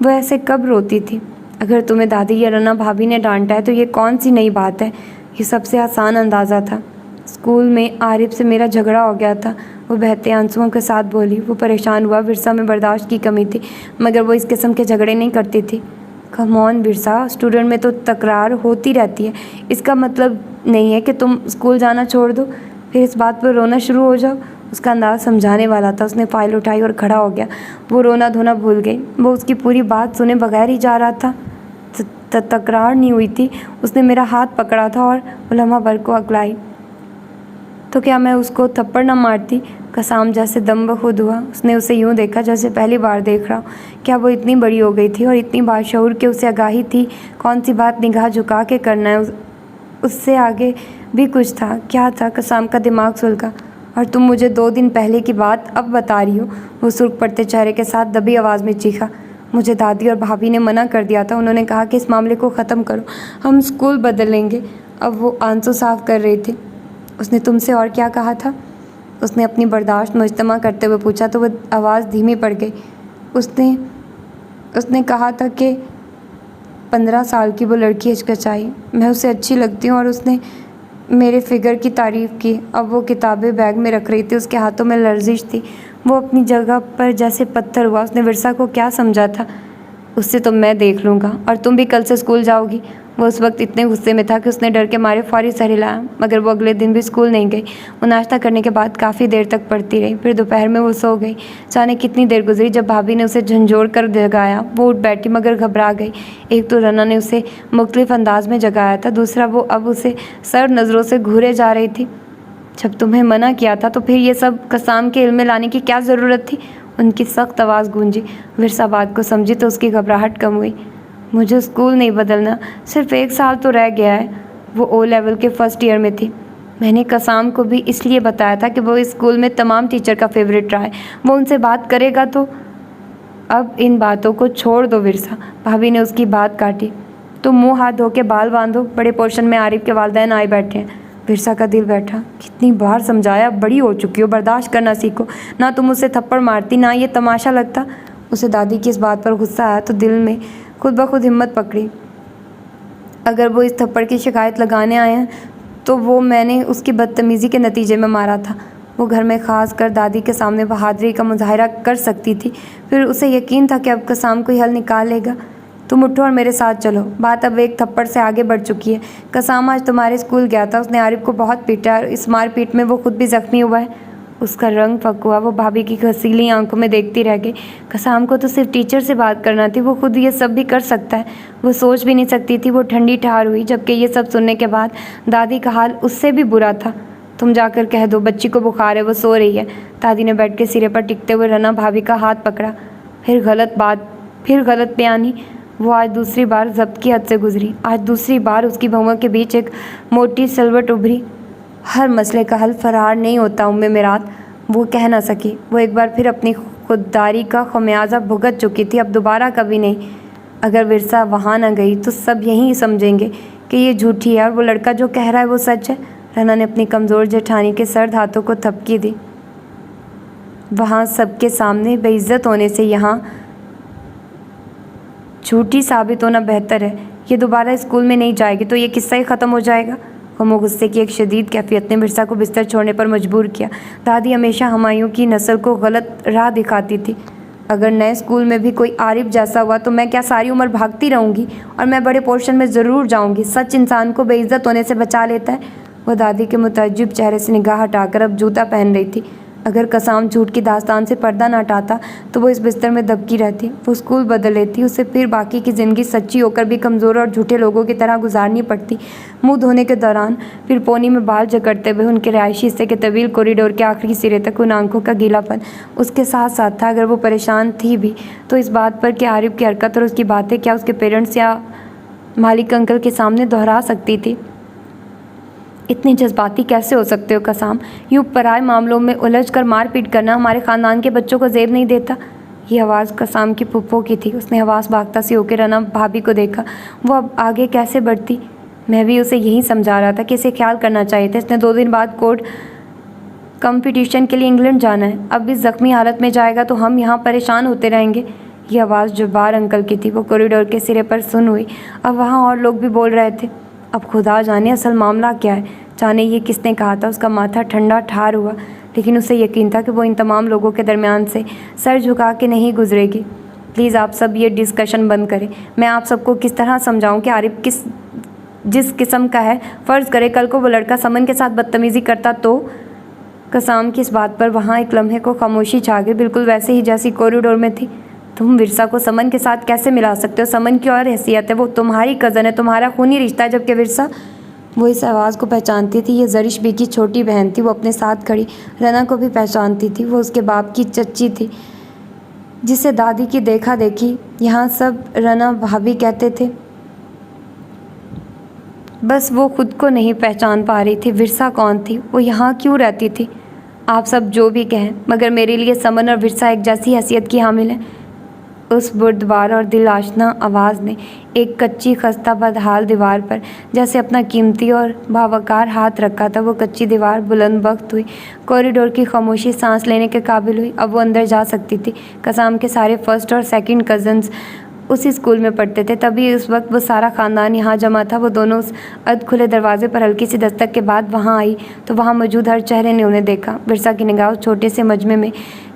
वो ऐसे कब रोती थी? अगर तुम्हें दादी या रना भाभी ने डांटा है तो ये कौन सी नई बात है? ये सबसे आसान अंदाज़ा था। स्कूल में आरिफ से मेरा झगड़ा हो गया था, वो बहते आंसुओं के साथ बोली। वो परेशान हुआ। विरसा में बर्दाश्त की कमी थी, मगर वो इस किस्म के झगड़े नहीं करती थी। कम ऑन विरसा, स्टूडेंट में तो तकरार होती रहती है। इसका मतलब नहीं है कि तुम स्कूल जाना छोड़ दो फिर इस बात पर रोना शुरू हो जाओ। उसका अंदाज़ समझाने वाला था। उसने फाइल उठाई और खड़ा हो गया। वो रोना धोना भूल गई। वो उसकी पूरी बात सुने बगैर ही जा रहा था। तकरार नहीं हुई थी, उसने मेरा हाथ पकड़ा था और वो लम्हा भर को अगलाई। तो क्या मैं उसको थप्पड़ न मारती? कसाम जैसे दम बखुद हुआ। उसने उसे यूं देखा जैसे पहली बार देख रहा हूँ। क्या वो इतनी बड़ी हो गई थी और इतनी बाशऊर कि उसे आगाही थी कौन सी बात निगाह झुका के करना है? उससे आगे भी कुछ था। क्या था? कसाम का दिमाग सुलगा। और तुम मुझे 2 दिन पहले की बात अब बता रही हो? वो सुर्ख पड़ते चेहरे के साथ दबी आवाज़ में चीखा। मुझे दादी और भाभी ने मना कर दिया था। उन्होंने कहा कि इस मामले को ख़त्म करो, हम स्कूल बदल लेंगे। अब वो आंसू साफ कर रही थी। उसने तुमसे और क्या कहा था? उसने अपनी बर्दाश्त मुजतमा करते हुए पूछा तो वह आवाज़ धीमी पड़ गई। उसने कहा था कि 15 साल की वो लड़की हिचकिचाई। मैं उसे अच्छी लगती हूँ और उसने मेरे फिगर की तारीफ़ की। अब वो किताबें बैग में रख रही थी, उसके हाथों में लर्जिश थी। वो अपनी जगह पर जैसे पत्थर हुआ। उसने विरसा को क्या समझा था? उससे तो मैं देख लूँगा और तुम भी कल से स्कूल जाओगी। वो उस वक्त इतने गुस्से में था कि उसने डर के मारे फौरी सर हिलाया, मगर वो अगले दिन भी स्कूल नहीं गई। वो नाश्ता करने के बाद काफ़ी देर तक पढ़ती रही। फिर दोपहर में वो सो गई। जाने कितनी देर गुजरी जब भाभी ने उसे झंझोड़ कर जगाया। वो उठ बैठी मगर घबरा गई। एक तो रना ने उसे मुख्तलिफ अंदाज में जगाया था, दूसरा वो अब उसे सर्द नज़रों से घूरे जा रही थी। जब तुम्हें मना किया था तो फिर ये सब कसाम के इल्म में लाने की क्या ज़रूरत थी? उनकी सख्त आवाज़ गूंजी। विरसा बात को समझी तो उसकी घबराहट कम हुई। मुझे स्कूल नहीं बदलना, सिर्फ 1 साल तो रह गया है। वो ओ लेवल के फर्स्ट ईयर में थी। मैंने कसाम को भी इसलिए बताया था कि वो इस स्कूल में तमाम टीचर का फेवरेट रहा है। वो उनसे बात करेगा तो। अब इन बातों को छोड़ दो विरसा, भाभी ने उसकी बात काटी। तुम मुँह हाथ धो के बाल बांधो, बड़े पोर्शन में आरिफ के वालिदैन आए बैठे हैं। विरसा का दिल बैठा। कितनी बार समझाया, बड़ी हो चुकी हो, बर्दाश्त करना सीखो। ना तुम उसे थप्पड़ मारती, ना ये तमाशा लगता। उसे दादी की इस बात पर गुस्सा आया तो दिल में खुद ब खुद हिम्मत पकड़ी। अगर वो इस थप्पड़ की शिकायत लगाने आए हैं तो वो मैंने उसकी बदतमीज़ी के नतीजे में मारा था। वो घर में ख़ास कर दादी के सामने बहादुरी का मुजाहरा कर सकती थी। फिर उसे यकीन था कि अब कसाम कोई हल निकाल लेगा। तुम उठो और मेरे साथ चलो। बात अब एक थप्पड़ से आगे बढ़ चुकी है। कसाम आज तुम्हारे स्कूल गया था, उसने आरिफ को बहुत पीटा और इस मारपीट में वो खुद भी ज़ख्मी हुआ है। उसका रंग फक हुआ। वो भाभी की घसीली आंखों में देखती रह गई। कसाम को तो सिर्फ टीचर से बात करना थी, वो खुद ये सब भी कर सकता है। वो सोच भी नहीं सकती थी। वो ठंडी ठहार हुई। जबकि ये सब सुनने के बाद दादी का हाल उससे भी बुरा था। तुम जाकर कह दो बच्ची को बुखार है, वो सो रही है। दादी ने बेड के सिरे पर टिकते हुए रना भाभी का हाथ पकड़ा। फिर गलत बयानी। वो आज दूसरी बार जब्त की हद से गुजरी। आज दूसरी बार उसकी भौंहों के बीच एक मोटी सिलवट उभरी। हर मसले का हल फरार नहीं होता उम्मे मेरात, वो कह ना सकी। वो एक बार फिर अपनी खुददारी का खमियाजा भुगत चुकी थी, अब दोबारा कभी नहीं। अगर विरसा वहाँ न गई तो सब यही समझेंगे कि ये झूठी है और वो लड़का जो कह रहा है वो सच है। रना ने अपनी कमज़ोर जेठानी के सर्द हाथों को थपकी दी। वहाँ सबके सामने बेइज्जत होने से यहाँ झूठी साबित होना बेहतर है। ये दोबारा स्कूल में नहीं जाएगी तो ये किस्सा ही ख़त्म हो जाएगा। वो गुस्से की एक शदीद कैफियत ने मिर्ज़ा को बिस्तर छोड़ने पर मजबूर किया। दादी हमेशा हमायूं की नस्ल को गलत राह दिखाती थी। अगर नए स्कूल में भी कोई आरिफ जैसा हुआ तो मैं क्या सारी उम्र भागती रहूँगी? और मैं बड़े पोर्शन में ज़रूर जाऊँगी। सच इंसान को बेइज्जत होने से बचा लेता है। वह दादी के मुतअज्जिब चेहरे से निगाह हटाकर अब जूता पहन रही थी। अगर कसाम झूठ की दास्तान से पर्दा न हटाता तो वो इस बिस्तर में दबकी रहती। वो स्कूल बदल लेती, उसे फिर बाकी की ज़िंदगी सच्ची होकर भी कमज़ोर और झूठे लोगों की तरह गुजारनी पड़ती। मुंह धोने के दौरान फिर पोनी में बाल जकड़ते हुए उनके रिहायशी हिस्से के तवील कॉरिडोर के आखिरी सिरे तक उन आंखों का गीलापन उसके साथ साथ था। अगर वो परेशान थी भी तो इस बात पर कि आरिफ की हरकत और उसकी बातें क्या उसके पेरेंट्स या मालिक अंकल के सामने दोहरा सकती थी। इतनी जज्बाती कैसे हो सकते हो कसाम? यूँ पराए मामलों में उलझ कर मारपीट करना हमारे ख़ानदान के बच्चों को ज़ेब नहीं देता। ये आवाज़ कसाम की फुप्पो की थी। उसने हवास भागता सी होकर रना भाभी को देखा। वो अब आगे कैसे बढ़ती? मैं भी उसे यही समझा रहा था कि इसे ख्याल करना चाहिए था। इसने 2 दिन बाद कोर्ट कंपटीशन के लिए इंग्लैंड जाना है। अब इस ज़ख्मी हालत में जाएगा तो हम यहाँ परेशान होते रहेंगे। ये आवाज़ जब्बार अंकल की थी। वो कॉरिडोर के सिरे पर सुन हुई। अब वहाँ और लोग भी बोल रहे थे। अब खुदा जाने असल मामला क्या है, जाने ये किसने कहा था। उसका माथा ठंडा ठार हुआ, लेकिन उसे यकीन था कि वो इन तमाम लोगों के दरमियान से सर झुका के नहीं गुजरेगी। प्लीज़ आप सब ये डिस्कशन बंद करें। मैं आप सबको किस तरह समझाऊं कि आरिफ जिस किस्म का है। फ़र्ज़ करे कल को वो लड़का समन के साथ बदतमीज़ी करता तो। कसाम की इस बात पर वहाँ एक लम्हे को खामोशी छा गई, बिल्कुल वैसे ही जैसी कॉरिडोर में थी। तुम विरसा को समन के साथ कैसे मिला सकते हो? समन की और हैसियत है, वो तुम्हारी कज़न है, तुम्हारा खूनी रिश्ता है, जबकि विरसा। वो इस आवाज़ को पहचानती थी। ये ज़रिश बी की छोटी बहन थी। वो अपने साथ खड़ी रना को भी पहचानती थी। वो उसके बाप की चच्ची थी, जिसे दादी की देखा देखी यहाँ सब रना भाभी कहते थे। बस वो खुद को नहीं पहचान पा रही थी। विरसा कौन थी? वो यहाँ क्यों रहती थी? आप सब जो भी कहें, मगर मेरे लिए समन और विरसा एक जैसी हैसियत की हामिल है। उस बुर्दबार और दिल आशना आवाज़ ने एक कच्ची खस्ता बदहाल दीवार पर जैसे अपना कीमती और बावकार हाथ रखा था। वो कच्ची दीवार बुलंद बख्त हुई। कॉरिडोर की खामोशी सांस लेने के काबिल हुई। अब वो अंदर जा सकती थी। कसाम के सारे फर्स्ट और सेकंड कज़न्स उसी स्कूल में पढ़ते थे। तभी उस वक्त वो सारा ख़ानदान यहाँ जमा था। वो दोनों उस अध खुले दरवाजे पर हल्की सी दस्तक के बाद वहाँ आई तो वहाँ मौजूद हर चेहरे ने उन्हें देखा। विरसा की निगाह उस छोटे से मजमे में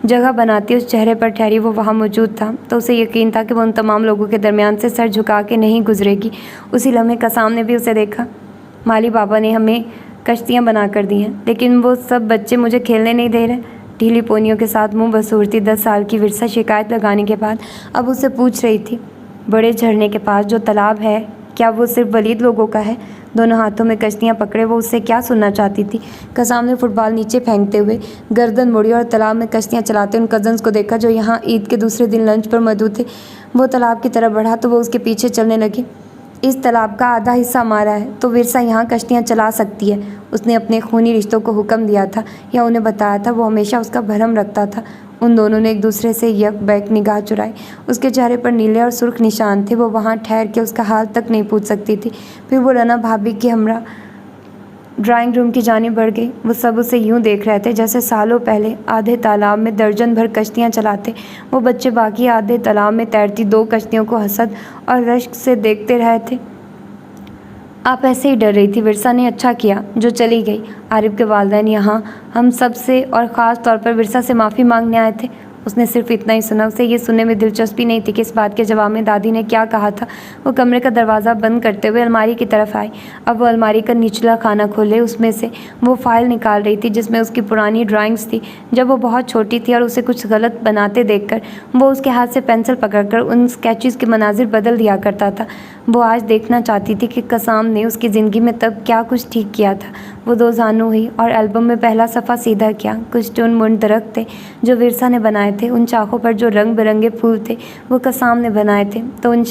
जगह बनाती उस चेहरे पर ठहरी। वो वहाँ मौजूद था तो उसे यकीन था कि वो उन तमाम लोगों के दरमियान से सर झुका के नहीं गुजरेगी। उसी लम्हे कसाम ने भी उसे देखा। माली बाबा ने हमें कश्तियाँ बना कर दी हैं, लेकिन वो सब बच्चे मुझे खेलने नहीं दे रहे। ढीली पोनियों के साथ मुंह बसूरती 10 साल की विरसा शिकायत लगाने के बाद अब उसे पूछ रही थी, बड़े झरने के पास जो तालाब है, क्या वो सिर्फ वलीद लोगों का है? दोनों हाथों में कश्तियाँ पकड़े वो उससे क्या सुनना चाहती थी? कसाम ने फुटबॉल नीचे फेंकते हुए गर्दन मुड़ी और तालाब में कश्तियाँ चलाते उन कज़न्स को देखा जो यहाँ ईद के दूसरे दिन लंच पर मौजूद थे। वो तालाब की तरफ बढ़ा तो वो उसके पीछे चलने लगी। इस तालाब का आधा हिस्सा हमारा है तो विरसा यहाँ कश्तियाँ चला सकती है। उसने अपने खूनी रिश्तों को हुक्म दिया था या उन्हें बताया था। वो हमेशा उसका भरम रखता था। उन दोनों ने एक दूसरे से यक बैक निगाह चुराई। उसके चेहरे पर नीले और सुर्ख निशान थे। वो वहाँ ठहर के उसका हाल तक नहीं पूछ सकती थी। फिर वो रना भाभी की हमरा ड्राइंग रूम की जानिब बढ़ गई। वो सब उसे यूं देख रहे थे जैसे सालों पहले आधे तालाब में दर्जन भर कश्तियाँ चलाते वो बच्चे बाकी आधे तालाब में तैरती 2 कश्तियों को हसद और रश्क से देखते रहे थे। आप ऐसे ही डर रही थी। विरसा ने अच्छा किया जो चली गई। आरिफ के वालिदैन यहाँ हम सब से और ख़ास तौर पर विरसा से माफ़ी मांगने आए थे। उसने सिर्फ इतना ही सुना। उसे ये सुनने में दिलचस्पी नहीं थी कि इस बात के जवाब में दादी ने क्या कहा था। वो कमरे का दरवाज़ा बंद करते हुए अलमारी की तरफ आई। अब वो अलमारी का निचला खाना खोले उसमें से वो फाइल निकाल रही थी जिसमें उसकी पुरानी ड्राइंग्स थी जब वो बहुत छोटी थी और उसे कुछ गलत बनाते देखकर वो उसके हाथ से पेंसिल पकड़कर उन स्केचेस के मनाजिर बदल दिया करता था। वो आज देखना चाहती थी कि कसाम ने उसकी ज़िंदगी में तब क्या कुछ ठीक किया था। वो 2 जानू हुई और एल्बम में पहला सफ़ा सीधा किया। कुछ टून मुंड दरख्त थे जो विरसा ने बनाए थे। उन शाखों पर जो रंग बिरंगे फूल थे वो कसाम ने बनाए थे। तो उन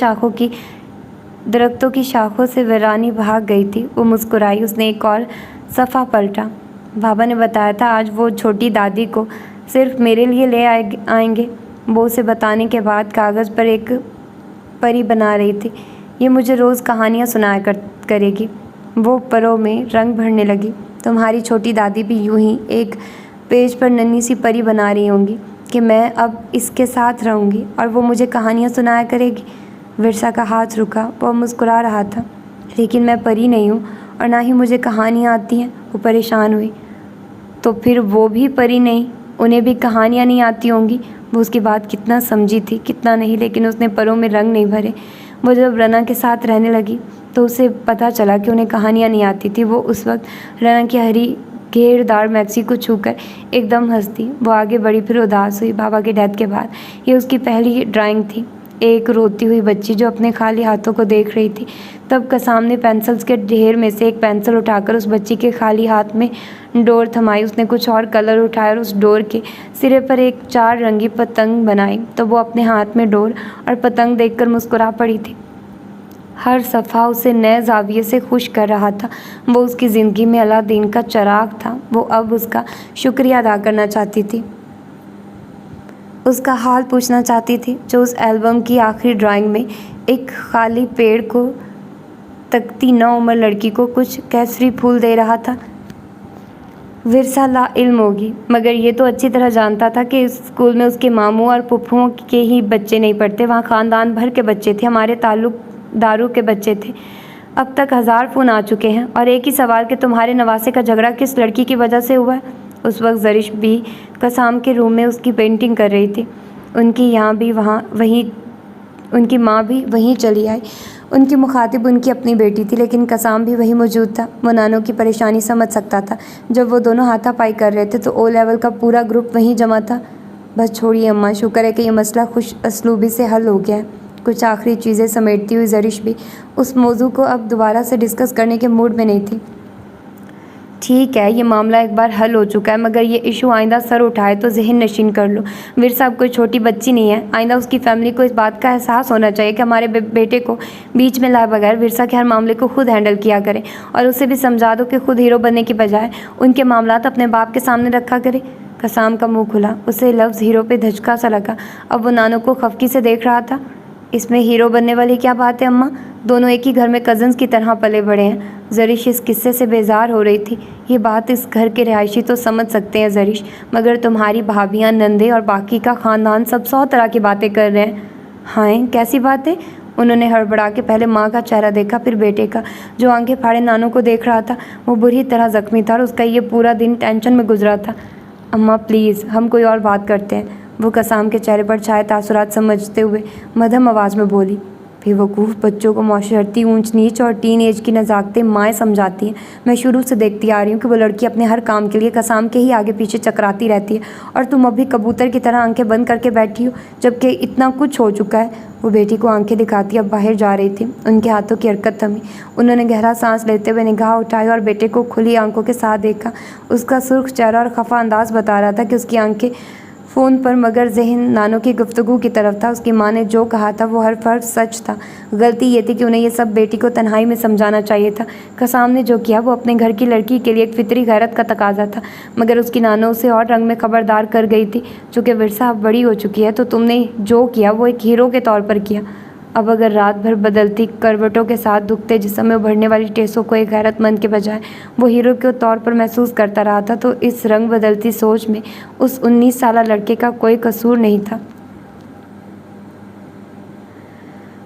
दरख्तों की शाखों से वीरानी भाग गई थी। वो मुस्कुराई। उसने एक और सफ़ा पलटा। बाबा ने बताया था आज वो छोटी दादी को सिर्फ मेरे लिए ले आएंगे। वो उसे बताने के बाद कागज़ पर एक परी बना रही थी। ये मुझे रोज़ कहानियाँ सुनाया करेगी। वो परों में रंग भरने लगी। तुम्हारी छोटी दादी भी यूं ही एक पेज पर नन्ही सी परी बना रही होंगी कि मैं अब इसके साथ रहूँगी और वो मुझे कहानियाँ सुनाया करेगी। विरसा का हाथ रुका। वो मुस्कुरा रहा था। लेकिन मैं परी नहीं हूँ और ना ही मुझे कहानियाँ आती हैं। वो परेशान हुई। तो फिर वो भी परी नहीं, उन्हें भी कहानियाँ नहीं आती होंगी। वो उसकी बात कितना समझी थी कितना नहीं, लेकिन उसने परों में रंग नहीं भरे। वो जब रना के साथ रहने लगी तो उसे पता चला कि उन्हें कहानियाँ नहीं आती थी। वो उस वक्त रना की हरी घेरदार मैक्सी को छूकर एकदम हंस दी। वो आगे बढ़ी फिर उदास हुई। बाबा की डेथ के बाद ये उसकी पहली ड्राइंग थी, एक रोती हुई बच्ची जो अपने खाली हाथों को देख रही थी। तब कसाम ने पेंसिल्स के ढेर में से एक पेंसिल उठाकर उस बच्ची के खाली हाथ में डोर थमाई। उसने कुछ और कलर उठाए और उस डोर के सिरे पर एक 4 रंगी पतंग बनाई। तो वो अपने हाथ में डोर और पतंग देखकर मुस्कुरा पड़ी थी। हर सफ़ा उसे नए ज़ाविये से खुश कर रहा था। वो उसकी ज़िंदगी में अलादीन का चिराग था। वो अब उसका शुक्रिया अदा करना चाहती थी। उसका हाल पूछना चाहती थी जो उस एल्बम की आखिरी ड्राइंग में एक खाली पेड़ को तकती 9 उम्र लड़की को कुछ केसरी फूल दे रहा था। विरसा ला इल्म होगी, मगर ये तो अच्छी तरह जानता था कि इस स्कूल में उसके मामू और पुप्पुओं के ही बच्चे नहीं पढ़ते। वहाँ ख़ानदान भर के बच्चे थे। हमारे ताल्लुकदारों के बच्चे थे। अब तक 1000 फ़ोन आ चुके हैं और एक ही सवाल कि तुम्हारे नवासे का झगड़ा किस लड़की की वजह से हुआ है। उस वक्त ज़रिश भी कसाम के रूम में उसकी पेंटिंग कर रही थी। उनकी माँ भी वहीं चली आई। उनकी मुखातिब उनकी अपनी बेटी थी, लेकिन कसाम भी वहीं मौजूद था। वो नानों की परेशानी समझ सकता था। जब वो दोनों हाथापाई कर रहे थे तो O लेवल का पूरा ग्रुप वहीं जमा था। बस छोड़िए अम्मा, शुक्र है कि ये मसला खुश असलूबी से हल हो गया है। कुछ आखिरी चीज़ें समेटती हुई ज़रिश भी उस मौजू को अब दोबारा से डिस्कस करने के मूड में नहीं थी। ठीक है, ये मामला एक बार हल हो चुका है, मगर ये इशू आइंदा सर उठाए तो जहन नशीन कर लो। विरसा अब कोई छोटी बच्ची नहीं है। आइंदा उसकी फैमिली को इस बात का एहसास होना चाहिए कि हमारे बेटे को बीच में लाए बगैर विरसा के हर मामले को खुद हैंडल किया करे, और उसे भी समझा दो कि खुद हीरो बनने की बजाय उनके मामलात अपने बाप के सामने रखा करे। कसाम का मुंह खुला, उसे लफ्ज़ हीरो पे धचका सा लगा। अब वो नानो को खफकी से देख रहा था। इसमें हीरो बनने वाली क्या बात है अम्मा, दोनों एक ही घर में कज़न्स की तरह पले बड़े हैं। ज़रिश इस किस्से से बेजार हो रही थी। ये बात इस घर के रिहायशी तो समझ सकते हैं ज़रिश, मगर तुम्हारी भाभियाँ, नंदे और बाकी का ख़ानदान सब 100 तरह की बातें कर रहे हैं। हाँ, कैसी बातें? उन्होंने हड़बड़ा के पहले माँ का चेहरा देखा, फिर बेटे का, जो आंखें फाड़े नानों को देख रहा था। वो बुरी तरह ज़ख्मी था और उसका ये पूरा दिन टेंशन में गुजरा था। अम्मा प्लीज़, हम कोई और बात करते हैं, वो कसाम के चेहरे पर छाए तासुरात समझते हुए मध्यम आवाज़ में बोली। बेवकूफ़ बच्चों को माशरती ऊंच नीच और टीन एज की नज़ाकतें माएँ समझाती हैं। मैं शुरू से देखती आ रही हूँ कि वो लड़की अपने हर काम के लिए कसाम के ही आगे पीछे चकराती रहती है, और तुम अभी कबूतर की तरह आंखें बंद करके बैठी हो, जबकि इतना कुछ हो चुका है। वो बेटी को आंखें दिखाती अब बाहर जा रही थी। उनके हाथों की हरकत थमी। उन्होंने गहरा सांस लेते हुए निगाह उठाई और बेटे को खुली आंखों के साथ देखा। उसका सुर्ख चेहरा और खफा अंदाज बता रहा था कि उसकी आंखें फ़ोन पर, मगर जहन नानों की गुफ्तगू की तरफ था। उसकी माँ ने जो कहा था वो हर फर्ज सच था। गलती ये थी कि उन्हें ये सब बेटी को तन्हाई में समझाना चाहिए था। कसाम ने जो किया वो अपने घर की लड़की के लिए एक फितरी गैरत का तकाजा था, मगर उसकी नानों उसे और रंग में खबरदार कर गई थी। चूँकि विरसा अब बड़ी हो चुकी है, तो तुमने जो किया वो एक हीरो के तौर पर किया। अब अगर रात भर बदलती करवटों के साथ दुखते जिस्म में उभरने वाली टेसों को एक गैरतमंद के बजाय वो हीरो के तौर पर महसूस करता रहा था, तो इस रंग बदलती सोच में उस 19 साला लड़के का कोई कसूर नहीं था।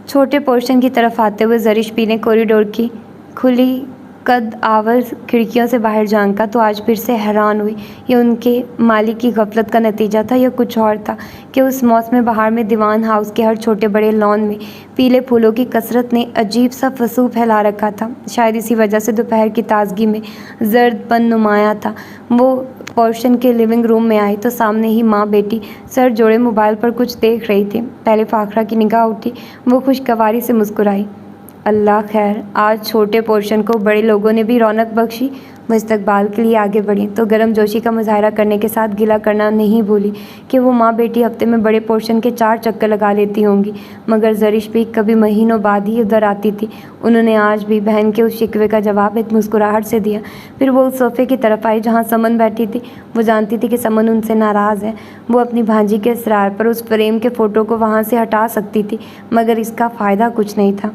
छोटे पोर्शन की तरफ आते हुए ज़रिश पी ने कॉरिडोर की खुली कद आवर्ज खिड़कियों से बाहर झांका तो आज फिर से हैरान हुई। ये उनके मालिक की गफलत का नतीजा था या कुछ और था कि उस मौसम बहार में दीवान हाउस के हर छोटे बड़े लॉन में पीले फूलों की कसरत ने अजीब सा फसूं फैला रखा था। शायद इसी वजह से दोपहर की ताजगी में जर्दपन नुमाया था। वो पोर्शन के लिविंग रूम में आई तो सामने ही माँ बेटी सर जोड़े मोबाइल पर कुछ देख रही थी। पहले फाखरा की निगाह उठी, वो खुशगवारी से मुस्कुराई। अल्लाह खैर, आज छोटे पोर्शन को बड़े लोगों ने भी रौनक बख्शी। वो इस्तकबाल के लिए आगे बढ़ी तो गर्म जोशी का मुजाहरा करने के साथ गिला करना नहीं भूली कि वो माँ बेटी हफ्ते में बड़े पोर्शन के 4 चक्कर लगा लेती होंगी, मगर ज़रिश भी कभी महीनों बाद ही उधर आती थी। उन्होंने आज भी बहन के उस शिकवे का जवाब एक मुस्कुराहट से दिया। फिर वो उस सोफ़े की तरफ आई जहाँ समन बैठी थी। वो जानती थी कि समन उनसे नाराज़ है। वो अपनी भांजी के इसरार पर उस फ्रेम के फ़ोटो को वहाँ से हटा सकती थी, मगर इसका फ़ायदा कुछ नहीं था।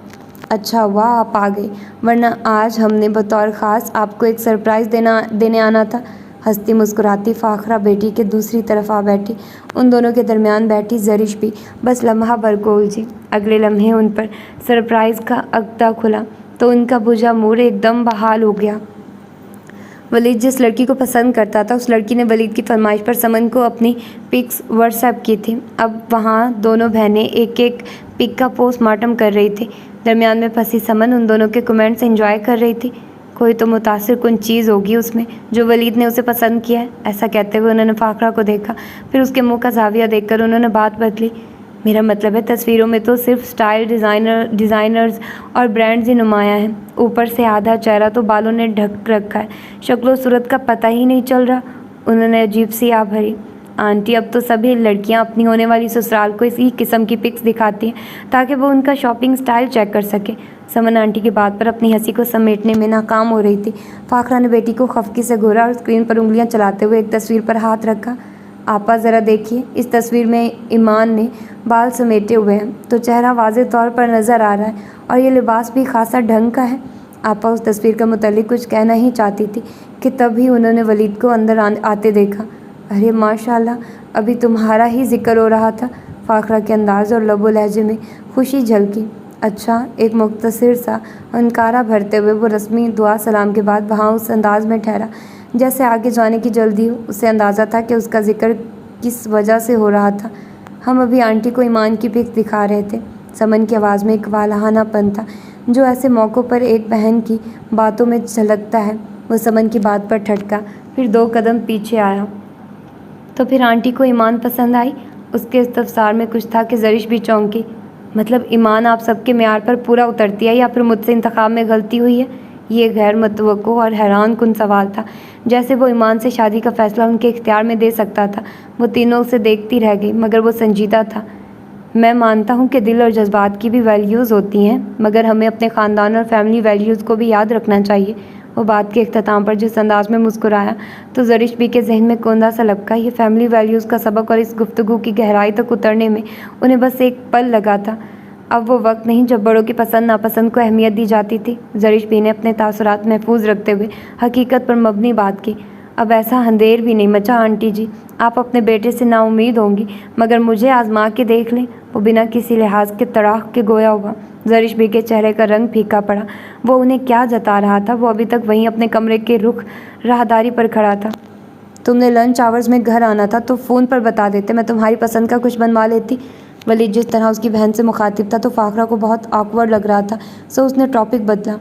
अच्छा हुआ आप आ गई, वरना आज हमने बतौर ख़ास आपको एक सरप्राइज़ देने आना था। हंसती मुस्कुराती फाखरा बेटी के दूसरी तरफ आ बैठी। उन दोनों के दरमियान बैठी ज़रिश भी बस लम्हा भर को उलझी। अगले लम्हे उन पर सरप्राइज़ का अगता खुला तो उनका बुझा मूड एकदम बहाल हो गया। वलीद जिस लड़की को पसंद करता था, उस लड़की ने वलीद की फरमाइश पर समन को अपनी पिक्स व्हाट्सएप की थी। अब वहाँ दोनों बहनें एक एक पिक का पोस्टमार्टम कर रही थी। दरमियान में फंसी समन उन दोनों के कमेंट्स एंजॉय कर रही थी। कोई तो मुतासिर कुन चीज़ होगी उसमें जो वलीद ने उसे पसंद किया है। ऐसा कहते हुए उन्होंने फाखरा को देखा, फिर उसके मुंह का जाविया देखकर उन्होंने बात बदली। मेरा मतलब है तस्वीरों में तो सिर्फ स्टाइल डिज़ाइनर्स और ब्रांड्स ही नुमाया हैं। ऊपर से आधा चेहरा तो बालों ने ढक रखा है, शक्लो सूरत का पता ही नहीं चल रहा। उन्होंने अजीब सी आ भरी। आंटी, अब तो सभी लड़कियां अपनी होने वाली ससुराल को इसी किस्म की पिक्स दिखाती हैं ताकि वो उनका शॉपिंग स्टाइल चेक कर सके। समन आंटी की बात पर अपनी हंसी को समेटने में नाकाम हो रही थी। फाखरा ने बेटी को खफकी से घूरा और स्क्रीन पर उंगलियां चलाते हुए एक तस्वीर पर हाथ रखा। आपा ज़रा देखिए, इस तस्वीर में ईमान ने बाल समेटे हुए हैं तो चेहरा वाज़े तौर पर नज़र आ रहा है, और ये लिबास भी खासा ढंग का है। आपा उस तस्वीर के मुतालिक कुछ कहना ही चाहती थी कि तभी उन्होंने वलीद को अंदर आते देखा। अरे माशाल्लाह, अभी तुम्हारा ही जिक्र हो रहा था। फाखरा के अंदाज़ और लबो लहजे में खुशी झलकी। अच्छा, एक मुख्तसर सा अनकारा भरते हुए वो रस्मी दुआ सलाम के बाद वहाँ उस अंदाज में ठहरा जैसे आगे जाने की जल्दी हो। उसे अंदाज़ा था कि उसका जिक्र किस वजह से हो रहा था। हम अभी आंटी को ईमान की पिक दिखा रहे थे। समन की आवाज़ में एक वालहानापन था जो ऐसे मौक़ों पर एक बहन की बातों में झलकता है। वो समन की बात पर ठटका, फिर 2 कदम पीछे आया। तो फिर आंटी को ईमान पसंद आई। उसके इस्तफसार में कुछ था कि ज़रिश भी चौंकी। मतलब ईमान आप सबके मेयार पर पूरा उतरती है या फिर मुझसे इंतखाब में गलती हुई है? ये गैर मुतवक्को और हैरान कुन सवाल था। जैसे वो ईमान से शादी का फ़ैसला उनके इख्तियार में दे सकता था। वो तीनों उसे देखती रह गई, मगर वो संजीदा था। मैं मानता हूँ कि दिल और जज्बात की भी वैल्यूज़ होती हैं, मगर हमें अपने ख़ानदान और फैमिली वैल्यूज़ को भी याद रखना चाहिए। वो बात के इख्तिताम पर जिस अंदाज में मुस्कुराया तो ज़रिश भी के जहन में कोंदा सा लपका। ये फैमिली वैल्यूज़ का सबक और इस गुफ्तगू की गहराई तक उतरने में उन्हें बस एक पल लगा था। अब वो वक्त नहीं जब बड़ों की पसंद नापसंद को अहमियत दी जाती थी। ज़रिश भी ने अपने तासुरात महफूज रखते हुए हकीकत पर मबनी बात की। अब ऐसा अंधेर भी नहीं मचा आंटी जी। आप अपने बेटे से नाउम्मीद होंगी, मगर मुझे आजमा के देख लें। वो बिना किसी लिहाज के तड़ाक के गोया हुआ। ज़रिश भी के चेहरे का रंग फीका पड़ा। वो उन्हें क्या जता रहा था? वो अभी तक वहीं अपने कमरे के रुख राहदारी पर खड़ा था। तुमने लंच आवर्स में घर आना था तो फ़ोन पर बता देते, मैं तुम्हारी पसंद का कुछ बनवा लेती। वलीद जिस तरह उसकी बहन से मुखातिब था तो फाखरा को बहुत ऑकवर्ड लग रहा था, सो उसने टॉपिक बदला।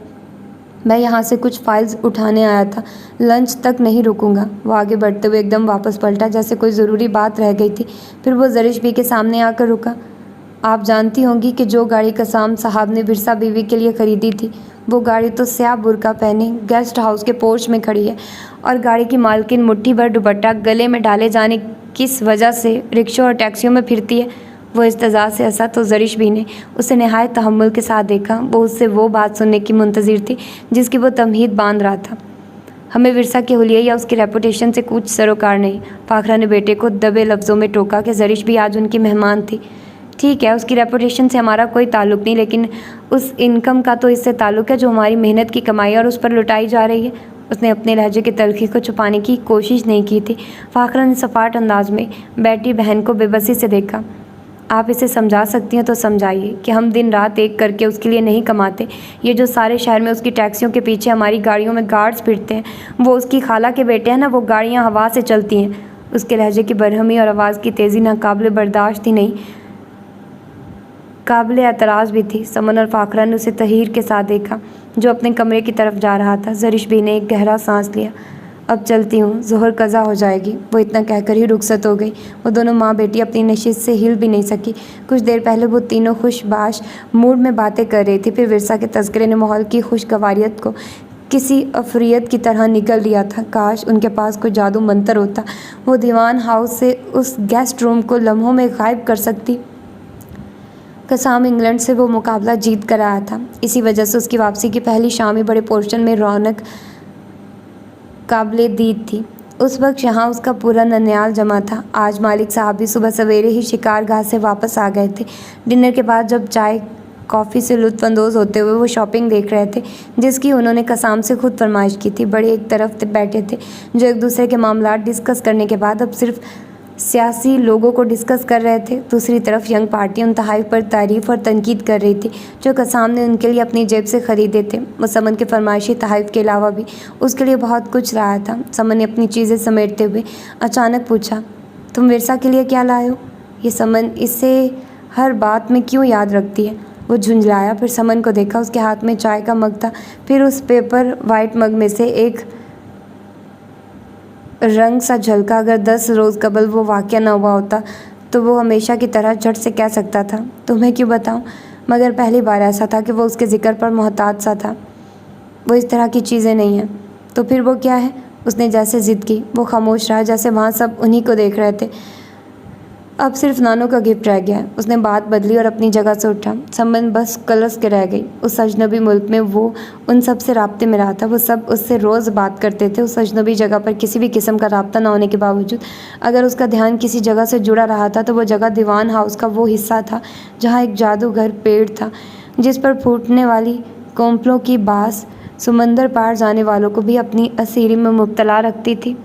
मैं यहाँ से कुछ फाइल्स उठाने आया था, लंच तक नहीं रुकूंगा। वो आगे बढ़ते हुए एकदम वापस पलटा, जैसे कोई ज़रूरी बात रह गई थी। फिर वो ज़रिश भी के सामने आकर रुका। आप जानती होंगी कि जो गाड़ी कसाम साहब ने विरसा बीवी के लिए ख़रीदी थी, वो गाड़ी तो स्याह बुर्का पहने गेस्ट हाउस के पोर्च में खड़ी है, और गाड़ी की मालकिन मुट्ठी भर दुपट्टा गले में डाले जाने किस वजह से रिक्शों और टैक्सियों में फिरती है। वो इस्तज़ा से हंसा तो ज़रिश भी ने उसे नहायत तहम्मुल के साथ देखा। वो उससे वो बात सुनने की मुंतज़िर थी जिसकी वो तमहीद बांध रहा था। हमें विरसा के हुलिये या उसकी रेपुटेशन से कुछ सरोकार नहीं। फाखरा ने बेटे को दबे लफ्ज़ों में टोका कि ज़रिश भी आज उनकी मेहमान थी। ठीक है, उसकी रेपुटेशन से हमारा कोई ताल्लुक़ नहीं, लेकिन उस इनकम का तो इससे ताल्लुक़ है जो हमारी मेहनत की कमाई और उस पर लुटाई जा रही है। उसने अपने लहजे की तलखी को छुपाने की कोशिश नहीं की थी। फाखरा ने सपाट अंदाज में बैठी बहन को बेबसी से देखा। आप इसे समझा सकती हैं तो समझाइए कि हम दिन रात एक करके उसके लिए नहीं कमाते। ये जो सारे शहर में उसकी टैक्सियों के पीछे हमारी गाड़ियों में गार्ड्स फिरते हैं, वो उसकी खाला के बेटे हैं ना। वो गाड़ियाँ हवा से चलती हैं। उसके लहजे की बरहमी और आवाज़ की तेज़ी नाकाबिले बर्दाश्त ही नहीं, काबिले एतराज़ भी थी। समन और फाखरा ने उसे तहीर के साथ देखा जो अपने कमरे की तरफ जा रहा था। ज़रिश भी ने एक गहरा सांस लिया। अब चलती हूँ, ज़ोहर कज़ा हो जाएगी। वो इतना कहकर ही रुखसत हो गई। वो दोनों माँ बेटी अपनी नशिस्त से हिल भी नहीं सकी। कुछ देर पहले वो तीनों खुशबाश मूड में बातें कर रही थी। फिर विरसा के तज़किरे ने माहौल की खुशगवारियत को किसी अफरियत की तरह निकल लिया था। काश उनके पास कोई जादू मंतर होता। वो दीवान हाउस से उस गेस्ट रूम को लम्हों में गायब कर सकती। कसाम इंग्लैंड से वो मुकाबला जीत कर आया था। इसी वजह से उसकी वापसी की पहली शाम ही बड़े पोर्शन में रौनक काबिले दीद थी। उस वक्त यहाँ उसका पूरा नन्याल जमा था। आज मालिक साहब भी सुबह सवेरे ही शिकारगाह से वापस आ गए थे। डिनर के बाद जब चाय कॉफ़ी से लुत्फ़अंदोज़ होते हुए वो शॉपिंग देख रहे थे जिसकी उन्होंने कसाम से खुद फरमाइश की थी। बड़े एक तरफ बैठे थे जो एक दूसरे के मामलात डिस्कस करने के बाद अब सिर्फ सियासी लोगों को डिस्कस कर रहे थे। दूसरी तरफ यंग पार्टी उन तहाइफ पर तारीफ़ और तनकीद कर रही थी जो कसाम ने उनके लिए अपनी जेब से ख़रीदे थे। मुसम्मन के फरमाइशी तहाइफ के अलावा भी उसके लिए बहुत कुछ रहा था। समन ने अपनी चीज़ें समेटते हुए अचानक पूछा, तुम विरसा के लिए क्या लाए हो? ये समन इसे हर बात में क्यों याद रखती है? वो झुंझलाया। फिर समन को देखा। उसके हाथ में चाय का मग था। फिर उस पेपर वाइट मग में से एक रंग सा झलका। अगर 10 रोज़ कबल वो वाक़या ना हुआ होता तो वो हमेशा की तरह झट से कह सकता था, तुम्हें क्यों बताऊं? मगर पहली बार ऐसा था कि वो उसके ज़िक्र पर मोहताज सा था। वो इस तरह की चीज़ें नहीं हैं। तो फिर वो क्या है? उसने जैसे ज़िद की। वो खामोश रहा, जैसे वहाँ सब उन्हीं को देख रहे थे। अब सिर्फ नानों का गिफ्ट रह गया है। उसने बात बदली और अपनी जगह से उठा। संबंध बस कलस के रह गई। उस अजनबी मुल्क में वो उन सब से राब्ते में रहा था। वो सब उससे रोज़ बात करते थे। उस अजनबी जगह पर किसी भी किस्म का राब्ता ना होने के बावजूद अगर उसका ध्यान किसी जगह से जुड़ा रहा था तो वो जगह दीवान हाउस का वो हिस्सा था जहाँ एक जादूगर पेड़ था जिस पर फूटने वाली कोंपलों की बास समंदर पार जाने वालों को भी अपनी असीरी में मुब्तला रखती थी।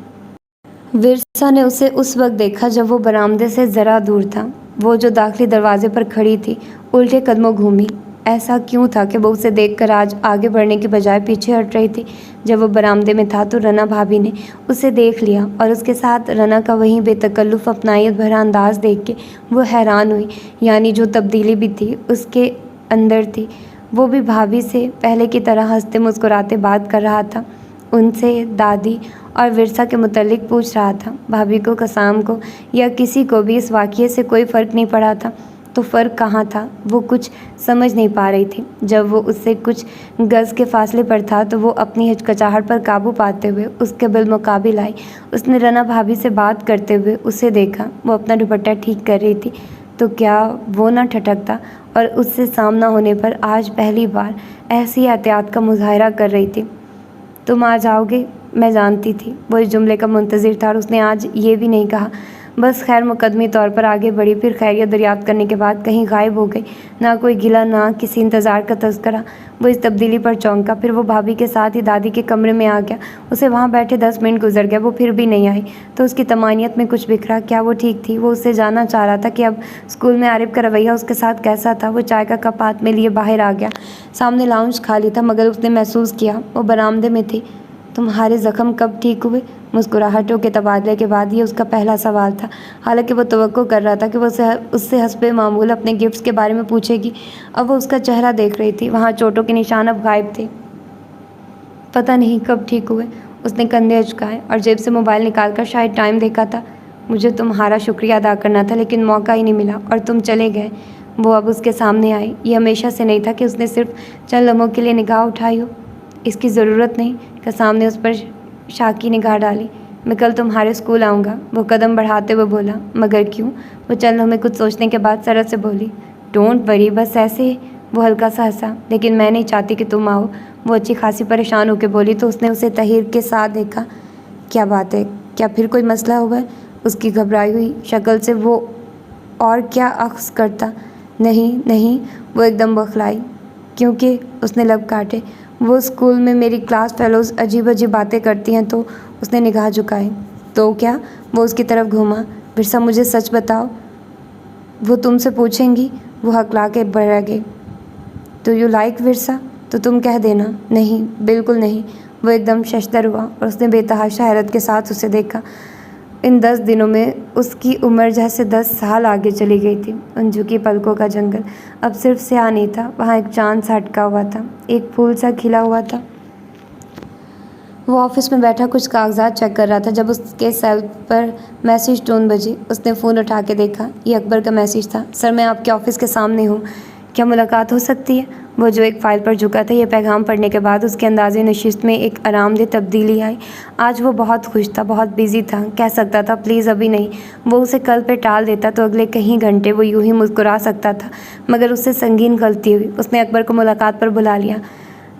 विरसा ने उसे उस वक्त देखा जब वो बरामदे से ज़रा दूर था। वो जो दाखिली दरवाजे पर खड़ी थी उल्टे कदमों घूमी। ऐसा क्यों था कि वो उसे देखकर आज आगे बढ़ने के बजाय पीछे हट रही थी? जब वो बरामदे में था तो रना भाभी ने उसे देख लिया और उसके साथ रना का वहीं बेतकल्लुफ़ अपनायत भरा अंदाज़ देख के वो हैरान हुई। यानी जो तब्दीली भी थी उसके अंदर थी। वो भी भाभी से पहले की तरह हंसते मुस्कुराते बात कर रहा था। उनसे, दादी और विरसा के मुतालिक पूछ रहा था। भाभी को, कसाम को या किसी को भी इस वाक़ये से कोई फ़र्क नहीं पड़ा था। तो फ़र्क कहाँ था, वो कुछ समझ नहीं पा रही थी। जब वो उससे कुछ गज़ के फासले पर था तो वो अपनी हिचकिचाहट पर काबू पाते हुए उसके बिलमुकाबिल आई। उसने रना भाभी से बात करते हुए उसे देखा। वो अपना दुपट्टा ठीक कर रही थी तो क्या वो ना ठटकता, और उससे सामना होने पर आज पहली बार ऐसी एहतियात का मुज़ाहरा कर रही थी। तुम आ जाओगे, मैं जानती थी। वो इस जुमले का मुंतज़िर था और उसने आज ये भी नहीं कहा। बस खैर मुकदमी तौर पर आगे बढ़ी, फिर खैरियत दरियाफ्त करने के बाद कहीं गायब हो गई। ना कोई गिला, ना किसी इंतज़ार का तज़किरा। वो इस तब्दीली पर चौंका। फिर वो भाभी के साथ ही दादी के कमरे में आ गया। उसे वहाँ बैठे 10 मिनट गुजर गया, वो फिर भी नहीं आई। तो उसकी तमानियत में कुछ बिखरा। क्या वो ठीक थी? वो उससे जानना चाह रहा था कि अब स्कूल में आरिफ का रवैया उसके साथ कैसा था। वो चाय का कप हाथ में लिए बाहर आ गया। सामने लाउंज खाली था, मगर उसने महसूस किया वो बरामदे में थी। तुम्हारे ज़ख्म कब ठीक हुए? मुस्कुराहटों के तबादले के बाद ये उसका पहला सवाल था। हालांकि वो तवक्को कर रहा था कि वो उससे हस्बे मामूल अपने गिफ्ट्स के बारे में पूछेगी। अब वो उसका चेहरा देख रही थी। वहाँ चोटों के निशान अब गायब थे। पता नहीं कब ठीक हुए। उसने कंधे उचकाए और जेब से मोबाइल निकालकर शायद टाइम देखा था। मुझे तुम्हारा शुक्रिया अदा करना था, लेकिन मौका ही नहीं मिला और तुम चले गए। वो अब उसके सामने आई। ये हमेशा से नहीं था कि उसने सिर्फ चंद लम्हों के लिए निगाह उठाई हो। इसकी ज़रूरत नहीं। कसाम ने उस पर शाकी निगाह डाली। मैं कल तुम्हारे स्कूल आऊँगा, वो कदम बढ़ाते हुए बोला। मगर क्यों? वो चंद लम्हे कुछ सोचने के बाद सरत से बोली। डोंट वरी, बस ऐसे ही। वो हल्का सा हंसा। लेकिन मैं नहीं चाहती कि तुम आओ। वो अच्छी खासी परेशान होकर बोली तो उसने उसे तहीर के साथ देखा। क्या बात है? क्या फिर कोई मसला हुआ है? उसकी घबराई हुई शक्ल से वो और क्या अख्स करता। नहीं नहीं, वो एकदम बौखलाई। क्योंकि उसने लब काटे। वो स्कूल में मेरी क्लास फेलोज़ अजीब अजीब बातें करती हैं। तो उसने निगाह झुकाई। तो क्या? वो उसकी तरफ घूमा। विरसा, मुझे सच बताओ। वो तुमसे पूछेंगी। वो हकला के बढ़ गई। तो यू लाइक विरसा? तो तुम कह देना। नहीं, बिल्कुल नहीं। वो एकदम शशदर हुआ और उसने बेतहाशा हैरत के साथ उसे देखा। इन 10 दिनों में उसकी उम्र जैसे 10 साल आगे चली गई थी। उन झुकी पलकों का जंगल अब सिर्फ स्याह नहीं था, वहाँ एक चांद सा अटका हुआ था, एक फूल सा खिला हुआ था। वो ऑफिस में बैठा कुछ कागजात चेक कर रहा था जब उसके सेल पर मैसेज टोन बजी। उसने फ़ोन उठा के देखा। ये अकबर का मैसेज था। सर, मैं आपके ऑफिस के सामने हूँ, क्या मुलाकात हो सकती है? वो जो एक फ़ाइल पर झुका था, ये पैगाम पढ़ने के बाद उसके अंदाज़े नशिस्त में एक आरामदेह तब्दीली आई। आज वो बहुत खुश था, बहुत बिजी था। कह सकता था प्लीज़ अभी नहीं। वो उसे कल पे टाल देता तो अगले कई घंटे वो यूं ही मुस्कुरा सकता था, मगर उससे संगीन गलती हुई। उसने अकबर को मुलाकात पर बुला लिया।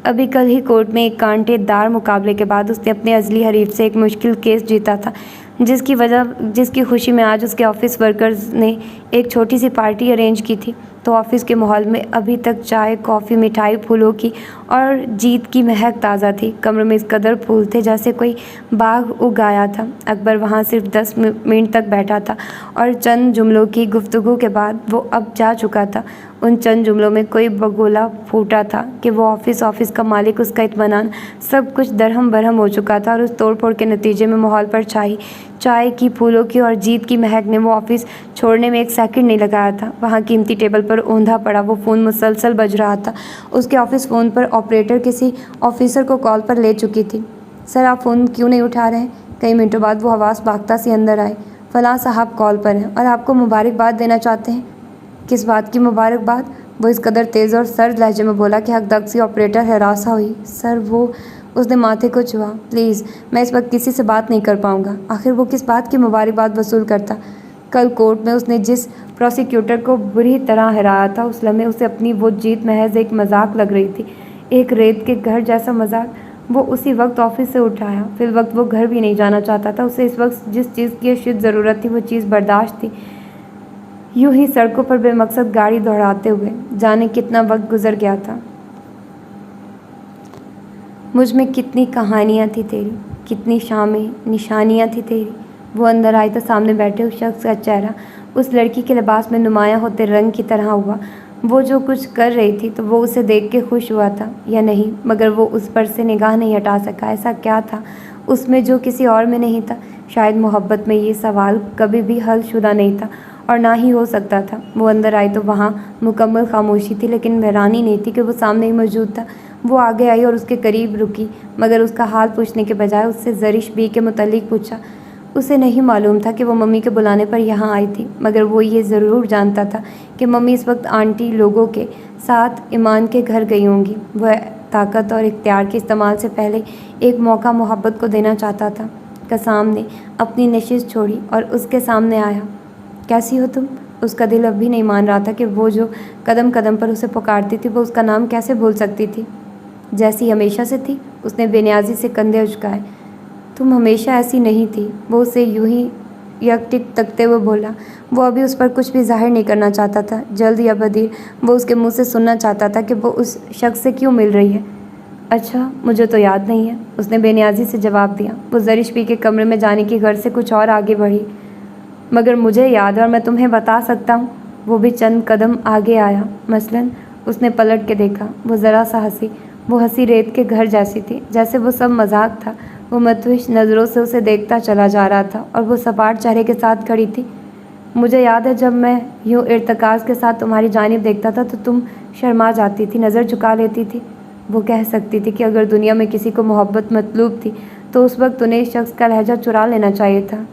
अभी कल ही कोर्ट में एक कांटेदार मुकाबले के बाद उसने अपने अज़ली हरीफ से एक मुश्किल केस जीता था, जिसकी खुशी में आज उसके ऑफिस वर्कर्स ने एक छोटी सी पार्टी अरेंज की थी। तो ऑफिस के माहौल में अभी तक चाय, कॉफ़ी, मिठाई, फूलों की और जीत की महक ताज़ा थी। कमरे में इस कदर फूल थे जैसे कोई बाग उगाया था। अकबर वहाँ सिर्फ 10 मिनट तक बैठा था और चंद जुमलों की गुफ्तगू के बाद वो अब जा चुका था। उन चंद जुमलों में कोई बगोला फूटा था कि वो ऑफिस का मालिक, उसका इत्मीनान, सब कुछ दरहम बरहम हो चुका था। और उस तोड़ फोड़ के नतीजे में माहौल पर छाई चाय की, फूलों की और जीत की महक ने वो ऑफिस छोड़ने में एक सेकंड नहीं लगाया था। वहाँ कीमती टेबल पर औंधा पड़ा वो फ़ोन मुसलसल बज रहा था। उसके ऑफिस फ़ोन पर ऑपरेटर किसी ऑफिसर को कॉल पर ले चुकी थी। सर, आप फ़ोन क्यों नहीं उठा रहे हैं? कई मिनटों बाद वो आवाज़ भागता सी अंदर आई। फ़लाँ साहब कॉल पर हैं और आपको मुबारकबाद देना चाहते हैं। किस बात की मुबारकबाद? वो इस कदर तेज़ और सर्द लहजे में बोला कि हकदक्सी ऑपरेटर हरासा हुई। सर, वो उसने माथे को छुआ। प्लीज़, मैं इस वक्त किसी से बात नहीं कर पाऊँगा। आखिर वो किस बात की मुबारकबाद वसूल करता? कल कोर्ट में उसने जिस प्रोसिक्यूटर को बुरी तरह हराया था, उस लम्हे उसे अपनी वो जीत महज एक मजाक लग रही थी, एक रेत के घर जैसा मजाक। वो उसी वक्त ऑफिस से उठाया। फिर वक्त वो घर भी नहीं जाना चाहता था। उसे इस वक्त जिस चीज़ की अशद ज़रूरत थी वो चीज़ बर्दाश्त थी। यूं ही सड़कों पर बेमकसद गाड़ी दौड़ाते हुए जाने कितना वक्त गुजर गया था। मुझ में कितनी कहानियाँ थी तेरी, कितनी शामें, निशानियाँ थी तेरी। वो अंदर आई तो सामने बैठे उस शख्स का चेहरा उस लड़की के लिबास में नुमायाँ होते रंग की तरह हुआ। वो जो कुछ कर रही थी तो वो उसे देख के खुश हुआ था या नहीं, मगर वो उस पर से निगाह नहीं हटा सका। ऐसा क्या था उसमें जो किसी और में नहीं था? शायद मोहब्बत में ये सवाल कभी भी हल शुदा नहीं था और ना ही हो सकता था। वो अंदर आई तो वहाँ मुकम्मल खामोशी थी, लेकिन हैरानी नहीं थी कि वो सामने ही मौजूद था। वो आगे आई और उसके करीब रुकी, मगर उसका हाल पूछने के बजाय उससे ज़रिश बी के मुतालिक पूछा। उसे नहीं मालूम था कि वो मम्मी के बुलाने पर यहाँ आई थी, मगर वो ये ज़रूर जानता था कि मम्मी इस वक्त आंटी लोगों के साथ ईमान के घर गई होंगी। वह ताकत और इख्तियार के इस्तेमाल से पहले एक मौका मोहब्बत को देना चाहता था। कसाम ने अपनी नशिश छोड़ी और उसके सामने आया। कैसी हो तुम? उसका दिल अब भी नहीं मान रहा था कि वो जो कदम कदम पर उसे पुकारती थी वो उसका नाम कैसे भूल सकती थी। जैसी हमेशा से थी। उसने बेनियाजी से कंधे उचकाए। तुम हमेशा ऐसी नहीं थी। वो उसे यूं ही यकटिक तकते हुए बोला। वो अभी उस पर कुछ भी जाहिर नहीं करना चाहता था। जल्द या बदीर वो उसके मुंह से सुनना चाहता था कि वो उस शख्स से क्यों मिल रही है। अच्छा, मुझे तो याद नहीं है, उसने बेनियाजी से जवाब दिया। वो ज़रिश बी के कमरे में जाने की गर्ज से कुछ और आगे बढ़ी। मगर मुझे याद है और मैं तुम्हें बता सकता हूँ। वो भी चंद कदम आगे आया। मसलन उसने पलट के देखा। वो ज़रा सा हंसी। वो हंसी रेत के घर जैसी थी, जैसे वो सब मजाक था। वो मतविश नज़रों से उसे देखता चला जा रहा था और वो सपाट चेहरे के साथ खड़ी थी। मुझे याद है जब मैं यूँ इर्तकाज़ के साथ तुम्हारी जानिब देखता था तो तुम शर्मा जाती थी, नज़र झुका लेती थी। वो कह सकती थी कि अगर दुनिया में किसी को मोहब्बत मतलूब थी तो उस वक्त उन्हें इस शख्स का लहजा चुरा लेना चाहिए था।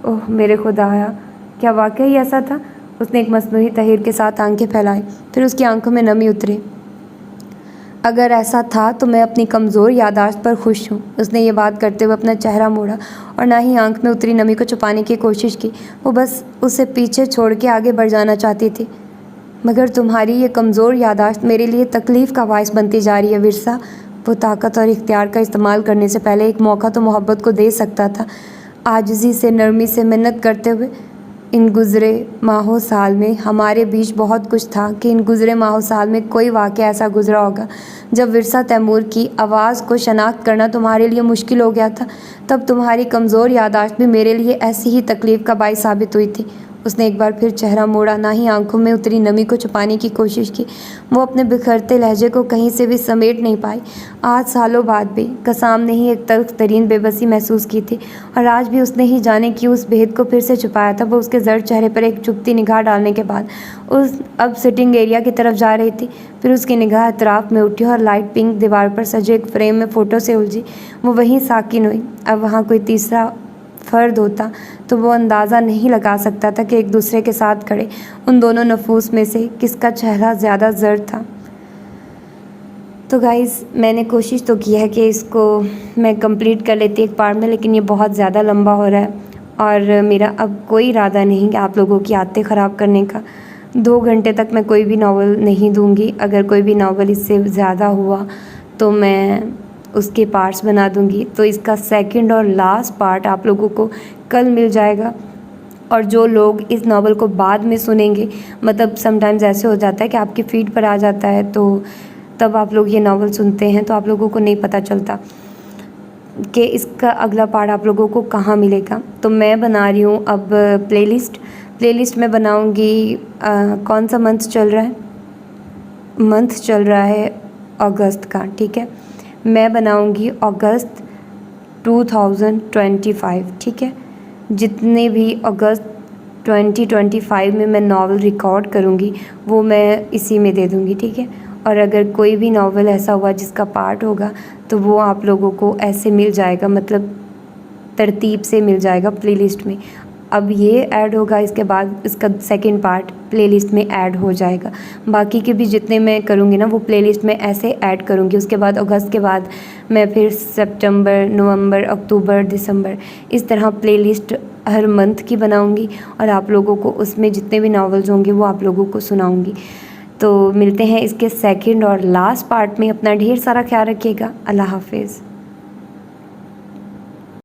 ओह मेरे खुदाया, क्या वाकई ऐसा था? उसने एक मसनूई तहीर के साथ आंखें फैलाई, फिर उसकी आंखों में नमी उतरी। अगर ऐसा था तो मैं अपनी कमज़ोर याददाश्त पर खुश हूँ। उसने ये बात करते हुए अपना चेहरा मोड़ा और ना ही आंख में उतरी नमी को छुपाने की कोशिश की। वो बस उसे पीछे छोड़ के आगे बढ़ जाना चाहती थी। मगर तुम्हारी ये कमज़ोर याददाश्त मेरे लिए तकलीफ़ का बायस बनती जा रही है विरसा। वो ताकत और इख्तियार का इस्तेमाल करने से पहले एक मौका तो मोहब्बत को दे सकता था। आजिज़ी से, नरमी से मिन्नत करते हुए। इन गुज़रे माहों साल में हमारे बीच बहुत कुछ था कि इन गुज़रे माहों साल में कोई वाक़या ऐसा गुज़रा होगा जब विरसा तैमूर की आवाज़ को शनाख्त करना तुम्हारे लिए मुश्किल हो गया था। तब तुम्हारी कमज़ोर याददाश्त भी मेरे लिए ऐसी ही तकलीफ़ का बायस साबित हुई थी। उसने एक बार फिर चेहरा मोड़ा, ना ही आंखों में उतरी नमी को छुपाने की कोशिश की। वो अपने बिखरते लहजे को कहीं से भी समेट नहीं पाई। आज सालों बाद भी कसाम ने ही एक तल्ख तरीन बेबसी महसूस की थी और आज भी उसने ही जाने कि उस भेद को फिर से छुपाया था। वो उसके जर्द चेहरे पर एक चुपती निगाह डालने के बाद उस अब सिटिंग एरिया की तरफ जा रही थी। फिर उसकी निगाह अतराफ में उठी और लाइट पिंक दीवार पर सजे एक फ्रेम में फ़ोटो से उलझी। वो वहीं साकिन हुई। अब वहाँ कोई तीसरा फ़र्द होता तो वो अंदाज़ा नहीं लगा सकता था कि एक दूसरे के साथ खड़े उन दोनों नफूस में से किसका चेहरा ज़्यादा ज़र्द था। तो गाइज़, मैंने कोशिश तो की है कि इसको मैं कंप्लीट कर लेती एक पार्ट में, लेकिन ये बहुत ज़्यादा लंबा हो रहा है और मेरा अब कोई इरादा नहीं कि आप लोगों की आदतें ख़राब करने का। 2 घंटे तक मैं कोई भी नावल नहीं दूँगी। अगर कोई भी नावल इससे ज़्यादा हुआ तो मैं उसके पार्ट्स बना दूँगी। तो इसका सेकंड और लास्ट पार्ट आप लोगों को कल मिल जाएगा। और जो लोग इस नावल को बाद में सुनेंगे, मतलब समटाइम्स ऐसे हो जाता है कि आपकी फीड पर आ जाता है तो तब आप लोग ये नावल सुनते हैं तो आप लोगों को नहीं पता चलता कि इसका अगला पार्ट आप लोगों को कहाँ मिलेगा। तो मैं बना रही हूँ अब प्लेलिस्ट में बनाऊँगी। कौन सा मंथ चल रहा है? मंथ चल रहा है अगस्त का, ठीक है। मैं बनाऊँगी अगस्त 2025, ठीक है। जितने भी अगस्त 2025 में मैं नावल रिकॉर्ड करूँगी वो मैं इसी में दे दूँगी, ठीक है। और अगर कोई भी नावल ऐसा हुआ जिसका पार्ट होगा तो वो आप लोगों को ऐसे मिल जाएगा, मतलब तरतीब से मिल जाएगा प्लेलिस्ट में। अब ये ऐड होगा, इसके बाद इसका सेकंड पार्ट प्लेलिस्ट में ऐड हो जाएगा। बाकी के भी जितने मैं करूँगी ना वो प्लेलिस्ट में ऐसे ऐड करूँगी। उसके बाद अगस्त के बाद मैं फिर सितंबर, नवंबर, अक्टूबर, दिसंबर इस तरह प्लेलिस्ट हर मंथ की बनाऊँगी और आप लोगों को उसमें जितने भी नावल्स होंगे वो आप लोगों को सुनाऊँगी। तो मिलते हैं इसके सेकंड और लास्ट पार्ट में। अपना ढेर सारा ख्याल रखिएगा। अल्लाह हाफिज़।